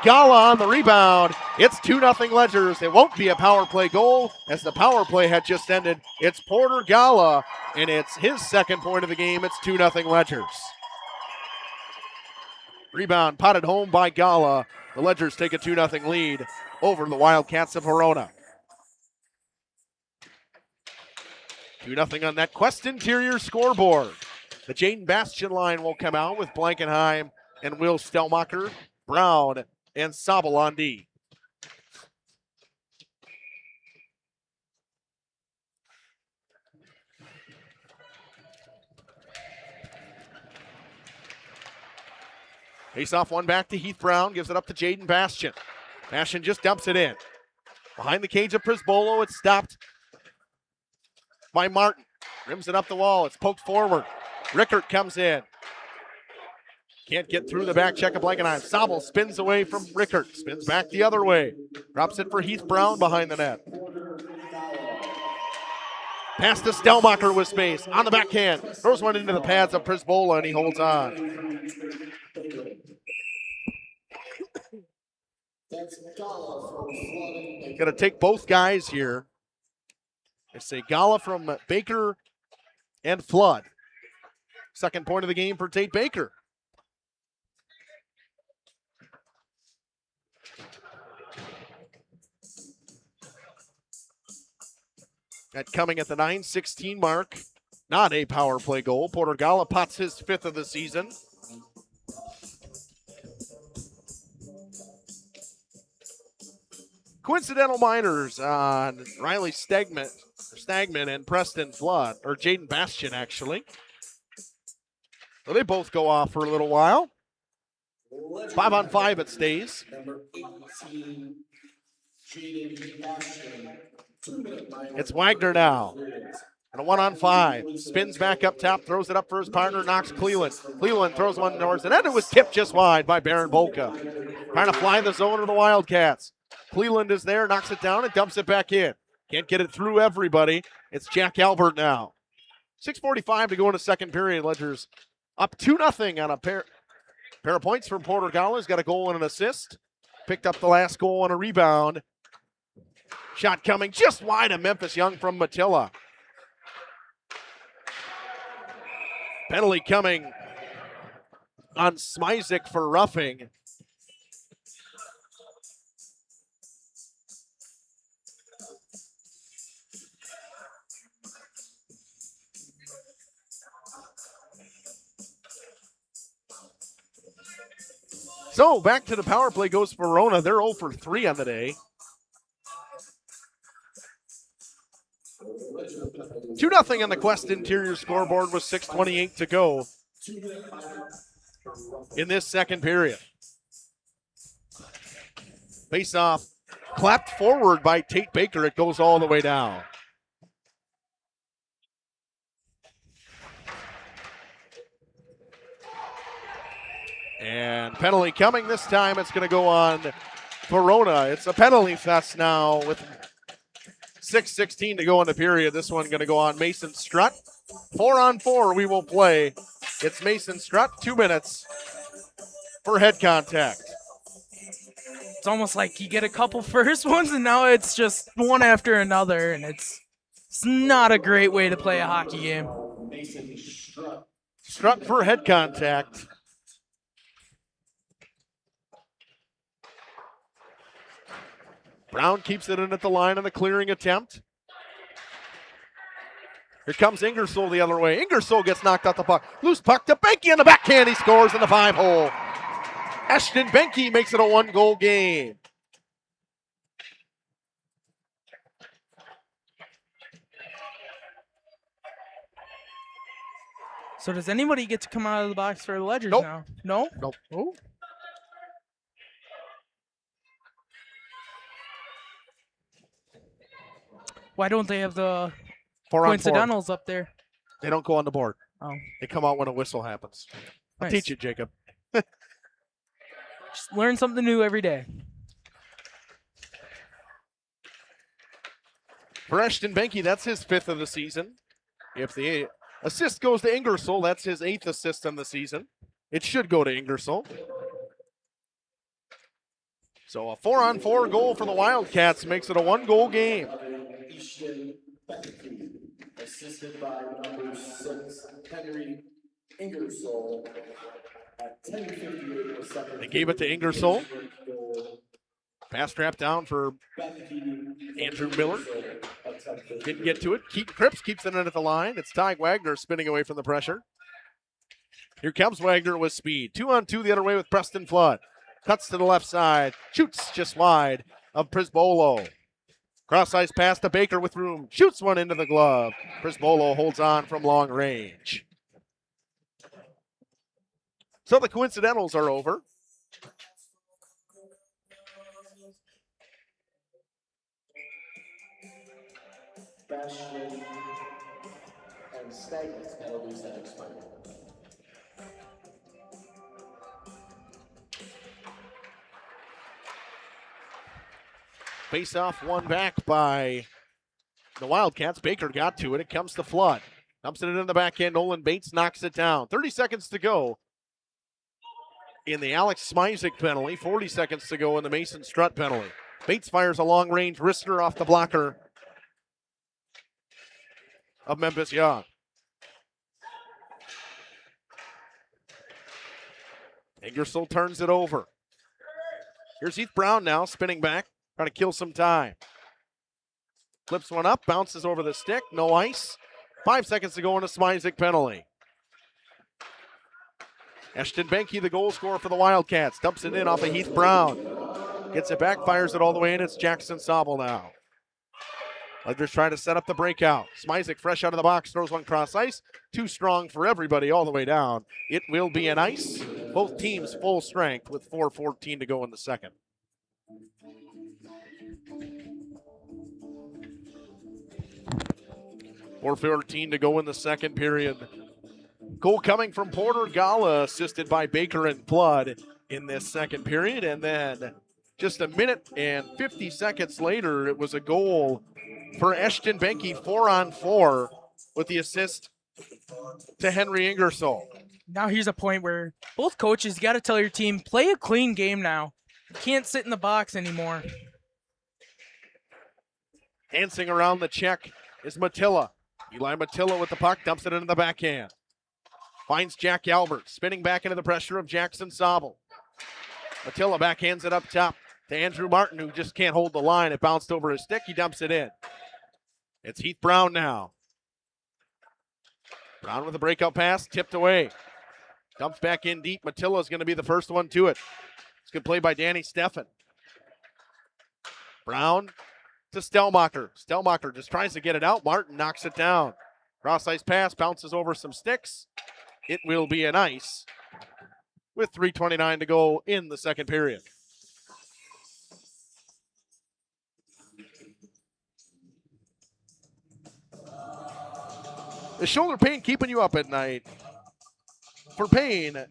Gala on the rebound. It's 2-0 Ledgers. It won't be a power play goal as the power play had just ended. It's Porter Gala, and it's his second point of the game. It's 2-0 Ledgers. Rebound potted home by Gala. The Ledgers take a 2-0 lead over the Wildcats of Verona. 2-0 on that Quest Interior scoreboard. The Jaden Bastian line will come out with Blankenheim and Will Stelmacher, Brown, and Sobel on D. Face off one back to Heath Brown, gives it up to Jaden Bastian. Bastian just dumps it in. Behind the cage of Prisbolo, it's stopped by Martin. Rims it up the wall, it's poked forward. Rickert comes in. Can't get through the back check of Blankenheim. Sobel spins away from Rickert, spins back the other way. Drops it for Heath Brown behind the net. Pass to Stelmacher with space. On the backhand. Throws one into the pads of Prisbola, and he holds on. Going to take both guys here. It's a Gala from Baker and Flood. Second point of the game for Tate Baker. That coming at the 9:16 mark. Not a power play goal. Porter Gala pots his 5th of the season. Coincidental minors on Riley Stagman and Preston Flood, or Jaden Bastian, actually. So they both go off for a little while. 5-on-5 it stays. It's Wagner now. And a 1-on-5. Spins back up top, throws it up for his partner, knocks Cleveland. Cleveland throws one towards the net. It was tipped just wide by Baron Bolka. Trying to fly the zone of the Wildcats. Cleveland is there, knocks it down, and dumps it back in. Can't get it through everybody. It's Jack Albert now. 6:45 to go in the second period. Ledger's up 2-0 on a pair of points from Porter Gala. He's got a goal and an assist. Picked up the last goal on a rebound. Shot coming just wide of Memphis Young from Matilla. Penalty coming on Smizik for roughing. So back to the power play goes Verona. They're 0 for 3 on the day. 2-0 on the Quest Interior scoreboard with 6:28 to go in this second period. Face off, clapped forward by Tate Baker. It goes all the way down. And penalty coming this time. It's going to go on Verona. It's a penalty fest now with 6:16 to go in the period. This one going to go on Mason Strutt. 4-on-4 we will play. It's Mason Strutt, 2 minutes for head contact. It's almost like you get a couple first ones and now it's just one after another, and it's not a great way to play a hockey game. Strutt for head contact. Brown keeps it in at the line on the clearing attempt. Here comes Ingersoll the other way. Ingersoll gets knocked out the puck. Loose puck to Benke on the backhand. He scores in the 5-hole. Ashton Benke makes it a 1-goal game. So does anybody get to come out of the box for the Ledgers now? No? Nope. Oh. Why don't they have the 4-on-4. coincidentals up there? They don't go on the board. Oh. They come out when a whistle happens. I'll Nice. teach you, Jacob. Just learn something new every day. For Ashton Benke, that's his 5th of the season. If the assist goes to Ingersoll, that's his 8th assist on the season. It should go to Ingersoll. So a 4-on-4 goal for the Wildcats makes it a 1-goal game. Assisted by number 6, Henry Ingersoll at 10:58. They gave it to Ingersoll. Pass trap down for Andrew Miller. Didn't get to it. Keaton Cripps keeps it in at the line. It's Ty Wagner spinning away from the pressure. Here comes Wagner with speed. 2-on-2 the other way with Preston Flood. Cuts to the left side. Shoots just wide of Prisbolo. Cross-ice pass to Baker with room. Shoots one into the glove. Prisbolo holds on from long range. So the coincidentals are over. Bastion, and Stagnant's penalties have expired. Face off one back by the Wildcats. Baker got to it. It comes to Flood. Dumps it in the back end. Nolan Bates knocks it down. 30 seconds to go in the Alex Smizek penalty. 40 seconds to go in the Mason Strutt penalty. Bates fires a long-range wrister off the blocker of Memphis Young. Ingersoll turns it over. Here's Heath Brown now, spinning back, trying to kill some time. Flips one up, bounces over the stick, no ice. 5 seconds to go in a Smizek penalty. Ashton Benke, the goal scorer for the Wildcats, dumps it in off of Heath Brown. Gets it back, fires it all the way in. It's Jackson Sobel now. Ledger's trying to set up the breakout. Smizek fresh out of the box, throws one cross ice. Too strong for everybody all the way down. It will be an ice. Both teams full strength with 4:14 to go in the second. .414 to go in the second period. Goal coming from Porter Gala, assisted by Baker and Flood in this second period. And then just a minute and 50 seconds later, it was a goal for Ashton Benke, 4-on-4, with the assist to Henry Ingersoll. Now here's a point where both coaches, you got to tell your team, play a clean game now. You can't sit in the box anymore. Dancing around the check is Matilla. Eli Matilla with the puck, dumps it into the backhand. Finds Jack Albert, spinning back into the pressure of Jackson Sobel. Matilla backhands it up top to Andrew Martin, who just can't hold the line. It bounced over his stick. He dumps it in. It's Heath Brown now. Brown with a breakout pass, tipped away. Dumps back in deep. Matilla is going to be the first one to it. It's good play by Danny Steffen. Brown to Stelmacher. Stelmacher just tries to get it out. Martin knocks it down. Cross ice pass, bounces over some sticks. It will be an ice with 3:29 to go in the second period. The shoulder pain keeping you up at night. For pain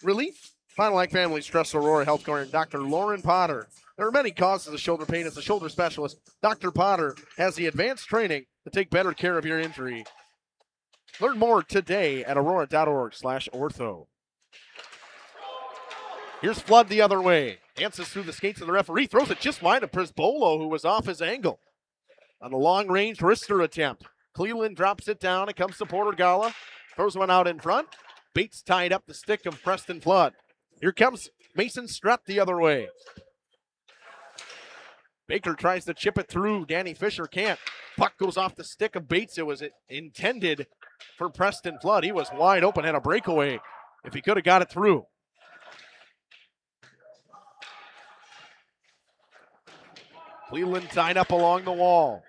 relief, Fond du Lac Family Stress Aurora Healthcare and Dr. Lauren Potter. There are many causes of shoulder pain. As a shoulder specialist, Dr. Potter has the advanced training to take better care of your injury. Learn more today at aurora.org/ortho. Here's Flood the other way. Dances through the skates of the referee. Throws it just wide of Prisbolo, who was off his angle on the long-range wrister attempt. Cleveland drops it down. It comes to Porter Gala. Throws one out in front. Bates tied up the stick of Preston Flood. Here comes Mason Strutt the other way. Baker tries to chip it through. Danny Fisher can't. Puck goes off the stick of Bates. It was intended for Preston Flood. He was wide open, had a breakaway if he could have got it through. Cleveland tied up along the wall.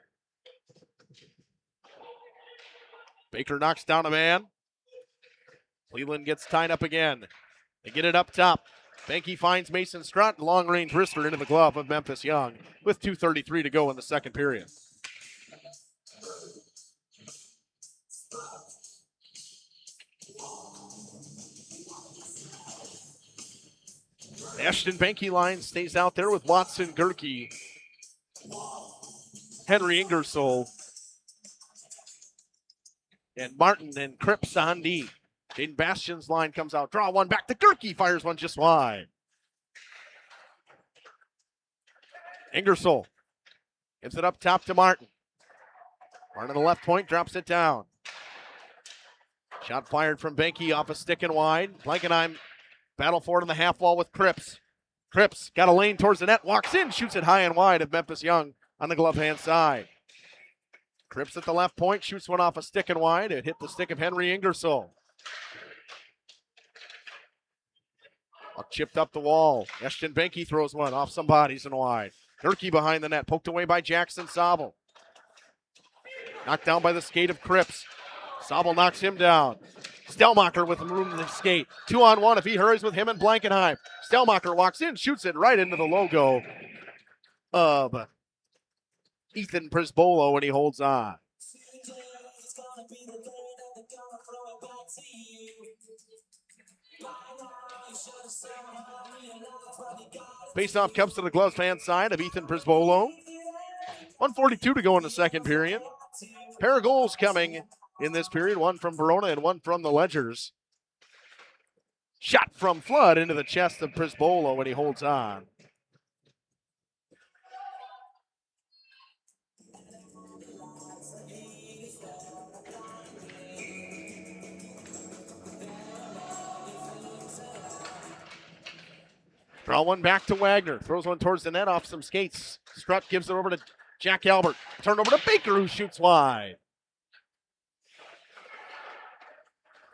Baker knocks down a man. Cleveland gets tied up again. They get it up top. Benke finds Mason Strutt. Long-range wrister into the glove of Memphis Young with 2:33 to go in the second period. Ashton Benke line stays out there with Watson, Gerke, Henry Ingersoll, and Martin and Cripps on D. Jaden Bastion's line comes out. Draw one back to Gerke. Fires one just wide. Ingersoll gives it up top to Martin. Martin on the left point, drops it down. Shot fired from Benke off a stick and wide. Blankenheim battle for it on the half wall with Cripps. Cripps got a lane towards the net, walks in, shoots it high and wide of Memphis Young on the glove hand side. Cripps at the left point, shoots one off a stick and wide. It hit the stick of Henry Ingersoll. Chipped up the wall. Ashton Benke throws one off some bodies and wide. Gerke behind the net, poked away by Jackson Sobel. Knocked down by the skate of Cripps. Sobel knocks him down. Stelmacher with room to skate. 2-on-1 if he hurries with him and Blankenheim. Stelmacher walks in, shoots it right into the logo of Ethan Prisbolo, and he holds on. Faceoff comes to the Gloves fan side of Ethan Prisbolo. 1:42 to go in the second period. Pair of goals coming in this period, one from Verona and one from the Ledgers. Shot from Flood into the chest of Prisbolo, and he holds on. Draw one back to Wagner. Throws one towards the net off some skates. Strutt gives it over to Jack Albert. Turned over to Baker, who shoots wide.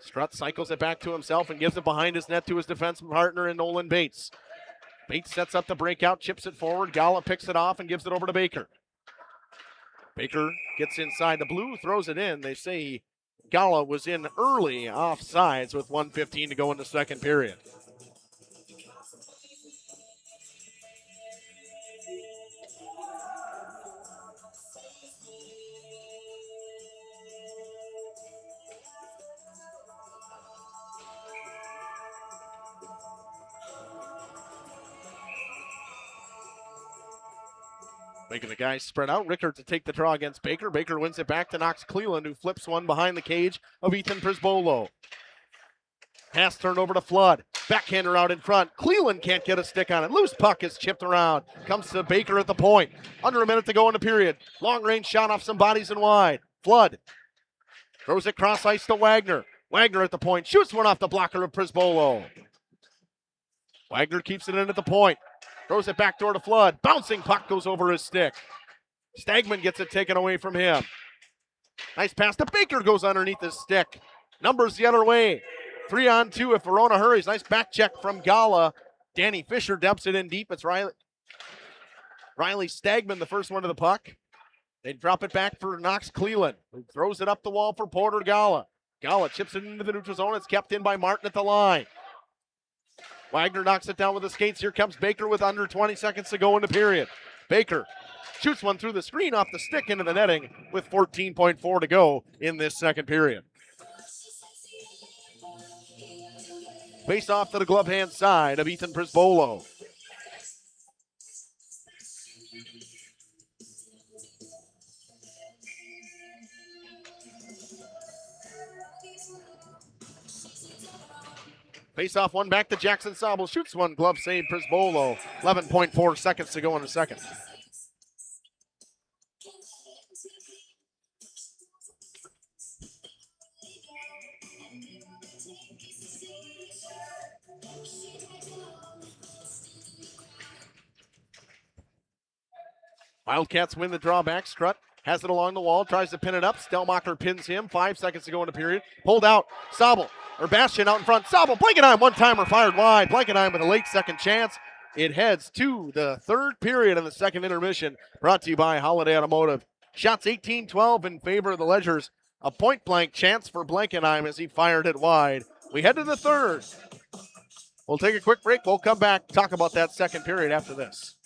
Strutt cycles it back to himself and gives it behind his net to his defensive partner in Nolan Bates. Bates sets up the breakout, chips it forward. Gala picks it off and gives it over to Baker. Baker gets inside the blue, throws it in. They say Gala was in early offsides with 1:15 to go in the second period. Making the guys spread out. Rickard to take the draw against Baker. Baker wins it back to Knox Cleland, who flips one behind the cage of Ethan Prisbolo. Pass turned over to Flood. Backhander out in front. Cleland can't get a stick on it. Loose puck is chipped around. Comes to Baker at the point. Under a minute to go in the period. Long range shot off some bodies and wide. Flood throws it cross ice to Wagner. Wagner at the point. Shoots one off the blocker of Prisbolo. Wagner keeps it in at the point. Throws it back door to Flood. Bouncing puck goes over his stick. Stagman gets it taken away from him. Nice pass to Baker, goes underneath his stick. Numbers the other way. 3-on-2 if Verona hurries. Nice back check from Gala. Danny Fisher dumps it in deep. It's Riley Stagman, the first one to the puck. They drop it back for Knox Cleland, who throws it up the wall for Porter Gala. Gala chips it into the neutral zone. It's kept in by Martin at the line. Wagner knocks it down with the skates. Here comes Baker with under 20 seconds to go in the period. Baker shoots one through the screen off the stick into the netting with 14.4 to go in this second period. Face off to the glove hand side of Ethan Prisbolo. Face off one back to Jackson Sobel. Shoots one, glove save, Prisbolo. 11.4 seconds to go in the second. Wildcats win the drawback. Strutt has it along the wall, tries to pin it up. Stelmacher pins him. 5 seconds to go in the period. Pulled out. Bastian out in front. Sobel, Blankenheim, one-timer fired wide. Blankenheim with a late second chance. It heads to the third period of the second intermission, brought to you by Holiday Automotive. Shots 18-12 in favor of the Ledgers. A point-blank chance for Blankenheim as he fired it wide. We head to the third. We'll take a quick break. We'll come back, talk about that second period after this.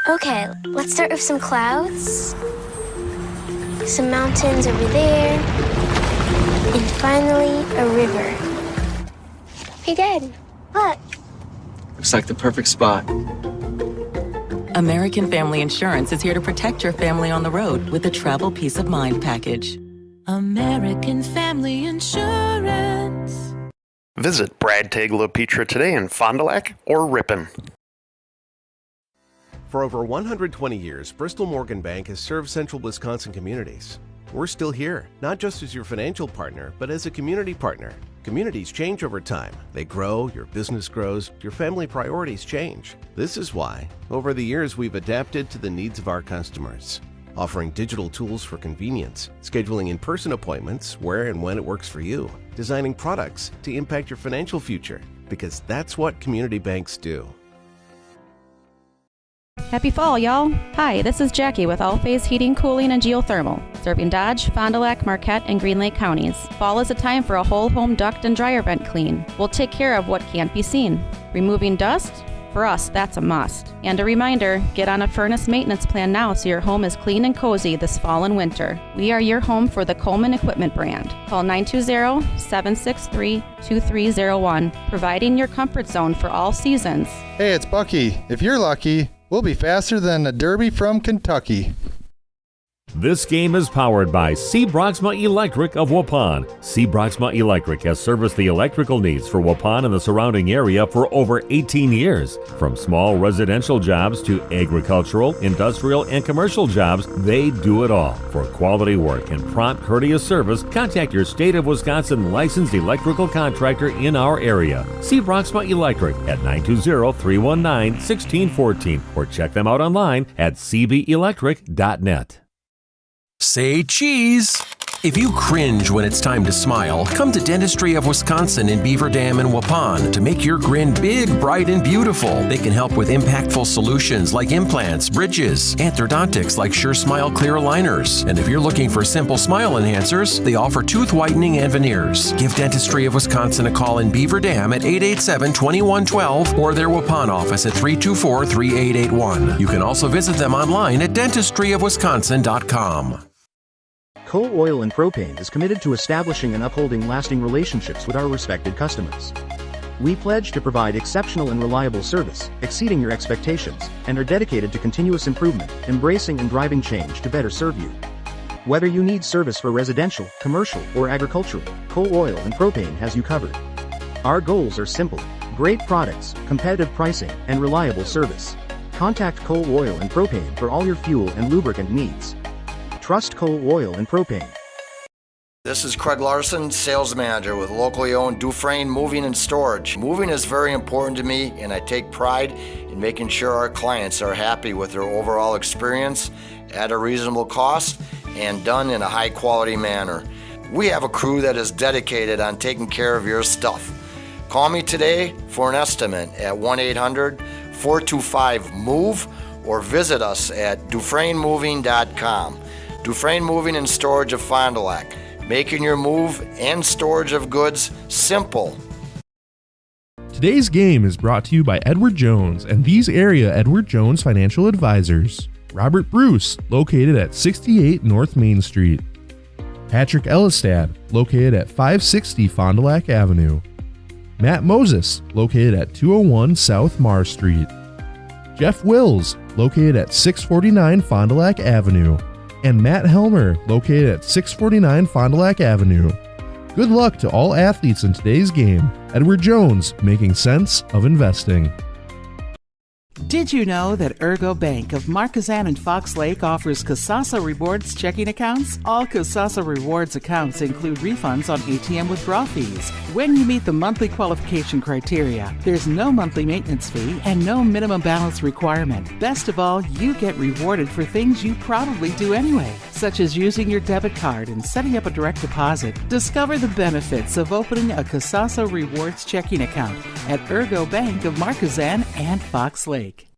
Okay, let's start with some clouds, some mountains over there, and finally a river. Hey, Dad, look. Looks like the perfect spot. American Family Insurance is here to protect your family on the road with the Travel Peace of Mind package. American Family Insurance. Visit Brad Tagle Petra today in Fond du Lac or Ripon. For over 120 years, Bristol Morgan Bank has served central Wisconsin communities. We're still here, not just as your financial partner, but as a community partner. Communities change over time. They grow, your business grows, your family priorities change. This is why, over the years, we've adapted to the needs of our customers, offering digital tools for convenience, scheduling in-person appointments where and when it works for you, designing products to impact your financial future, because that's what community banks do. Happy fall, y'all. Hi, this is Jackie with All Phase Heating, Cooling, and Geothermal, serving Dodge, Fond du Lac, Marquette, and Green Lake counties. Fall is a time for a whole home duct and dryer vent clean. We'll take care of what can't be seen, removing dust, For us, that's a must. And a reminder, get on a furnace maintenance plan now so your home is clean and cozy this fall and winter. We are your home for the Coleman Equipment brand. Call 920-763-2301, providing your comfort zone for all seasons. Hey, it's Bucky. If you're lucky, we'll be faster than a Derby from Kentucky. This game is powered by C. Broxma Electric of Waupun. C. Broxma Electric has serviced the electrical needs for Waupun and the surrounding area for over 18 years. From small residential jobs to agricultural, industrial, and commercial jobs, they do it all. For quality work and prompt, courteous service, contact your State of Wisconsin licensed electrical contractor in our area. C. Broxma Electric at 920-319-1614 or check them out online at cbelectric.net. Say cheese! If you cringe when it's time to smile, come to Dentistry of Wisconsin in Beaver Dam and Waupun to make your grin big, bright, and beautiful. They can help with impactful solutions like implants, bridges, orthodontics like Sure Smile clear aligners. And if you're looking for simple smile enhancers, they offer tooth whitening and veneers. Give Dentistry of Wisconsin a call in Beaver Dam at 887-2112 or their Waupun office at 324-3881. You can also visit them online at dentistryofwisconsin.com. Coal Oil and Propane is committed to establishing and upholding lasting relationships with our respected customers. We pledge to provide exceptional and reliable service, exceeding your expectations, and are dedicated to continuous improvement, embracing and driving change to better serve you. Whether you need service for residential, commercial, or agricultural, Coal Oil and Propane has you covered. Our goals are simple: great products, competitive pricing, and reliable service. Contact Coal Oil and Propane for all your fuel and lubricant needs. Trust Coal Oil and Propane. This is Craig Larson, sales manager with locally owned Dufresne Moving and Storage. Moving is very important to me, and I take pride in making sure our clients are happy with their overall experience at a reasonable cost and done in a high quality manner. We have a crew that is dedicated on taking care of your stuff. Call me today for an estimate at 1-800-425-MOVE or visit us at DufresneMoving.com. Dufresne Moving and Storage of Fond du Lac, making your move and storage of goods simple. Today's game is brought to you by Edward Jones and these area Edward Jones financial advisors. Robert Bruce, located at 68 North Main Street. Patrick Ellistad, located at 560 Fond du Lac Avenue. Matt Moses, located at 201 South Marr Street. Jeff Wills, located at 649 Fond du Lac Avenue. And Matt Helmer, located at 649 Fond du Lac Avenue. Good luck to all athletes in today's game. Edward Jones, making sense of investing. Did you know that Ergo Bank of Marquezan and Fox Lake offers Casasa Rewards checking accounts? All Casasa Rewards accounts include refunds on ATM withdrawal fees. When you meet the monthly qualification criteria, there's no monthly maintenance fee and no minimum balance requirement. Best of all, you get rewarded for things you probably do anyway, such as using your debit card and setting up a direct deposit. Discover the benefits of opening a Casasa Rewards checking account at Ergo Bank of Marquezan and Fox Lake.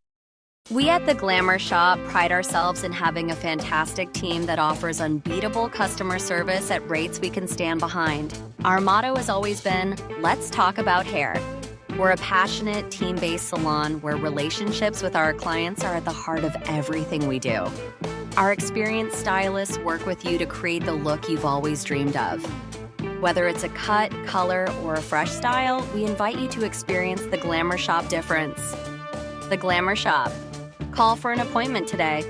We at The Glamour Shop pride ourselves in having a fantastic team that offers unbeatable customer service at rates we can stand behind. Our motto has always been, let's talk about hair. We're a passionate, team-based salon where relationships with our clients are at the heart of everything we do. Our experienced stylists work with you to create the look you've always dreamed of. Whether it's a cut, color, or a fresh style, we invite you to experience The Glamour Shop difference. The Glamour Shop. Call for an appointment today.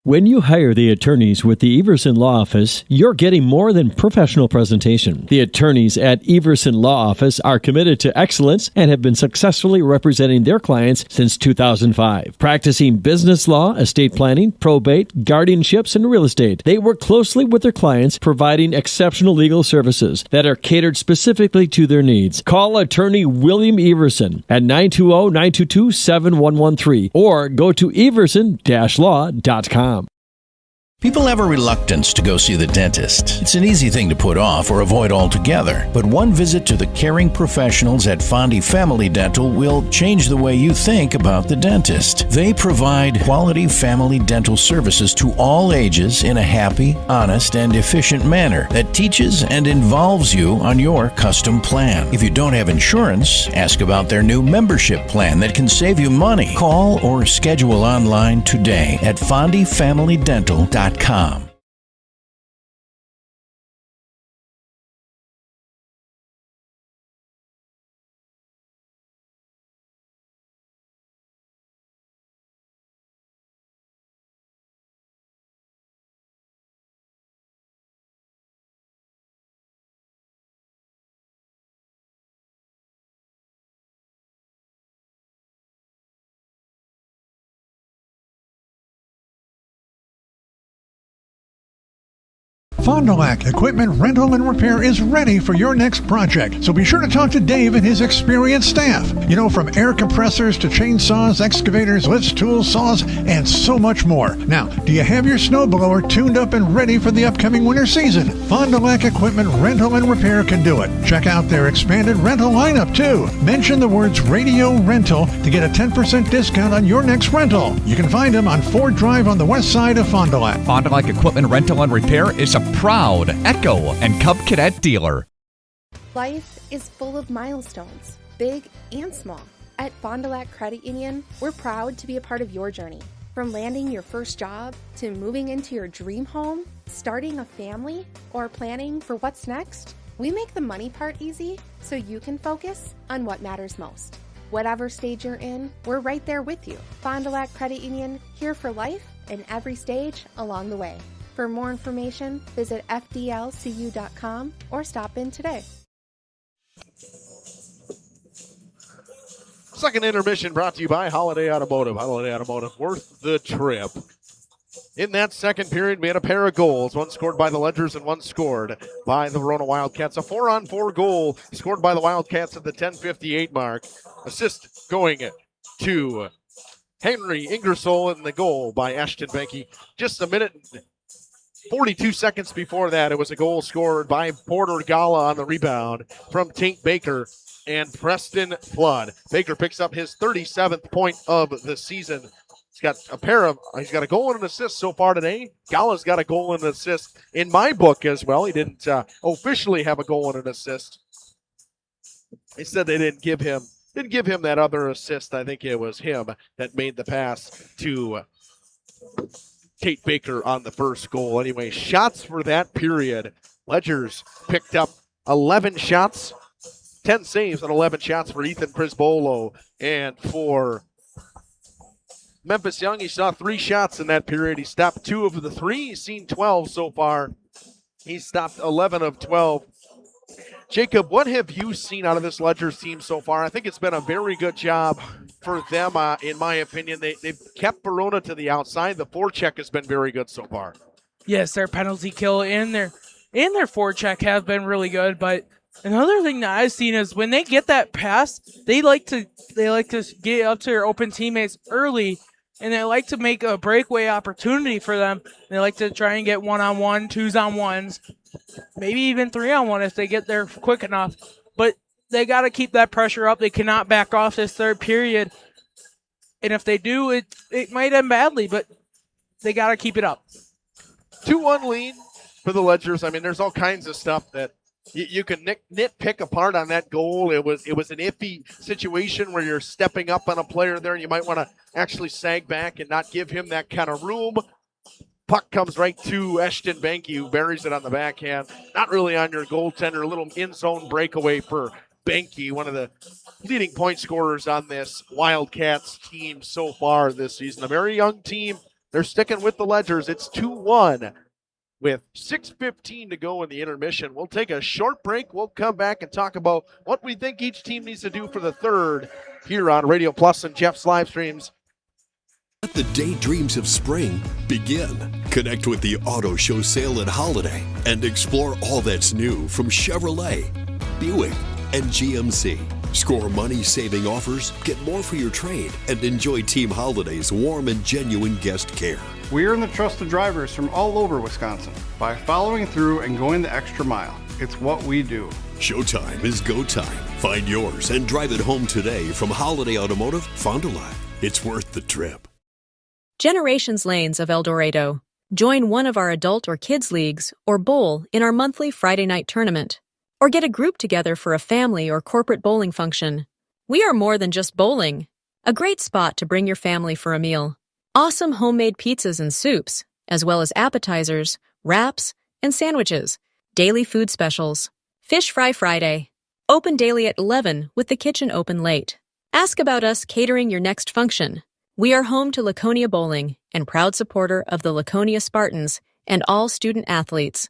When you hire the attorneys with the Everson Law Office, you're getting more than professional presentation. The attorneys at Everson Law Office are committed to excellence and have been successfully representing their clients since 2005. Practicing business law, estate planning, probate, guardianships, and real estate, they work closely with their clients, providing exceptional legal services that are catered specifically to their needs. Call attorney William Everson at 920-922-7113 or go to everson-law.com. People have a reluctance to go see the dentist. It's an easy thing to put off or avoid altogether. But one visit to the caring professionals at Fondi Family Dental will change the way you think about the dentist. They provide quality family dental services to all ages in a happy, honest, and efficient manner that teaches and involves you on your custom plan. If you don't have insurance, ask about their new membership plan that can save you money. Call or schedule online today at FondiFamilyDental.com. Fond du Lac Equipment Rental and Repair is ready for your next project, so be sure to talk to Dave and his experienced staff. You know, from air compressors to chainsaws, excavators, lifts, tools, saws, and so much more. Now, do you have your snowblower tuned up and ready for the upcoming winter season? Fond du Lac Equipment Rental and Repair can do it. Check out their expanded rental lineup, too. Mention the words Radio Rental to get a 10% discount on your next rental. You can find them on Ford Drive on the west side of Fond du Lac. Fond du Lac Equipment Rental and Repair is a proud Echo and Cub Cadet dealer. Life is full of milestones, big and small. At Fond du Lac Credit Union, we're proud to be a part of your journey. From landing your first job to moving into your dream home, starting a family, or planning for what's next, we make the money part easy so you can focus on what matters most. Whatever stage you're in, we're right there with you. Fond du Lac Credit Union, here for life and every stage along the way. For more information, visit fdlcu.com or stop in today. Second intermission brought to you by Holiday Automotive. Holiday Automotive, worth the trip. In that second period, we had a pair of goals, one scored by the Ledgers and one scored by the Verona Wildcats. A 4-on-4 goal scored by the Wildcats at the 10:58 mark. Assist going to Henry Ingersoll, and the goal by Ashton Benke. Just a minute and 42 seconds before that, it was a goal scored by Porter Gala on the rebound from Tink Baker and Preston Flood. Baker picks up his 37th point of the season. He's got a goal and an assist so far today. Gala's got a goal and an assist in my book as well. He didn't officially have a goal and an assist. They said they didn't give him that other assist. I think it was him that made the pass to Tate Baker on the first goal. Anyway, shots for that period. Ledgers picked up 11 shots, 10 saves on 11 shots for Ethan Prisbolo. And for Memphis Young, he saw 3 shots in that period. He stopped 2 of the 3. He's seen 12 so far. He stopped 11 of 12. Jacob, what have you seen out of this Ledgers team so far? I think it's been a very good job for them, in my opinion. They've kept Verona to the outside. The forecheck has been very good so far. Yes, their penalty kill and their forecheck have been really good. But another thing that I've seen is when they get that pass, they like to get up to their open teammates early, and they like to make a breakaway opportunity for them. They like to try and get 1-on-1, 2s-on-1s, maybe even 3-on-1 if they get there quick enough. But they got to keep that pressure up. They cannot back off this third period. And if they do, it might end badly, but they got to keep it up. 2-1 lead for the Ledgers. I mean, there's all kinds of stuff that you can nitpick apart on that goal. It was an iffy situation where you're stepping up on a player there, and you might want to actually sag back and not give him that kind of room. Puck comes right to Ashton Benke, who buries it on the backhand. Not really on your goaltender. A little in-zone breakaway for Benke, one of the leading point scorers on this Wildcats team so far this season. A very young team. They're sticking with the Ledgers. It's 2-1 with 6:15 to go in the intermission. We'll take a short break. We'll come back and talk about what we think each team needs to do for the third here on Radio Plus and Jeff's Livestreams. Let the daydreams of spring begin. Connect with the Auto Show Sale at Holiday and explore all that's new from Chevrolet, Buick, and GMC. Score money-saving offers, get more for your trade, and enjoy Team Holiday's warm and genuine guest care. We earn the trust of drivers from all over Wisconsin by following through and going the extra mile. It's what we do. Showtime is go time. Find yours and drive it home today from Holiday Automotive, Fond du Lac. It's worth the trip. Generations Lanes of El Dorado. Join one of our adult or kids leagues or bowl in our monthly Friday night tournament. Or get a group together for a family or corporate bowling function. We are more than just bowling. A great spot to bring your family for a meal. Awesome homemade pizzas and soups, as well as appetizers, wraps, and sandwiches. Daily food specials. Fish Fry Friday. Open daily at 11 with the kitchen open late. Ask about us catering your next function. We are home to Laconia Bowling and proud supporter of the Laconia Spartans and all student athletes.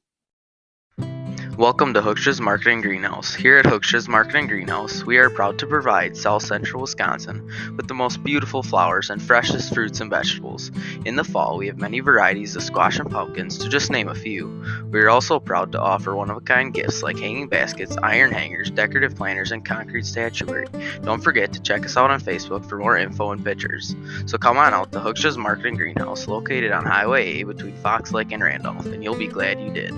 Welcome to Hookstra's Marketing Greenhouse. Here at Hookstra's Marketing Greenhouse, we are proud to provide South Central Wisconsin with the most beautiful flowers and freshest fruits and vegetables. In the fall, we have many varieties of squash and pumpkins, to just name a few. We are also proud to offer one-of-a-kind gifts like hanging baskets, iron hangers, decorative planters, and concrete statuary. Don't forget to check us out on Facebook for more info and pictures. So come on out to Hookstra's Marketing Greenhouse, located on Highway A between Fox Lake and Randolph, and you'll be glad you did.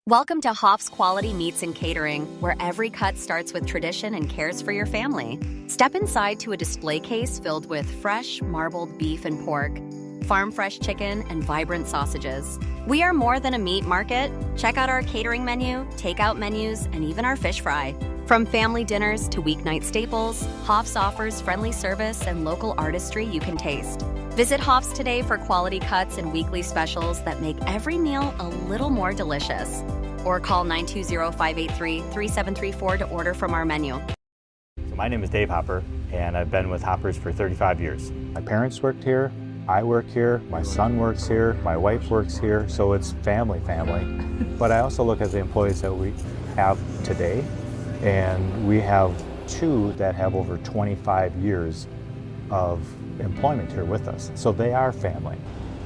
Welcome to Hoff's Quality Meats and Catering, where every cut starts with tradition and cares for your family. Step inside to a display case filled with fresh, marbled beef and pork, farm-fresh chicken, and vibrant sausages. We are more than a meat market. Check out our catering menu, takeout menus, and even our fish fry. From family dinners to weeknight staples, Hoff's offers friendly service and local artistry you can taste. Visit Hoff's today for quality cuts and weekly specials that make every meal a little more delicious. Or call 920-583-3734 to order from our menu. So my name is Dave Hopper, and I've been with Hoppers for 35 years. My parents worked here, I work here, my son works here, my wife works here, so it's family. But I also look at the employees that we have today, and we have two that have over 25 years of employment here with us. So they are family.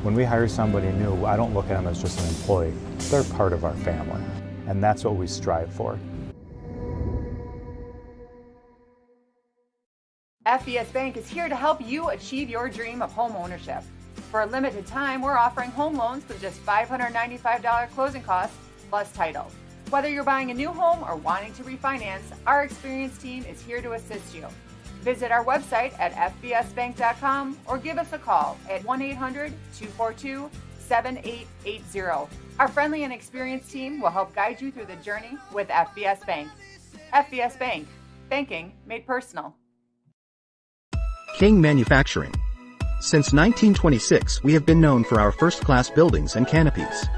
When we hire somebody new, I don't look at them as just an employee. They're part of our family, and that's what we strive for. FBS Bank is here to help you achieve your dream of home ownership. For a limited time, we're offering home loans with just $595 closing costs plus title. Whether you're buying a new home or wanting to refinance, our experienced team is here to assist you. Visit our website at fbsbank.com or give us a call at 1-800-242-7880. Our friendly and experienced team will help guide you through the journey with FBS Bank. FBS Bank, banking made personal. King Manufacturing. Since 1926, we have been known for our first-class buildings and canopies.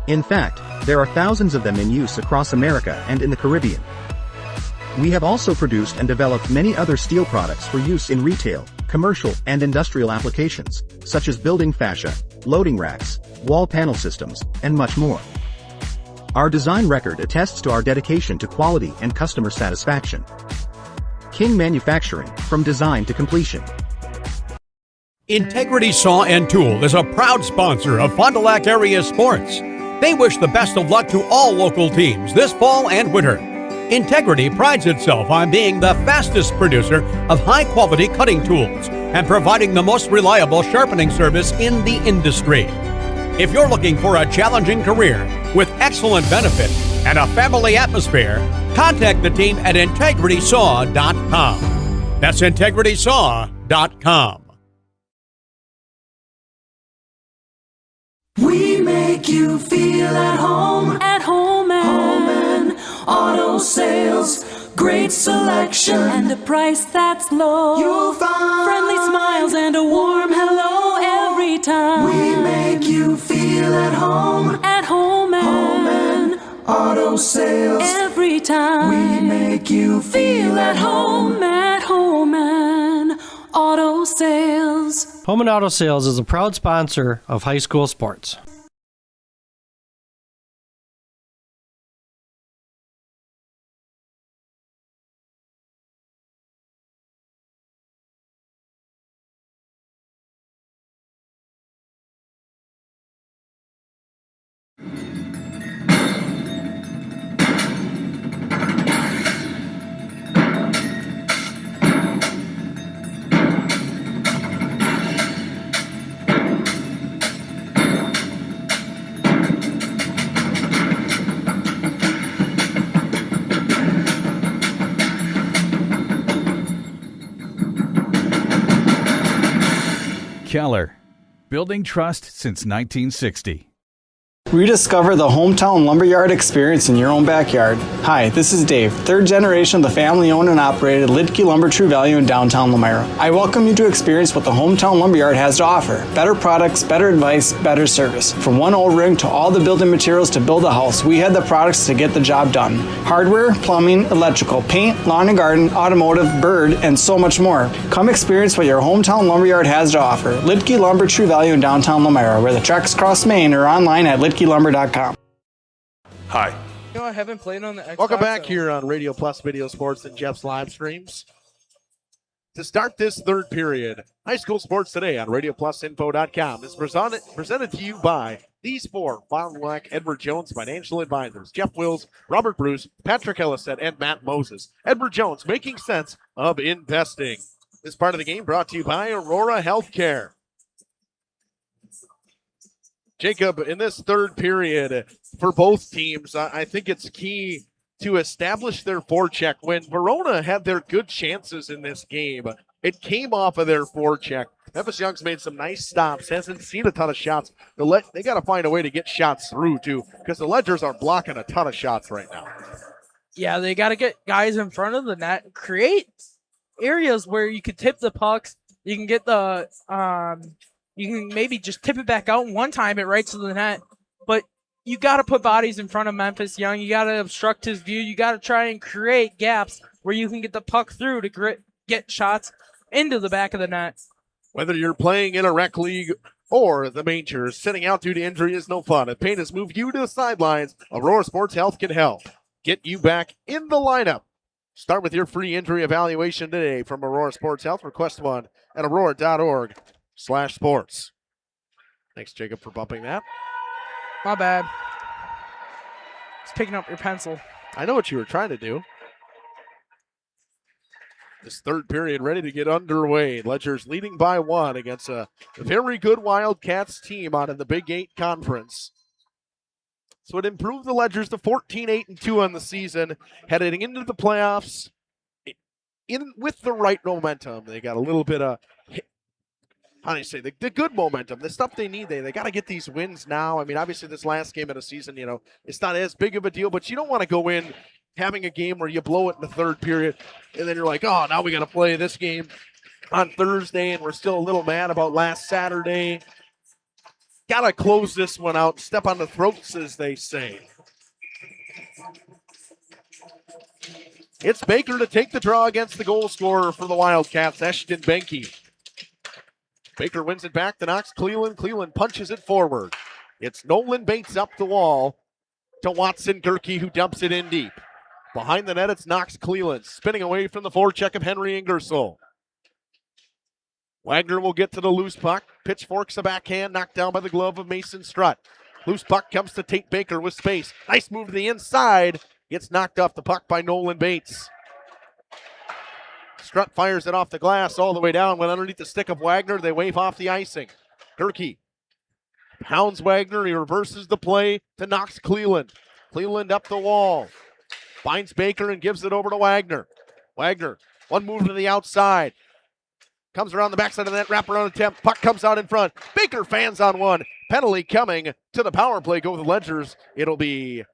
In fact, there are thousands of them in use across America and in the Caribbean. We have also produced and developed many other steel products for use in retail, commercial, and industrial applications, such as building fascia, loading racks, wall panel systems, and much more. Our design record attests to our dedication to quality and customer satisfaction. King Manufacturing, from design to completion. Integrity Saw and Tool is a proud sponsor of Fond du Lac area sports. They wish the best of luck to all local teams this fall and winter. Integrity prides itself on being the fastest producer of high-quality cutting tools and providing the most reliable sharpening service in the industry. If you're looking for a challenging career with excellent benefits and a family atmosphere, contact the team at integritysaw.com. That's integritysaw.com. We make you feel at home. At home and auto sales. Great selection and a price that's low. You'll find friendly smiles and a warm hello every time. We make you feel at home. At home and auto sales. Every time. We make you feel at home. At home and auto sales. Home and Auto Sales is a proud sponsor of high school sports. Keller, building trust since 1960. Rediscover the hometown lumberyard experience in your own backyard. Hi, this is Dave, third generation of the family-owned and operated Lidke Lumber True Value in downtown Lamira. I welcome you to experience what the hometown lumberyard has to offer. Better products, better advice, better service. From one old ring to all the building materials to build a house, we had the products to get the job done. Hardware, plumbing, electrical, paint, lawn and garden, automotive, bird, and so much more. Come experience what your hometown lumberyard has to offer. Lidke Lumber True Value in downtown Lamira, where the tracks cross Main, or online at lidkelumber.com. Hi. You know, I haven't played on the Xbox. Welcome back here on Radio Plus Video Sports and Jeff's live streams. To start this third period, high school sports today on RadioPlusInfo.com is presented to you by these four Fond du Lac Edward Jones financial advisors: Jeff Wills, Robert Bruce, Patrick Ellisett, and Matt Moses. Edward Jones, making sense of investing. This part of the game brought to you by Aurora Healthcare. Jacob, in this third period for both teams, I think it's key to establish their forecheck. When Verona had their good chances in this game, it came off of their forecheck. Memphis Young's made some nice stops, hasn't seen a ton of shots. They got to find a way to get shots through, too, because the Ledgers are blocking a ton of shots right now. Yeah, they got to get guys in front of the net, create areas where you could tip the pucks. You can get the you can maybe just tip it back out, and one time it right to the net. But you got to put bodies in front of Memphis Young. You got to obstruct his view. You got to try and create gaps where you can get the puck through to get shots into the back of the net. Whether you're playing in a rec league or the majors, sitting out due to injury is no fun. If pain has moved you to the sidelines, Aurora Sports Health can help. Get you back in the lineup. Start with your free injury evaluation today from Aurora Sports Health. Request one at aurora.org/sports. Thanks, Jacob, for bumping that. My bad. Just picking up your pencil. I know what you were trying to do. This third period ready to get underway. Ledgers leading by 1 against a very good Wildcats team out of the Big 8 Conference. So it improved the Ledgers to 14-8-2 on the season, heading into the playoffs with the right momentum. They got a little bit of, how do you say, the good momentum, the stuff they need. They got to get these wins now. I mean, obviously this last game of the season, it's not as big of a deal, but you don't want to go in having a game where you blow it in the third period, and then you're like, oh, now we got to play this game on Thursday, and we're still a little mad about last Saturday. Got to close this one out, step on the throats, as they say. It's Baker to take the draw against the goal scorer for the Wildcats, Ashton Benke. Baker wins it back to Knox Cleland. Cleland punches it forward. It's Nolan Bates up the wall to Watson Gerke, who dumps it in deep. Behind the net, it's Knox Cleland, spinning away from the forecheck of Henry Ingersoll. Wagner will get to the loose puck. Pitchforks a backhand, knocked down by the glove of Mason Strutt. Loose puck comes to Tate Baker with space. Nice move to the inside. Gets knocked off the puck by Nolan Bates. Strutt fires it off the glass all the way down. Went underneath the stick of Wagner. They wave off the icing. Gerke pounds Wagner. He reverses the play to Knox Cleland. Cleland up the wall. Finds Baker and gives it over to Wagner. Wagner, one move to the outside. Comes around the backside of that wraparound attempt. Puck comes out in front. Baker fans on one. Penalty coming to the power play. Go with the Ledgers. It'll be,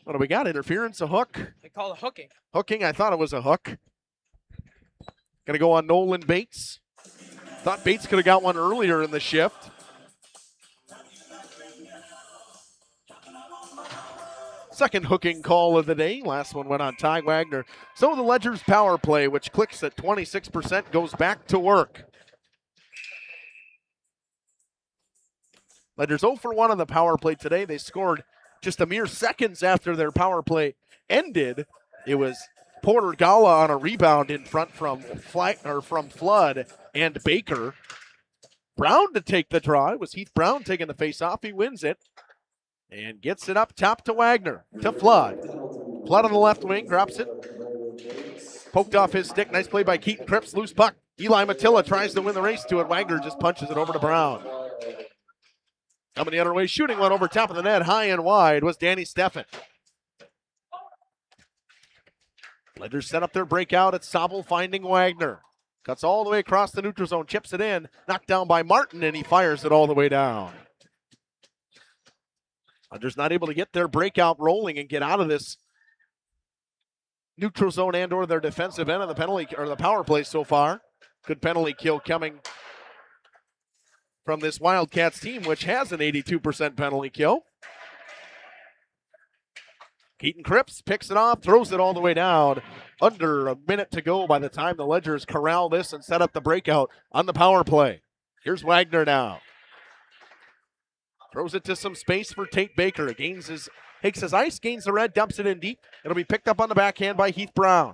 what do we got? Interference, a hook? They call it hooking. Hooking, I thought it was a hook. Going to go on Nolan Bates. Thought Bates could have got one earlier in the shift. Second hooking call of the day. Last one went on Ty Wagner. So the Ledgers power play, which clicks at 26%, goes back to work. Ledgers 0 for 1 on the power play today. They scored just a mere seconds after their power play ended. It was Porter Gala on a rebound in front from Flood and Baker. Brown to take the draw. It was Heath Brown taking the face-off. He wins it. And gets it up top to Wagner, to Flood. Flood on the left wing, drops it. Poked off his stick. Nice play by Keaton Cripps. Loose puck. Eli Matilla tries to win the race to it. Wagner just punches it over to Brown. Coming the other way, shooting one over top of the net, high and wide, was Danny Steffen. Ledgers set up their breakout at Sobel finding Wagner. Cuts all the way across the neutral zone, chips it in, knocked down by Martin, and he fires it all the way down. Ledger's not able to get their breakout rolling and get out of this neutral zone and or their defensive end of the penalty or the power play so far. Good penalty kill coming from this Wildcats team, which has an 82% penalty kill. Keaton Cripps picks it off, throws it all the way down. Under a minute to go by the time the Ledgers corral this and set up the breakout on the power play. Here's Wagner now. Throws it to some space for Tate Baker. Takes his ice, gains the red, dumps it in deep. It'll be picked up on the backhand by Heath Brown.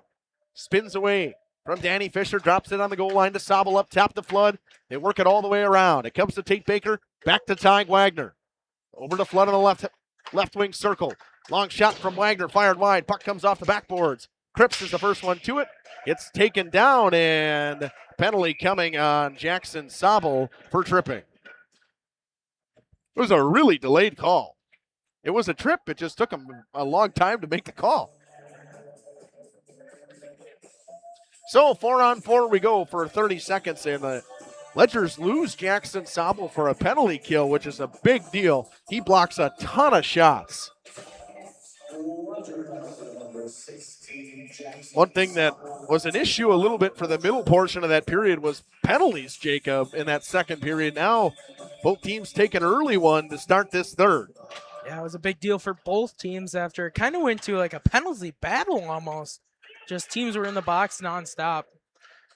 Spins away from Danny Fisher, drops it on the goal line to Sobel up top to Flood. They work it all the way around. It comes to Tate Baker, back to Ty Wagner. Over to Flood on the left wing circle. Long shot from Wagner, fired wide. Puck comes off the backboards. Cripps is the first one to it. It's taken down, and penalty coming on Jackson Sobel for tripping. It was a really delayed call. It was a trip. It just took him a long time to make the call. So 4-on-4 we go for 30 seconds, and the Ledgers lose Jackson Sobel for a penalty kill, which is a big deal. He blocks a ton of shots. One thing that was an issue a little bit for the middle portion of that period was penalties, Jacob, in that second period. Now both teams take an early one to start this third. Yeah, it was a big deal for both teams after it kind of went to like a penalty battle almost. Just teams were in the box nonstop.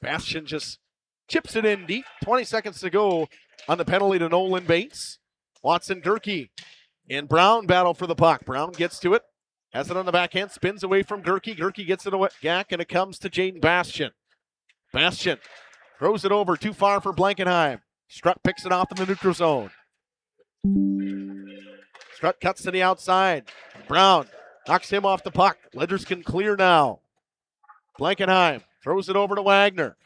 Bastian just chips it in deep. 20 seconds to go on the penalty to Nolan Bates. Watson Gerke and Brown battle for the puck. Brown gets to it. Has it on the backhand, spins away from Gerke. Gerke gets it away, Gack, and it comes to Jaden Bastian. Bastian throws it over, too far for Blankenheim. Strutt picks it off in the neutral zone. Strutt cuts to the outside. Brown knocks him off the puck. Ledgers can clear now. Blankenheim throws it over to Wagner.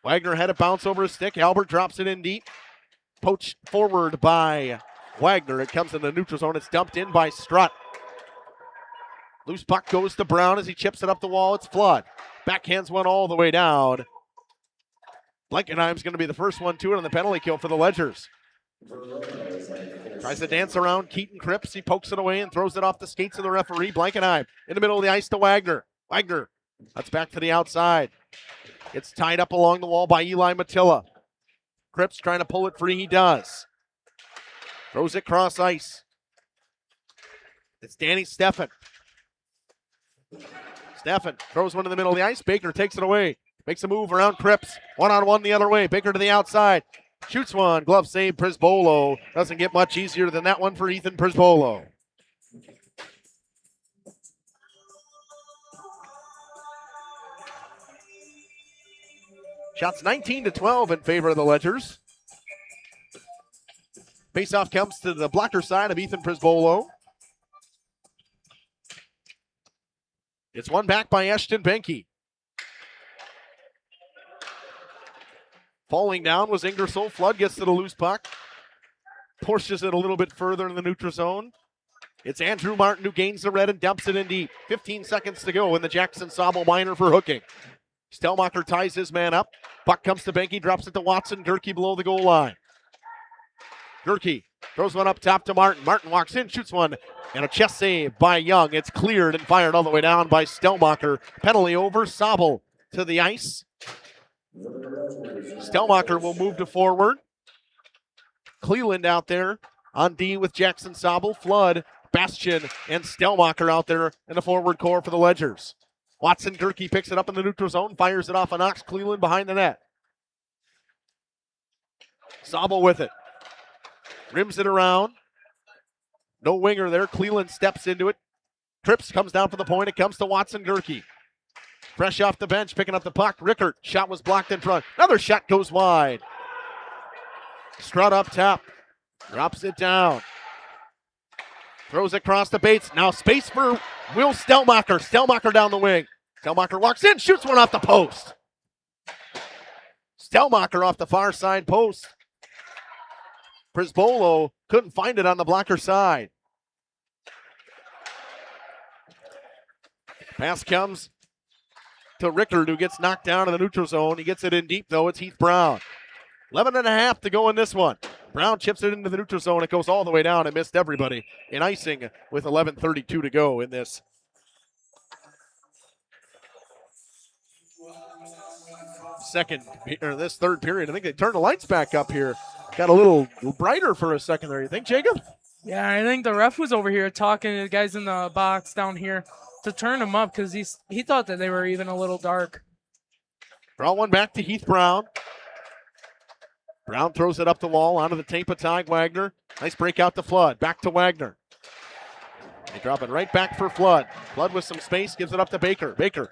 Wagner had it bounce over his stick. Albert drops it in deep. Poached forward by Wagner. It comes in the neutral zone. It's dumped in by Strutt. Loose puck goes to Brown as he chips it up the wall. It's Flood. Backhands one all the way down. Blankenheim's going to be the first one to it on the penalty kill for the Ledgers. Tries to dance around Keaton Cripps. He pokes it away and throws it off the skates of the referee. Blankenheim in the middle of the ice to Wagner. Wagner, that's back to the outside. It's tied up along the wall by Eli Matilla. Cripps trying to pull it free. He does. Throws it cross ice. It's Danny Steffen. Steffen throws one in the middle of the ice. Baker takes it away. Makes a move around Cripps. One-on-one the other way. Baker to the outside. Shoots one. Glove save. Prisbolo. Doesn't get much easier than that one for Ethan Prisbolo. Shots 19-12 in favor of the Ledgers. Faceoff comes to the blocker side of Ethan Prisbolo. It's won back by Ashton Benke. Falling down was Ingersoll. Flood gets to the loose puck. Pushes it a little bit further in the neutral zone. It's Andrew Martin who gains the red and dumps it in deep. 15 seconds to go in the Jackson Sobel minor for hooking. Stelmacher ties his man up. Puck comes to Benke, drops it to Watson. Gerke below the goal line. Gerke throws one up top to Martin. Martin walks in, shoots one, and a chest save by Young. It's cleared and fired all the way down by Stelmacher. Penalty over. Sobel to the ice. Stelmacher will move to forward. Cleveland out there on D with Jackson Sobel, Flood, Bastian, and Stelmacher out there in the forward core for the Ledgers. Watson Gerke picks it up in the neutral zone, fires it off on Knox Cleveland behind the net. Sobel with it. Rims it around. No winger there. Cleveland steps into it. Cripps comes down for the point. It comes to Watson Gerke. Fresh off the bench, picking up the puck. Rickert, shot was blocked in front. Another shot goes wide. Strutt up top. Drops it down. Throws it across the Bates. Now space for Will Stelmacher. Stelmacher down the wing. Stelmacher walks in, shoots one off the post. Stelmacher off the far side post. Prisbolo couldn't find it on the blocker side. Pass comes to Rickard, who gets knocked down in the neutral zone. He gets it in deep, though. It's Heath Brown. 11.5 to go in this one. Brown chips it into the neutral zone. It goes all the way down and missed everybody in icing with 11:32 to go in this this third period. I think they turned the lights back up here. Got a little brighter for a second there. You think, Jacob? Yeah, I think the ref was over here talking to the guys in the box down here to turn them up because he thought that they were even a little dark. Draw one back to Heath Brown. Brown throws it up the wall onto the tape of Ty Wagner. Nice break out to Flood. Back to Wagner. They drop it right back for Flood. Flood with some space, gives it up to Baker. Baker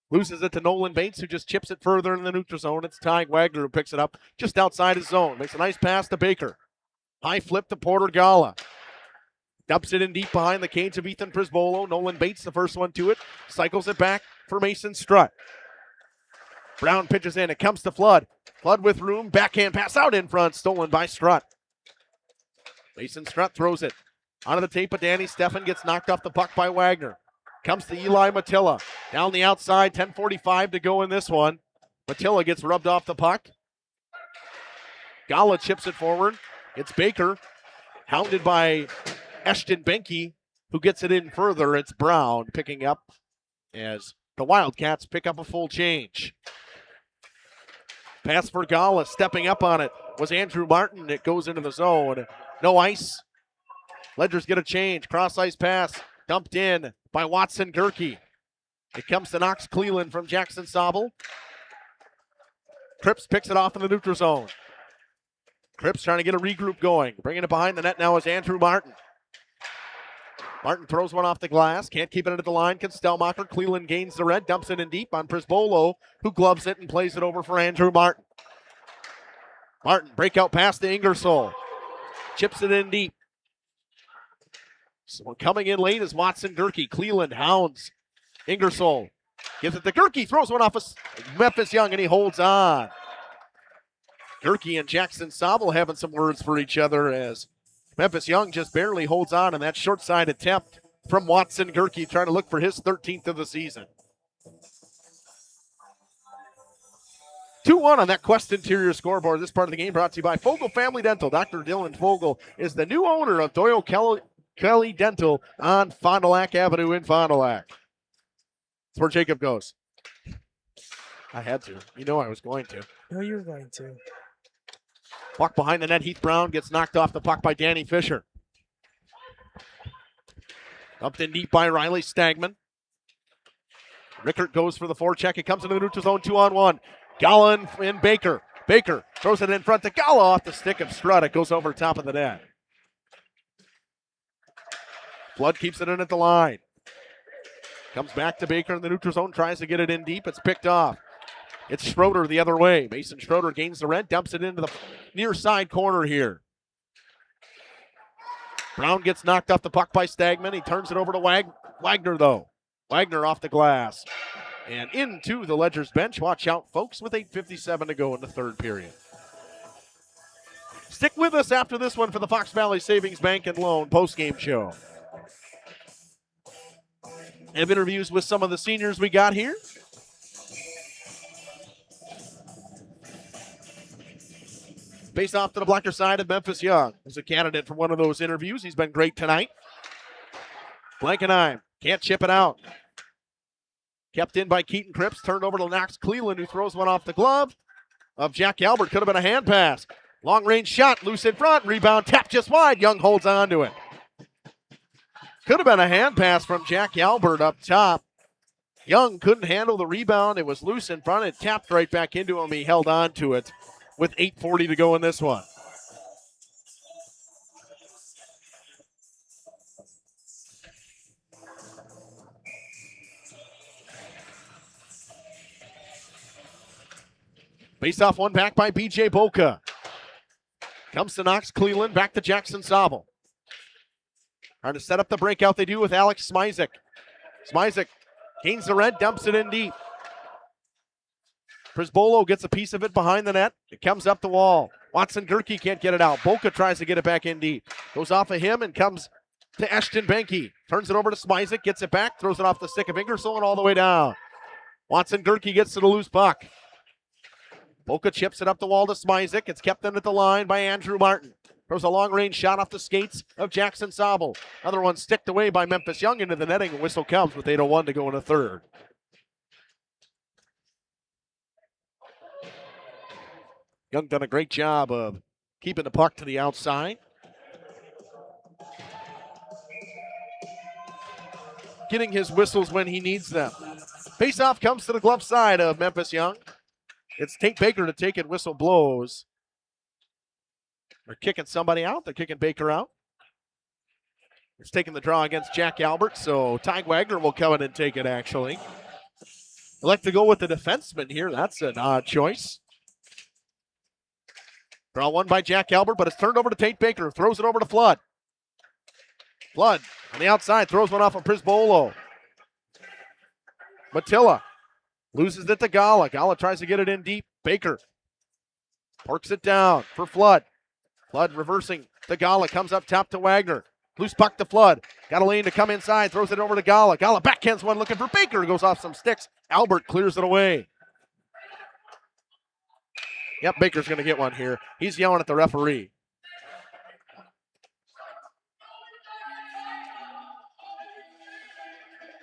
loses it to Nolan Bates, who just chips it further in the neutral zone. It's Ty Wagner who picks it up just outside his zone. Makes a nice pass to Baker. High flip to Porter Gala. Dumps it in deep behind the cage of Ethan Prisbolo. Nolan Bates, the first one to it. Cycles it back for Mason Strutt. Brown pitches in. It comes to Flood. Flood with room. Backhand pass out in front. Stolen by Strutt. Mason Strutt throws it. Onto the tape of Danny Steffen. Gets knocked off the puck by Wagner. Comes to Eli Matilla. Down the outside. 10:45 to go in this one. Matilla gets rubbed off the puck. Gala chips it forward. It's Baker. Hounded by Ashton Benke, who gets it in further. It's Brown picking up as the Wildcats pick up a full change. Pass for Gala, stepping up on it was Andrew Martin. It goes into the zone. No ice. Ledgers get a change. Cross ice pass dumped in by Watson Gerke. It comes to Knox Cleland from Jackson Sobel. Cripps picks it off in the neutral zone. Cripps trying to get a regroup going. Bringing it behind the net now is Andrew Martin. Martin throws one off the glass. Can't keep it into the line. Can Stelmacher. Cleland gains the red. Dumps it in deep on Prisbolo, who gloves it and plays it over for Andrew Martin. Martin, breakout pass to Ingersoll. Chips it in deep. So coming in late is Watson Gerke. Cleland hounds Ingersoll. Gives it to Gerke. Throws one off of Memphis Young, and he holds on. Gerke and Jackson Sobel having some words for each other as Memphis Young just barely holds on in that short side attempt from Watson Gerke, trying to look for his 13th of the season. 2-1 on that Quest Interior scoreboard. This part of the game brought to you by Fogel Family Dental. Dr. Dylan Fogel is the new owner of Doyle Kelly Dental on Fond du Lac Avenue in Fond du Lac. That's where Jacob goes. I had to. You know I was going to. No, you were going to. Puck behind the net. Heath Brown gets knocked off the puck by Danny Fisher. Dumped in deep by Riley Stagman. Rickert goes for the forecheck. It comes into the neutral zone, 2-on-1. Gala and Baker. Baker throws it in front to Gala off the stick of Strutt. It goes over top of the net. Flood keeps it in at the line. Comes back to Baker in the neutral zone. Tries to get it in deep. It's picked off. It's Schroeder the other way. Mason Schroeder gains the red. Dumps it into the near side corner here. Brown gets knocked off the puck by Stagman. He turns it over to Wagner, though. Wagner off the glass. And into the Ledgers bench. Watch out, folks, with 8:57 to go in the third period. Stick with us after this one for the Fox Valley Savings Bank and Loan postgame show. Have interviews with some of the seniors we got here. Based off to the Blacker side of Memphis Young is a candidate for one of those interviews. He's been great tonight. Blankenheim can't chip it out. Kept in by Keaton Cripps. Turned over to Knox Cleland, who throws one off the glove of Jack Albert. Could have been a hand pass. Long range shot, loose in front. Rebound, tap just wide. Young holds on to it. Could have been a hand pass from Jack Albert up top. Young couldn't handle the rebound. It was loose in front. It tapped right back into him. He held on to it with 8:40 to go in this one. Face off one back by B.J. Boca. Comes to Knox Cleland, back to Jackson Sobel. Trying to set up the breakout they do with Alex Smizek. Smizek gains the red, dumps it in deep. Prisbolo gets a piece of it behind the net. It comes up the wall. Watson Gerke can't get it out. Boca tries to get it back in deep. Goes off of him and comes to Ashton Benke. Turns it over to Smizek, gets it back, throws it off the stick of Ingersoll and all the way down. Watson Gerke gets to the loose puck. Boca chips it up the wall to Smizek. It's kept in at the line by Andrew Martin. Throws a long-range shot off the skates of Jackson Sobel. Another one sticked away by Memphis Young into the netting. Whistle comes with 8:01 to go in the third. Young done a great job of keeping the puck to the outside. Getting his whistles when he needs them. Face-off comes to the glove side of Memphis Young. It's Tate Baker to take it. Whistle blows. They're kicking somebody out. They're kicking Baker out. It's taking the draw against Jack Albert, so Ty Wagner will come in and take it, actually. I like to go with the defenseman here. That's an odd choice. Draw one by Jack Albert, but it's turned over to Tate Baker. Throws it over to Flood. Flood on the outside throws one off of Prisbolo. Matilla loses it to Gala. Gala tries to get it in deep. Baker parks it down for Flood. Flood reversing to Gala. Comes up top to Wagner. Loose puck to Flood. Got a lane to come inside. Throws it over to Gala. Gala backhands one looking for Baker. Goes off some sticks. Albert clears it away. Yep, Baker's going to get one here. He's yelling at the referee.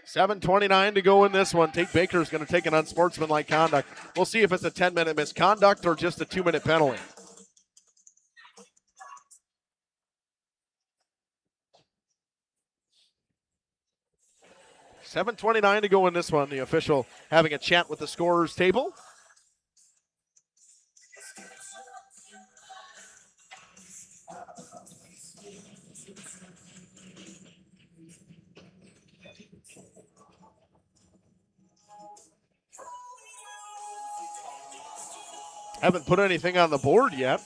$7:29 to go in this one. Tate Baker's going to take an unsportsmanlike conduct. We'll see if it's a 10-minute misconduct or just a 2-minute penalty. $7:29 to go in this one. The official having a chat with the scorer's table. Haven't put anything on the board yet.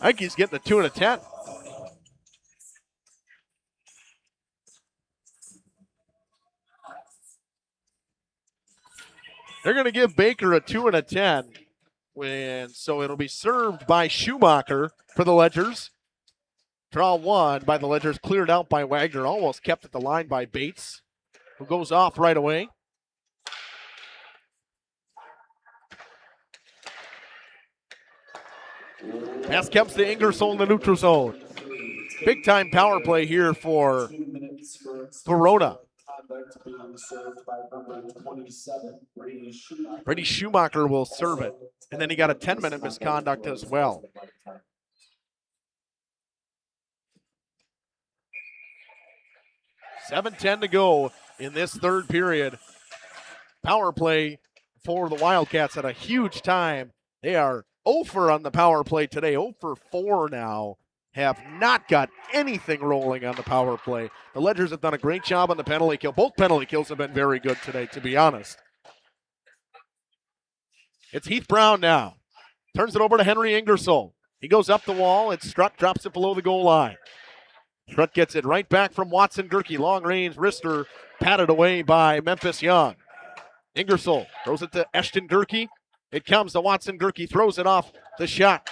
I think he's getting a 2 and a 10. They're going to give Baker a 2 and a 10. And so it'll be served by Schumacher for the Ledgers. Draw one by the Ledgers, cleared out by Wagner, almost kept at the line by Bates, who goes off right away. Pass comes to Ingersoll in the neutral zone. Big time power play here for Verona. Brady Schumacher will serve it. And then he got a 10-minute misconduct as well. $7:10 to go in this third period. Power play for the Wildcats at a huge time. They are 0 for on the power play today. 0 for 4 now. Have not got anything rolling on the power play. The Ledgers have done a great job on the penalty kill. Both penalty kills have been very good today, to be honest. It's Heath Brown now. Turns it over to Henry Ingersoll. He goes up the wall, and Strutt drops it below the goal line. Strutt gets it right back from Watson Gerke. Long range wrister patted away by Memphis Young. Ingersoll throws it to Ashton Gerke. It comes to Watson Gerke. Throws it off the shot.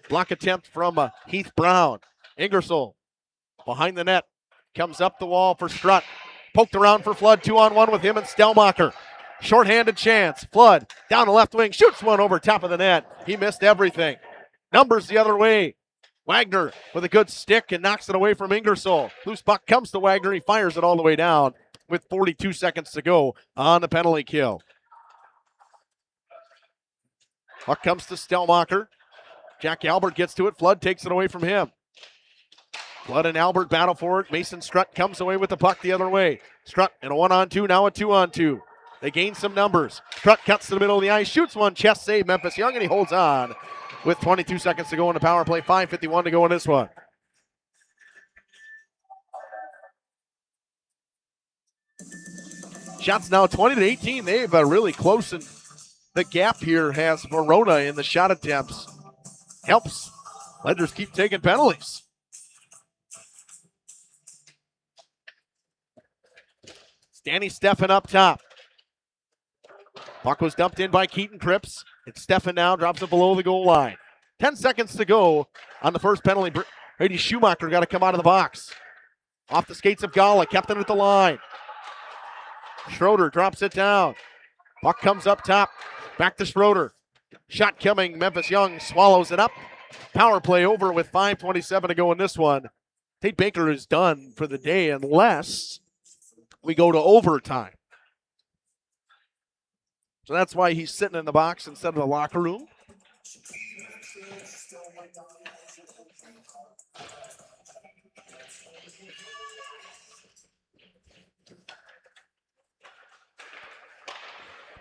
Block attempt from Heath Brown. Ingersoll behind the net. Comes up the wall for Strutt. Poked around for Flood. 2-on-1 with him and Stelmacher. Short-handed chance. Flood down the left wing. Shoots one over top of the net. He missed everything. Numbers the other way. Wagner with a good stick and knocks it away from Ingersoll. Loose puck comes to Wagner. He fires it all the way down with 42 seconds to go on the penalty kill. Puck comes to Stelmacher. Jack Albert gets to it. Flood takes it away from him. Flood and Albert battle for it. Mason Strutt comes away with the puck the other way. Strutt in a 1-on-2, now a 2-on-2. They gain some numbers. Strutt cuts to the middle of the ice, shoots one, chest save, Memphis Young, and he holds on with 22 seconds to go in the power play. 5:51 to go in this one. Shots now 20-18. They've really closened the gap here has Verona in the shot attempts. Helps Ledgers keep taking penalties. It's Danny Steffen up top. Puck was dumped in by Keaton Cripps. It's Steffen now, drops it below the goal line. 10 seconds to go on the first penalty. Brady Schumacher got to come out of the box. Off the skates of Gala, kept it at the line. Schroeder drops it down. Puck comes up top. Back to Schroeder. Shot coming. Memphis Young swallows it up. Power play over with 5:27 to go in this one. Tate Baker is done for the day unless we go to overtime. So that's why he's sitting in the box instead of the locker room.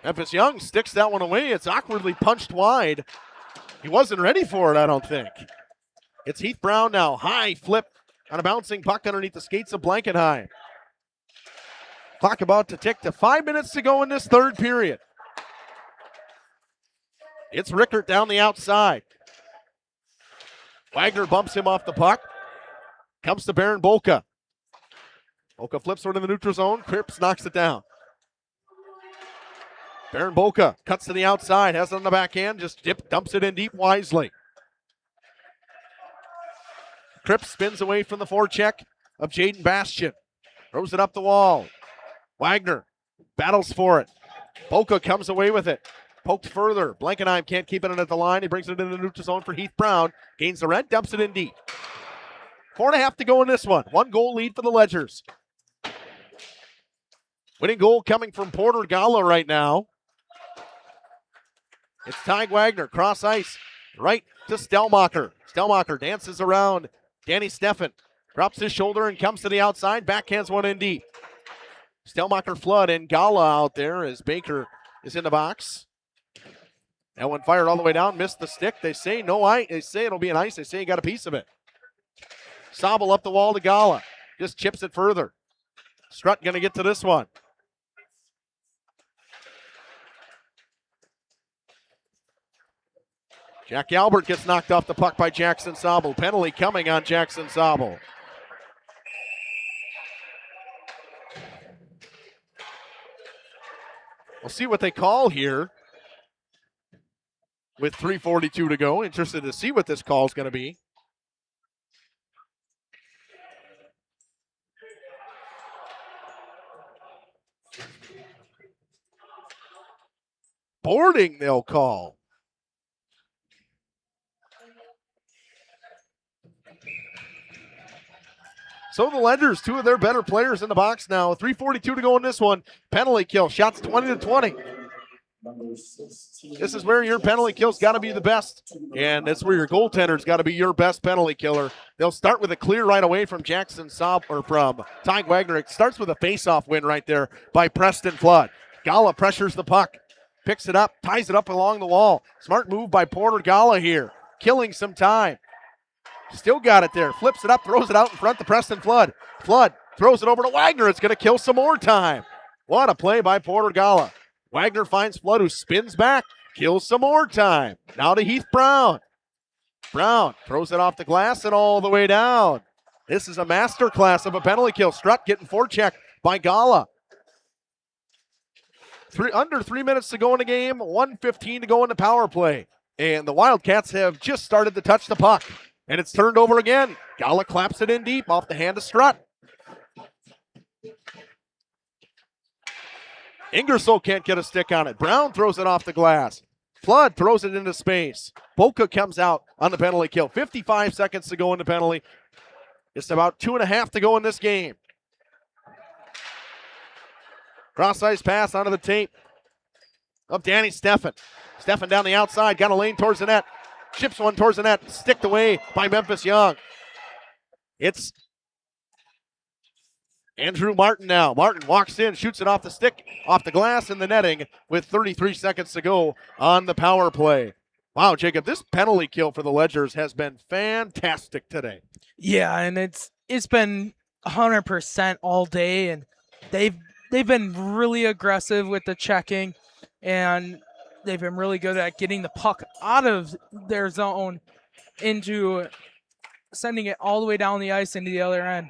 Memphis Young sticks that one away. It's awkwardly punched wide. He wasn't ready for it, I don't think. It's Heath Brown now. High flip on a bouncing puck underneath the skates of Blankenheim. Clock about to tick to 5 minutes to go in this third period. It's Rickert down the outside. Wagner bumps him off the puck. Comes to Baron Bolka. Bolka flips over to the neutral zone. Cripps knocks it down. Baron Bolka cuts to the outside, has it on the backhand, just dumps it in deep wisely. Cripps spins away from the forecheck of Jaden Bastian. Throws it up the wall. Wagner battles for it. Bolka comes away with it. Poked further. Blankenheim can't keep it in at the line. He brings it into the neutral zone for Heath Brown. Gains the red, dumps it in deep. 4.5 to go in this one. 1 goal lead for the Ledgers. Winning goal coming from Porter Gala right now. It's Ty Wagner, cross ice, right to Stelmacher. Stelmacher dances around Danny Steffen. Drops his shoulder and comes to the outside. Backhands one in deep. Stelmacher, Flood, and Gala out there as Baker is in the box. That one fired all the way down, missed the stick. They say no ice. They say it'll be an ice. They say he got a piece of it. Sobel up the wall to Gala. Just chips it further. Strutt going to get to this one. Jack Albert gets knocked off the puck by Jackson Sobel. Penalty coming on Jackson Sobel. We'll see what they call here with 3:42 to go. Interested to see what this call is going to be. Boarding they'll call. So the Ledgers, 2 of their better players in the box now. 3:42 to go in this one. Penalty kill. Shots 20-20. This is where your penalty kill's got to be the best. And that's where your goaltender's got to be your best penalty killer. They'll start with a clear right away from Jackson Sob or from Ty Wagner. It starts with a face-off win right there by Preston Flood. Gala pressures the puck. Picks it up, ties it up along the wall. Smart move by Porter Gala here. Killing some time. Still got it there. Flips it up, throws it out in front to Preston Flood. Flood throws it over to Wagner. It's going to kill some more time. What a play by Porter Gala. Wagner finds Flood, who spins back. Kills some more time. Now to Heath Brown. Brown throws it off the glass and all the way down. This is a masterclass of a penalty kill. Strutt getting forechecked by Gala. Under 3 minutes to go in the game. 1:15 to go in the power play. And the Wildcats have just started to touch the puck. And it's turned over again. Gala claps it in deep off the hand of Strutt. Ingersoll can't get a stick on it. Brown throws it off the glass. Flood throws it into space. Bolka comes out on the penalty kill. 55 seconds to go in the penalty. It's about 2.5 to go in this game. Cross-ice pass onto the tape of Danny Steffen. Steffen down the outside, got a lane towards the net. Chips one towards the net, sticked away by Memphis Young. It's Andrew Martin now. Martin walks in, shoots it off the stick, off the glass in the netting with 33 seconds to go on the power play. Wow, Jacob, this penalty kill for the Ledgers has been fantastic today. Yeah, and it's been 100% all day, and they've been really aggressive with the checking, and they've been really good at getting the puck out of their zone into sending it all the way down the ice into the other end.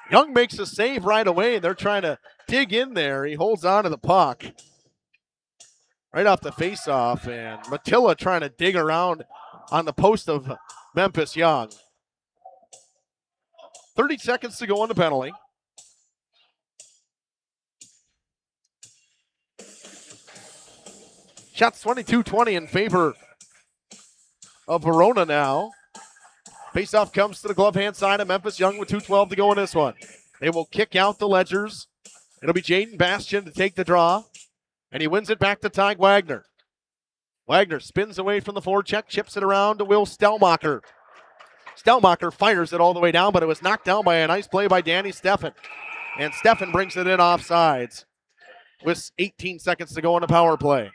Young makes a save right away. They're trying to dig in there. He holds on to the puck right off the faceoff, and Matilla trying to dig around on the post of Memphis Young. 30 seconds to go on the penalty. Shots 22-20 in favor of Verona now. Faceoff comes to the glove hand side of Memphis Young with 2:12 to go in this one. They will kick out the Ledgers. It'll be Jaden Bastian to take the draw, and he wins it back to Ty Wagner. Wagner spins away from the forecheck, chips it around to Will Stellmacher. Stellmacher fires it all the way down, but it was knocked down by a nice play by Danny Steffen. And Steffen brings it in offsides with 18 seconds to go on the power play.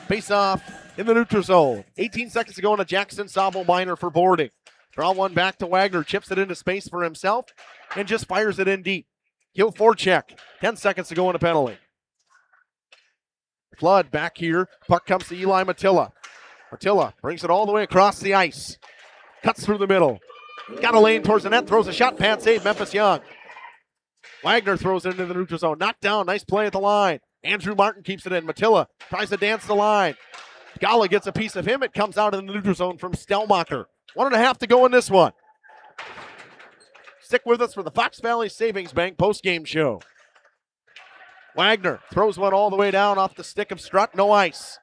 Face off in the neutral zone. 18 seconds to go on a Jackson Sobel minor for boarding. Draw one back to Wagner, chips it into space for himself, and just fires it in deep. He'll forecheck. 10 seconds to go on a penalty. Flood back here. Puck comes to Eli Matilla. Matilla brings it all the way across the ice. Cuts through the middle. Got a lane towards the net, throws a shot, pad save, Memphis Young. Wagner throws it into the neutral zone. Knocked down, nice play at the line. Andrew Martin keeps it in. Matilla tries to dance the line. Gala gets a piece of him. It comes out in the neutral zone from Stellmacher. 1.5 to go in this one. Stick with us for the Fox Valley Savings Bank postgame show. Wagner throws one all the way down off the stick of Strutt. No ice.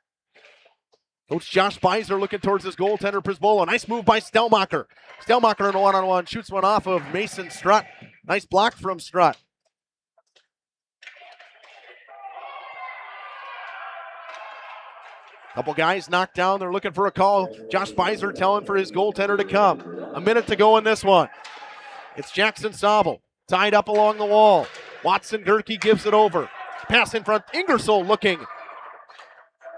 Coach Josh Beiser looking towards his goaltender, Prisbola. Nice move by Stellmacher. Stellmacher in a one-on-one. Shoots one off of Mason Strutt. Nice block from Strutt. Couple guys knocked down. They're looking for a call. Josh Beiser telling for his goaltender to come. A minute to go in this one. It's Jackson Sobel tied up along the wall. Watson Gerke gives it over. Pass in front. Ingersoll looking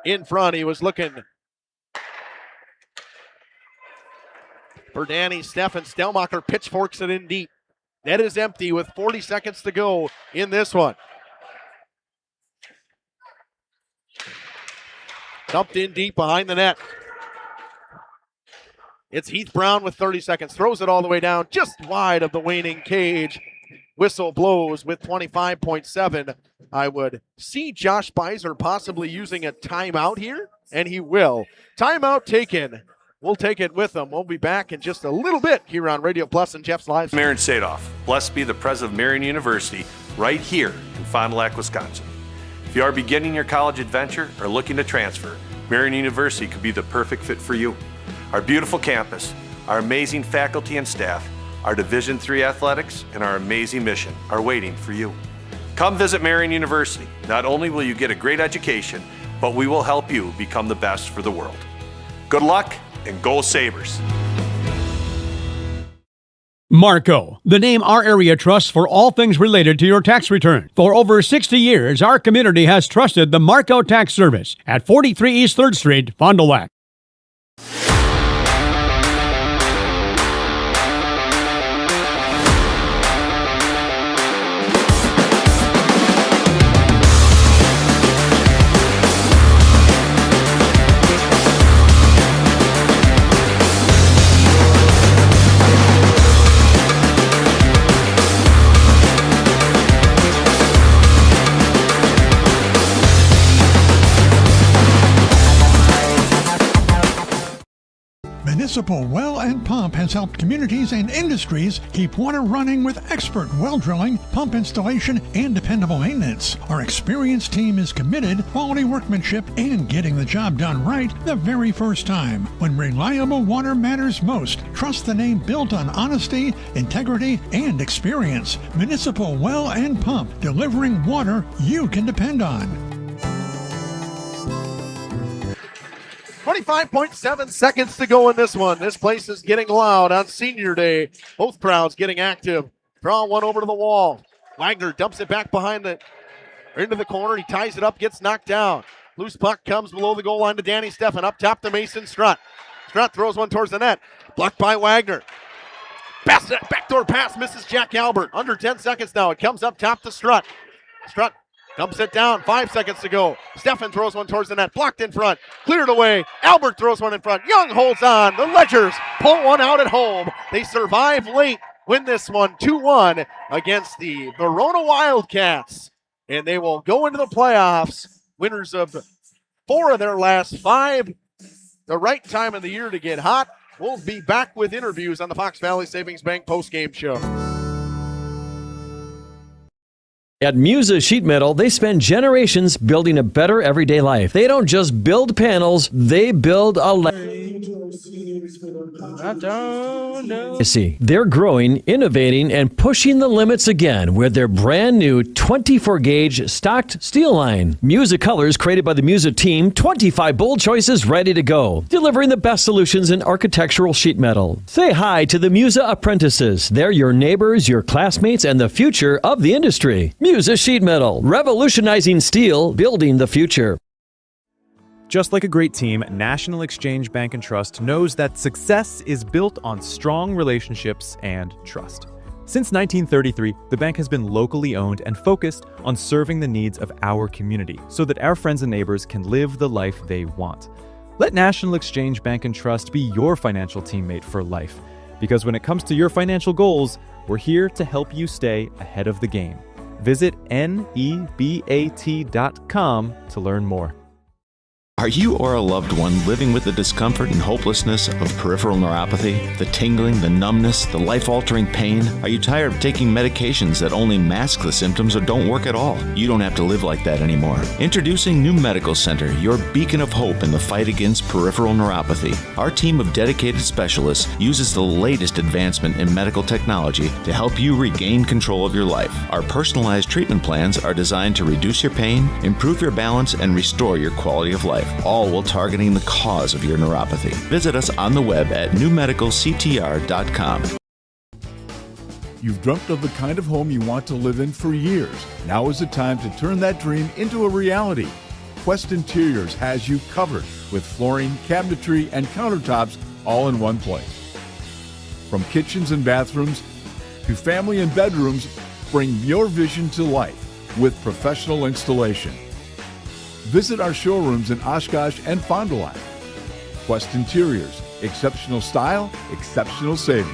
in front. He was looking for Danny Steffen. Stellmacher pitchforks it in deep. Net is empty with 40 seconds to go in this one. Dumped in deep behind the net. It's Heath Brown with 30 seconds. Throws it all the way down just wide of the waning cage. Whistle blows with 25.7. I would see Josh Beiser possibly using a timeout here, and he will. Timeout taken. We'll take it with him. We'll be back in just a little bit here on Radio Plus and Jeff's Live. Marion Sadoff, blessed be the president of Marion University, right here in Fond du Lac, Wisconsin. If you are beginning your college adventure or looking to transfer, Marion University could be the perfect fit for you. Our beautiful campus, our amazing faculty and staff, our Division III athletics, and our amazing mission are waiting for you. Come visit Marion University. Not only will you get a great education, but we will help you become the best for the world. Good luck and go Sabres! Marco, the name our area trusts for all things related to your tax return. For over 60 years, our community has trusted the Marco Tax Service at 43 East 3rd Street, Fond du Lac. Municipal Well and Pump has helped communities and industries keep water running with expert well drilling, pump installation, and dependable maintenance. Our experienced team is committed, quality workmanship, and getting the job done right the very first time. When reliable water matters most, trust the name built on honesty, integrity, and experience. Municipal Well and Pump, delivering water you can depend on. 25.7 seconds to go in this one. This place is getting loud on senior day. Both crowds getting active. Draw one over to the wall. Wagner dumps it back into the corner. He ties it up, gets knocked down. Loose puck comes below the goal line to Danny Steffen. Up top to Mason Strutt. Strutt throws one towards the net. Blocked by Wagner. Backdoor pass misses Jack Albert. Under 10 seconds now. It comes up top to Strutt. Strutt dumps it down, 5 seconds to go. Steffen throws one towards the net, blocked in front, cleared away. Albert throws one in front. Young holds on. The Ledgers pull one out at home. They survive late, win this one 2-1 against the Verona Wildcats. And they will go into the playoffs, winners of 4 of their last 5 the right time of the year to get hot. We'll be back with interviews on the Fox Valley Savings Bank postgame show. At Musa Sheet Metal, they spend generations building a better everyday life. They don't just build panels, they build a legacy. They're growing, innovating, and pushing the limits again with their brand new 24-gauge stocked steel line. Musa colors created by the Musa team, 25 bold choices ready to go, delivering the best solutions in architectural sheet metal. Say hi to the Musa apprentices. They're your neighbors, your classmates, and the future of the industry. Musa Sheet Metal, revolutionizing steel, building the future. Just like a great team, National Exchange Bank and Trust knows that success is built on strong relationships and trust. Since 1933, the bank has been locally owned and focused on serving the needs of our community so that our friends and neighbors can live the life they want. Let National Exchange Bank and Trust be your financial teammate for life, because when it comes to your financial goals, we're here to help you stay ahead of the game. Visit nebat.com to learn more. Are you or a loved one living with the discomfort and hopelessness of peripheral neuropathy? The tingling, the numbness, the life-altering pain? Are you tired of taking medications that only mask the symptoms or don't work at all? You don't have to live like that anymore. Introducing New Medical Center, your beacon of hope in the fight against peripheral neuropathy. Our team of dedicated specialists uses the latest advancement in medical technology to help you regain control of your life. Our personalized treatment plans are designed to reduce your pain, improve your balance, and restore your quality of life, all while targeting the cause of your neuropathy. Visit us on the web at newmedicalctr.com. You've dreamt of the kind of home you want to live in for years. Now is the time to turn that dream into a reality. Quest Interiors has you covered with flooring, cabinetry, and countertops all in one place. From kitchens and bathrooms to family and bedrooms, bring your vision to life with professional installation. Visit our showrooms in Oshkosh and Fond du Lac. Quest Interiors, exceptional style, exceptional savings.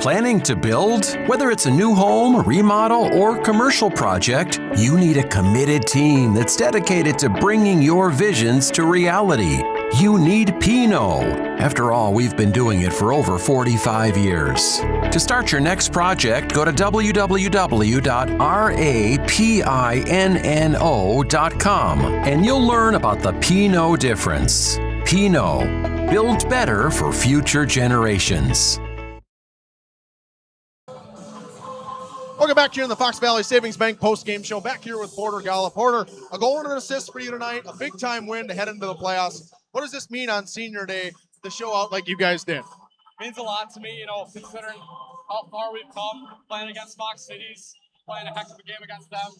Planning to build? Whether it's a new home, remodel, or commercial project, you need a committed team that's dedicated to bringing your visions to reality. You need Pinot. After all, we've been doing it for over 45 years. To start your next project, go to www.rapinno.com and you'll learn about the Pinot difference. Pinot, build better for future generations. Welcome back here in the Fox Valley Savings Bank post-game show. Back here with Porter Gala. Porter, a goal and an assist for you tonight. A big-time win to head into the playoffs. What does this mean on senior day to show out like you guys did? Means a lot to me, considering how far we've come playing against Fox Cities, playing a heck of a game against them.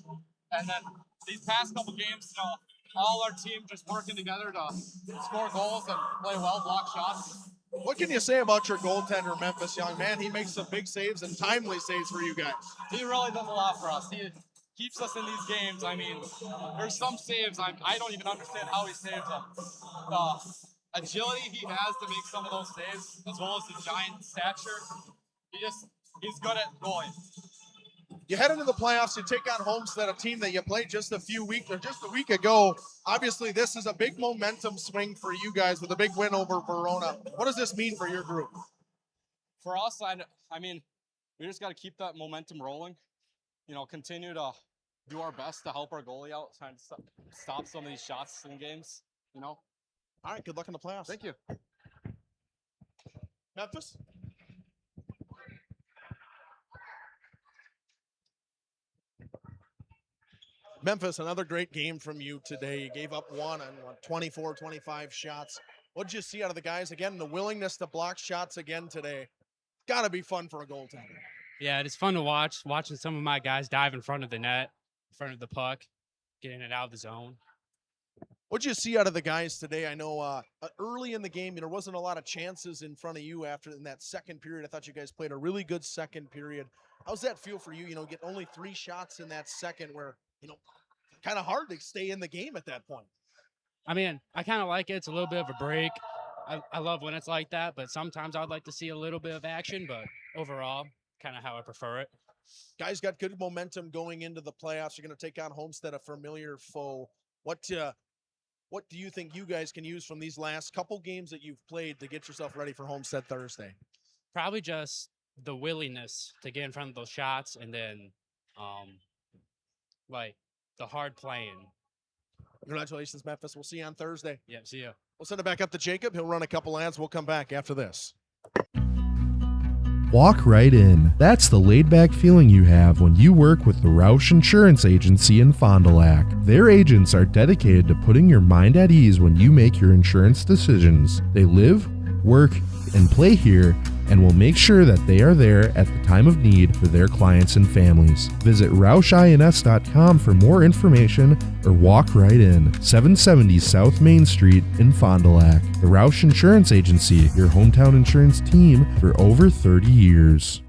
And then these past couple games, all our team just working together to score goals and play well, block shots. What can you say about your goaltender, Memphis Young? Man, he makes some big saves and timely saves for you guys. He really does a lot for us. He keeps us in these games. I mean, there's some saves I don't even understand how he saves them. The agility he has to make some of those saves, as well as his giant stature, he's good at goalie. You head into the playoffs, you take on Homestead, a team that you played just a week ago. Obviously, this is a big momentum swing for you guys with a big win over Verona. What does this mean for your group? For us, I mean, we just got to keep that momentum rolling. Continue to do our best to help our goalie out, trying to stop some of these shots in games. All right, good luck in the playoffs. Thank you. Memphis? Memphis, another great game from you today. You gave up one on 24, 25 shots. What did you see out of the guys? Again, the willingness to block shots again today. Got to be fun for a goaltender. Yeah, it's fun to watching some of my guys dive in front of the net, in front of the puck, getting it out of the zone. What did you see out of the guys today? I know early in the game, there wasn't a lot of chances in front of you in that second period. I thought you guys played a really good second period. How's that feel for you? Get only 3 shots in that second where, kind of hard to stay in the game at that point. I mean, I kind of like it. It's a little bit of a break. I love when it's like that, but sometimes I'd like to see a little bit of action, but overall, kind of how I prefer it. Guys got good momentum going into the playoffs. You're going to take on Homestead, a familiar foe. What what do you think you guys can use from these last couple games that you've played to get yourself ready for Homestead Thursday? Probably just the willingness to get in front of those shots, and then like the hard playing. Congratulations, Memphis. We'll see you on Thursday. Yeah, see ya. We'll send it back up to Jacob. He'll run a couple ads. We'll come back after this. Walk right in. That's the laid-back feeling you have when you work with the Roush Insurance Agency in Fond du Lac. Their agents are dedicated to putting your mind at ease when you make your insurance decisions. They live, work, and play here, and will make sure that they are there at the time of need for their clients and families. Visit RoushINS.com for more information or walk right in. 770 South Main Street in Fond du Lac. The Roush Insurance Agency, your hometown insurance team for over 30 years.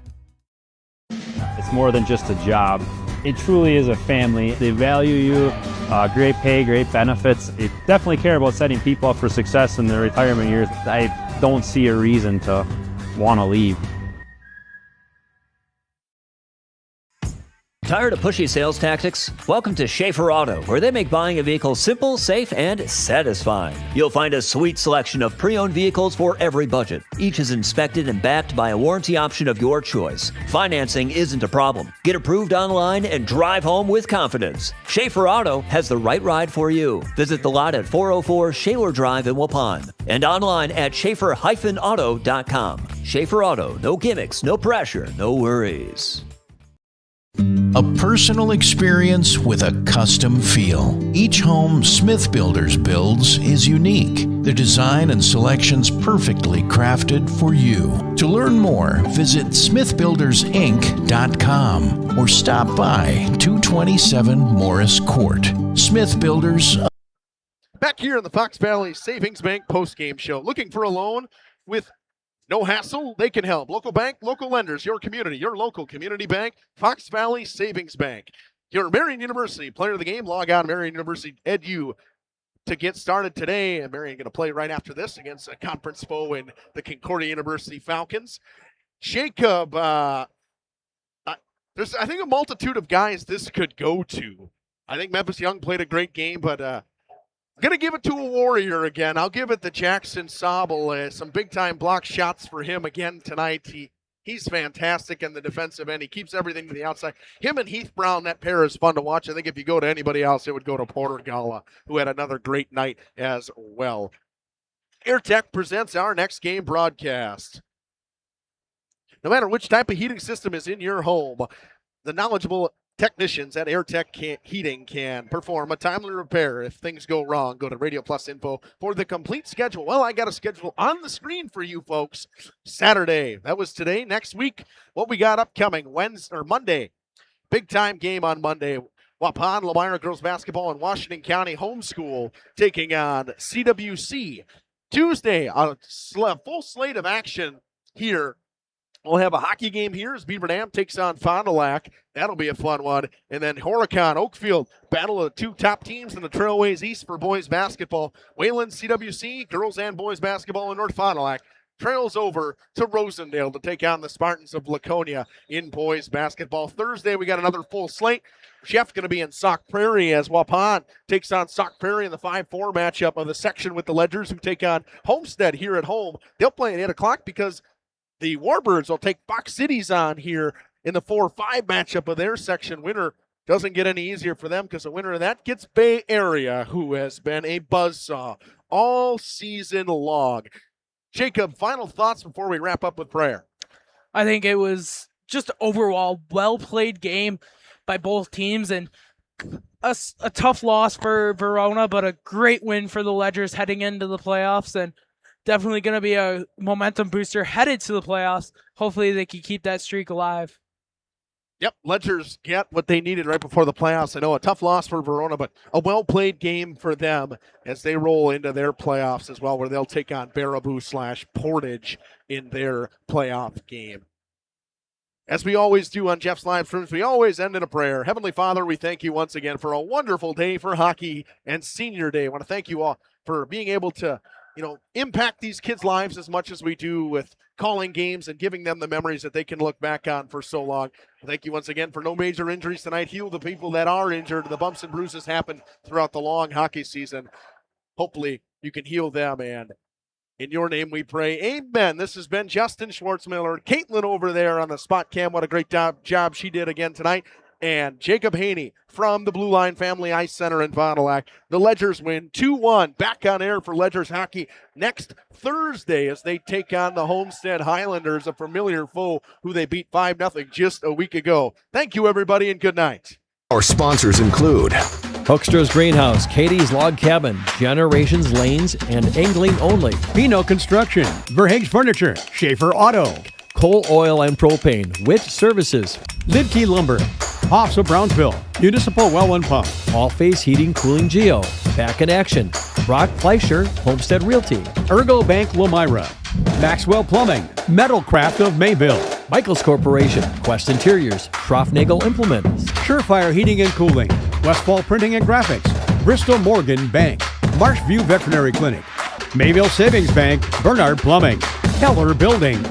It's more than just a job. It truly is a family. They value you, great pay, great benefits. They definitely care about setting people up for success in their retirement years. I don't see a reason to want to leave. Tired of pushy sales tactics? Welcome to Schaefer Auto, where they make buying a vehicle simple, safe, and satisfying. You'll find a sweet selection of pre-owned vehicles for every budget. Each is inspected and backed by a warranty option of your choice. Financing isn't a problem. Get approved online and drive home with confidence. Schaefer Auto has the right ride for you. Visit the lot at 404 Shaler Drive in Waupun and online at schaefer-auto.com. Schaefer Auto, no gimmicks, no pressure, no worries. A personal experience with a custom feel. Each home Smith Builders builds is unique. The design and selections perfectly crafted for you. To learn more, visit smithbuildersinc.com or stop by 227 Morris Court. Smith Builders. Back here in the Fox Valley Savings Bank postgame show. Looking for a loan with no hassle? They can help. Local bank, local lenders, your community, your local community bank, Fox Valley Savings Bank. Your Marion University player of the game. Log on Marion University Edu to get started today. And Marion going to play right after this against a conference foe in the Concordia University Falcons. Jacob, there's, I think, a multitude of guys this could go to. I think Memphis Young played a great game, but I'm going to give it to a Warrior again. I'll give it to Jackson Sobel. Some big-time block shots for him again tonight. He's fantastic in the defensive end. He keeps everything to the outside. Him and Heath Brown, that pair is fun to watch. I think if you go to anybody else, it would go to Porter Gala, who had another great night as well. AirTech presents our next game broadcast. No matter which type of heating system is in your home, the knowledgeable technicians at AirTech Heating can perform a timely repair if things go wrong. Go to Radio Plus Info for the complete schedule. Well, I got a schedule on the screen for you folks. Saturday, that was today. Next week, what we got upcoming Wednesday or Monday. Big time game on Monday. Waupun, Lamira girls basketball in Washington County homeschool taking on CWC. Tuesday, a full slate of action here. We'll have a hockey game here as Beaver Dam takes on Fond du Lac. That'll be a fun one. And then Horicon, Oakfield, battle of the two top teams in the Trailways East for boys basketball. Wayland, CWC, girls and boys basketball in North Fond du Lac. Trails over to Rosendale to take on the Spartans of Laconia in boys basketball. Thursday, we got another full slate. Jeff going to be in Sauk Prairie as Waupun takes on Sauk Prairie in the 5-4 matchup of the section with the Ledgers, who take on Homestead here at home. They'll play at 8 o'clock because the Warbirds will take Fox Cities on here in the 4-5 matchup of their section. Winner doesn't get any easier for them because the winner of that gets Bay Area, who has been a buzzsaw all season long. Jacob, final thoughts before we wrap up with prayer. I think it was just overall well-played game by both teams, and a tough loss for Verona, but a great win for the Ledgers heading into the playoffs, and definitely going to be a momentum booster headed to the playoffs. Hopefully they can keep that streak alive. Yep, Ledgers get what they needed right before the playoffs. I know a tough loss for Verona, but a well-played game for them as they roll into their playoffs as well, where they'll take on Baraboo / Portage in their playoff game. As we always do on Jeff's live streams, we always end in a prayer. Heavenly Father, we thank you once again for a wonderful day for hockey and senior day. I want to thank you all for being able to impact these kids' lives as much as we do with calling games and giving them the memories that they can look back on for so long. Thank you once again for no major injuries tonight. Heal the people that are injured. The bumps and bruises happen throughout the long hockey season. hopefully you can heal them. And in your name we pray, amen. This has been Justin Schwartzmiller, Caitlin over there on the spot cam. What a great job she did again tonight. And Jacob Haney from the Blue Line Family Ice Center in Fond du Lac. The Ledgers win 2-1. Back on air for Ledgers hockey next Thursday as they take on the Homestead Highlanders, a familiar foe who they beat 5-0 just a week ago. Thank you, everybody, and good night. Our sponsors include Hoekstra's Greenhouse, Katie's Log Cabin, Generations Lanes, and Angling Only. Pino Construction, Verhaeg's Furniture, Schaefer Auto, Coal Oil and Propane, Witt Services, Lidkey Lumber, Hoffs of Brownsville, Municipal Well and Pump, All Face Heating Cooling Geo, Back in Action, Brock Fleischer, Homestead Realty, Ergo Bank Lomira, Maxwell Plumbing, Metalcraft of Mayville, Michaels Corporation, Quest Interiors, Schroffnagel Implements, Surefire Heating and Cooling, Westfall Printing and Graphics, Bristol Morgan Bank, Marshview Veterinary Clinic, Mayville Savings Bank, Bernard Plumbing, Keller Buildings.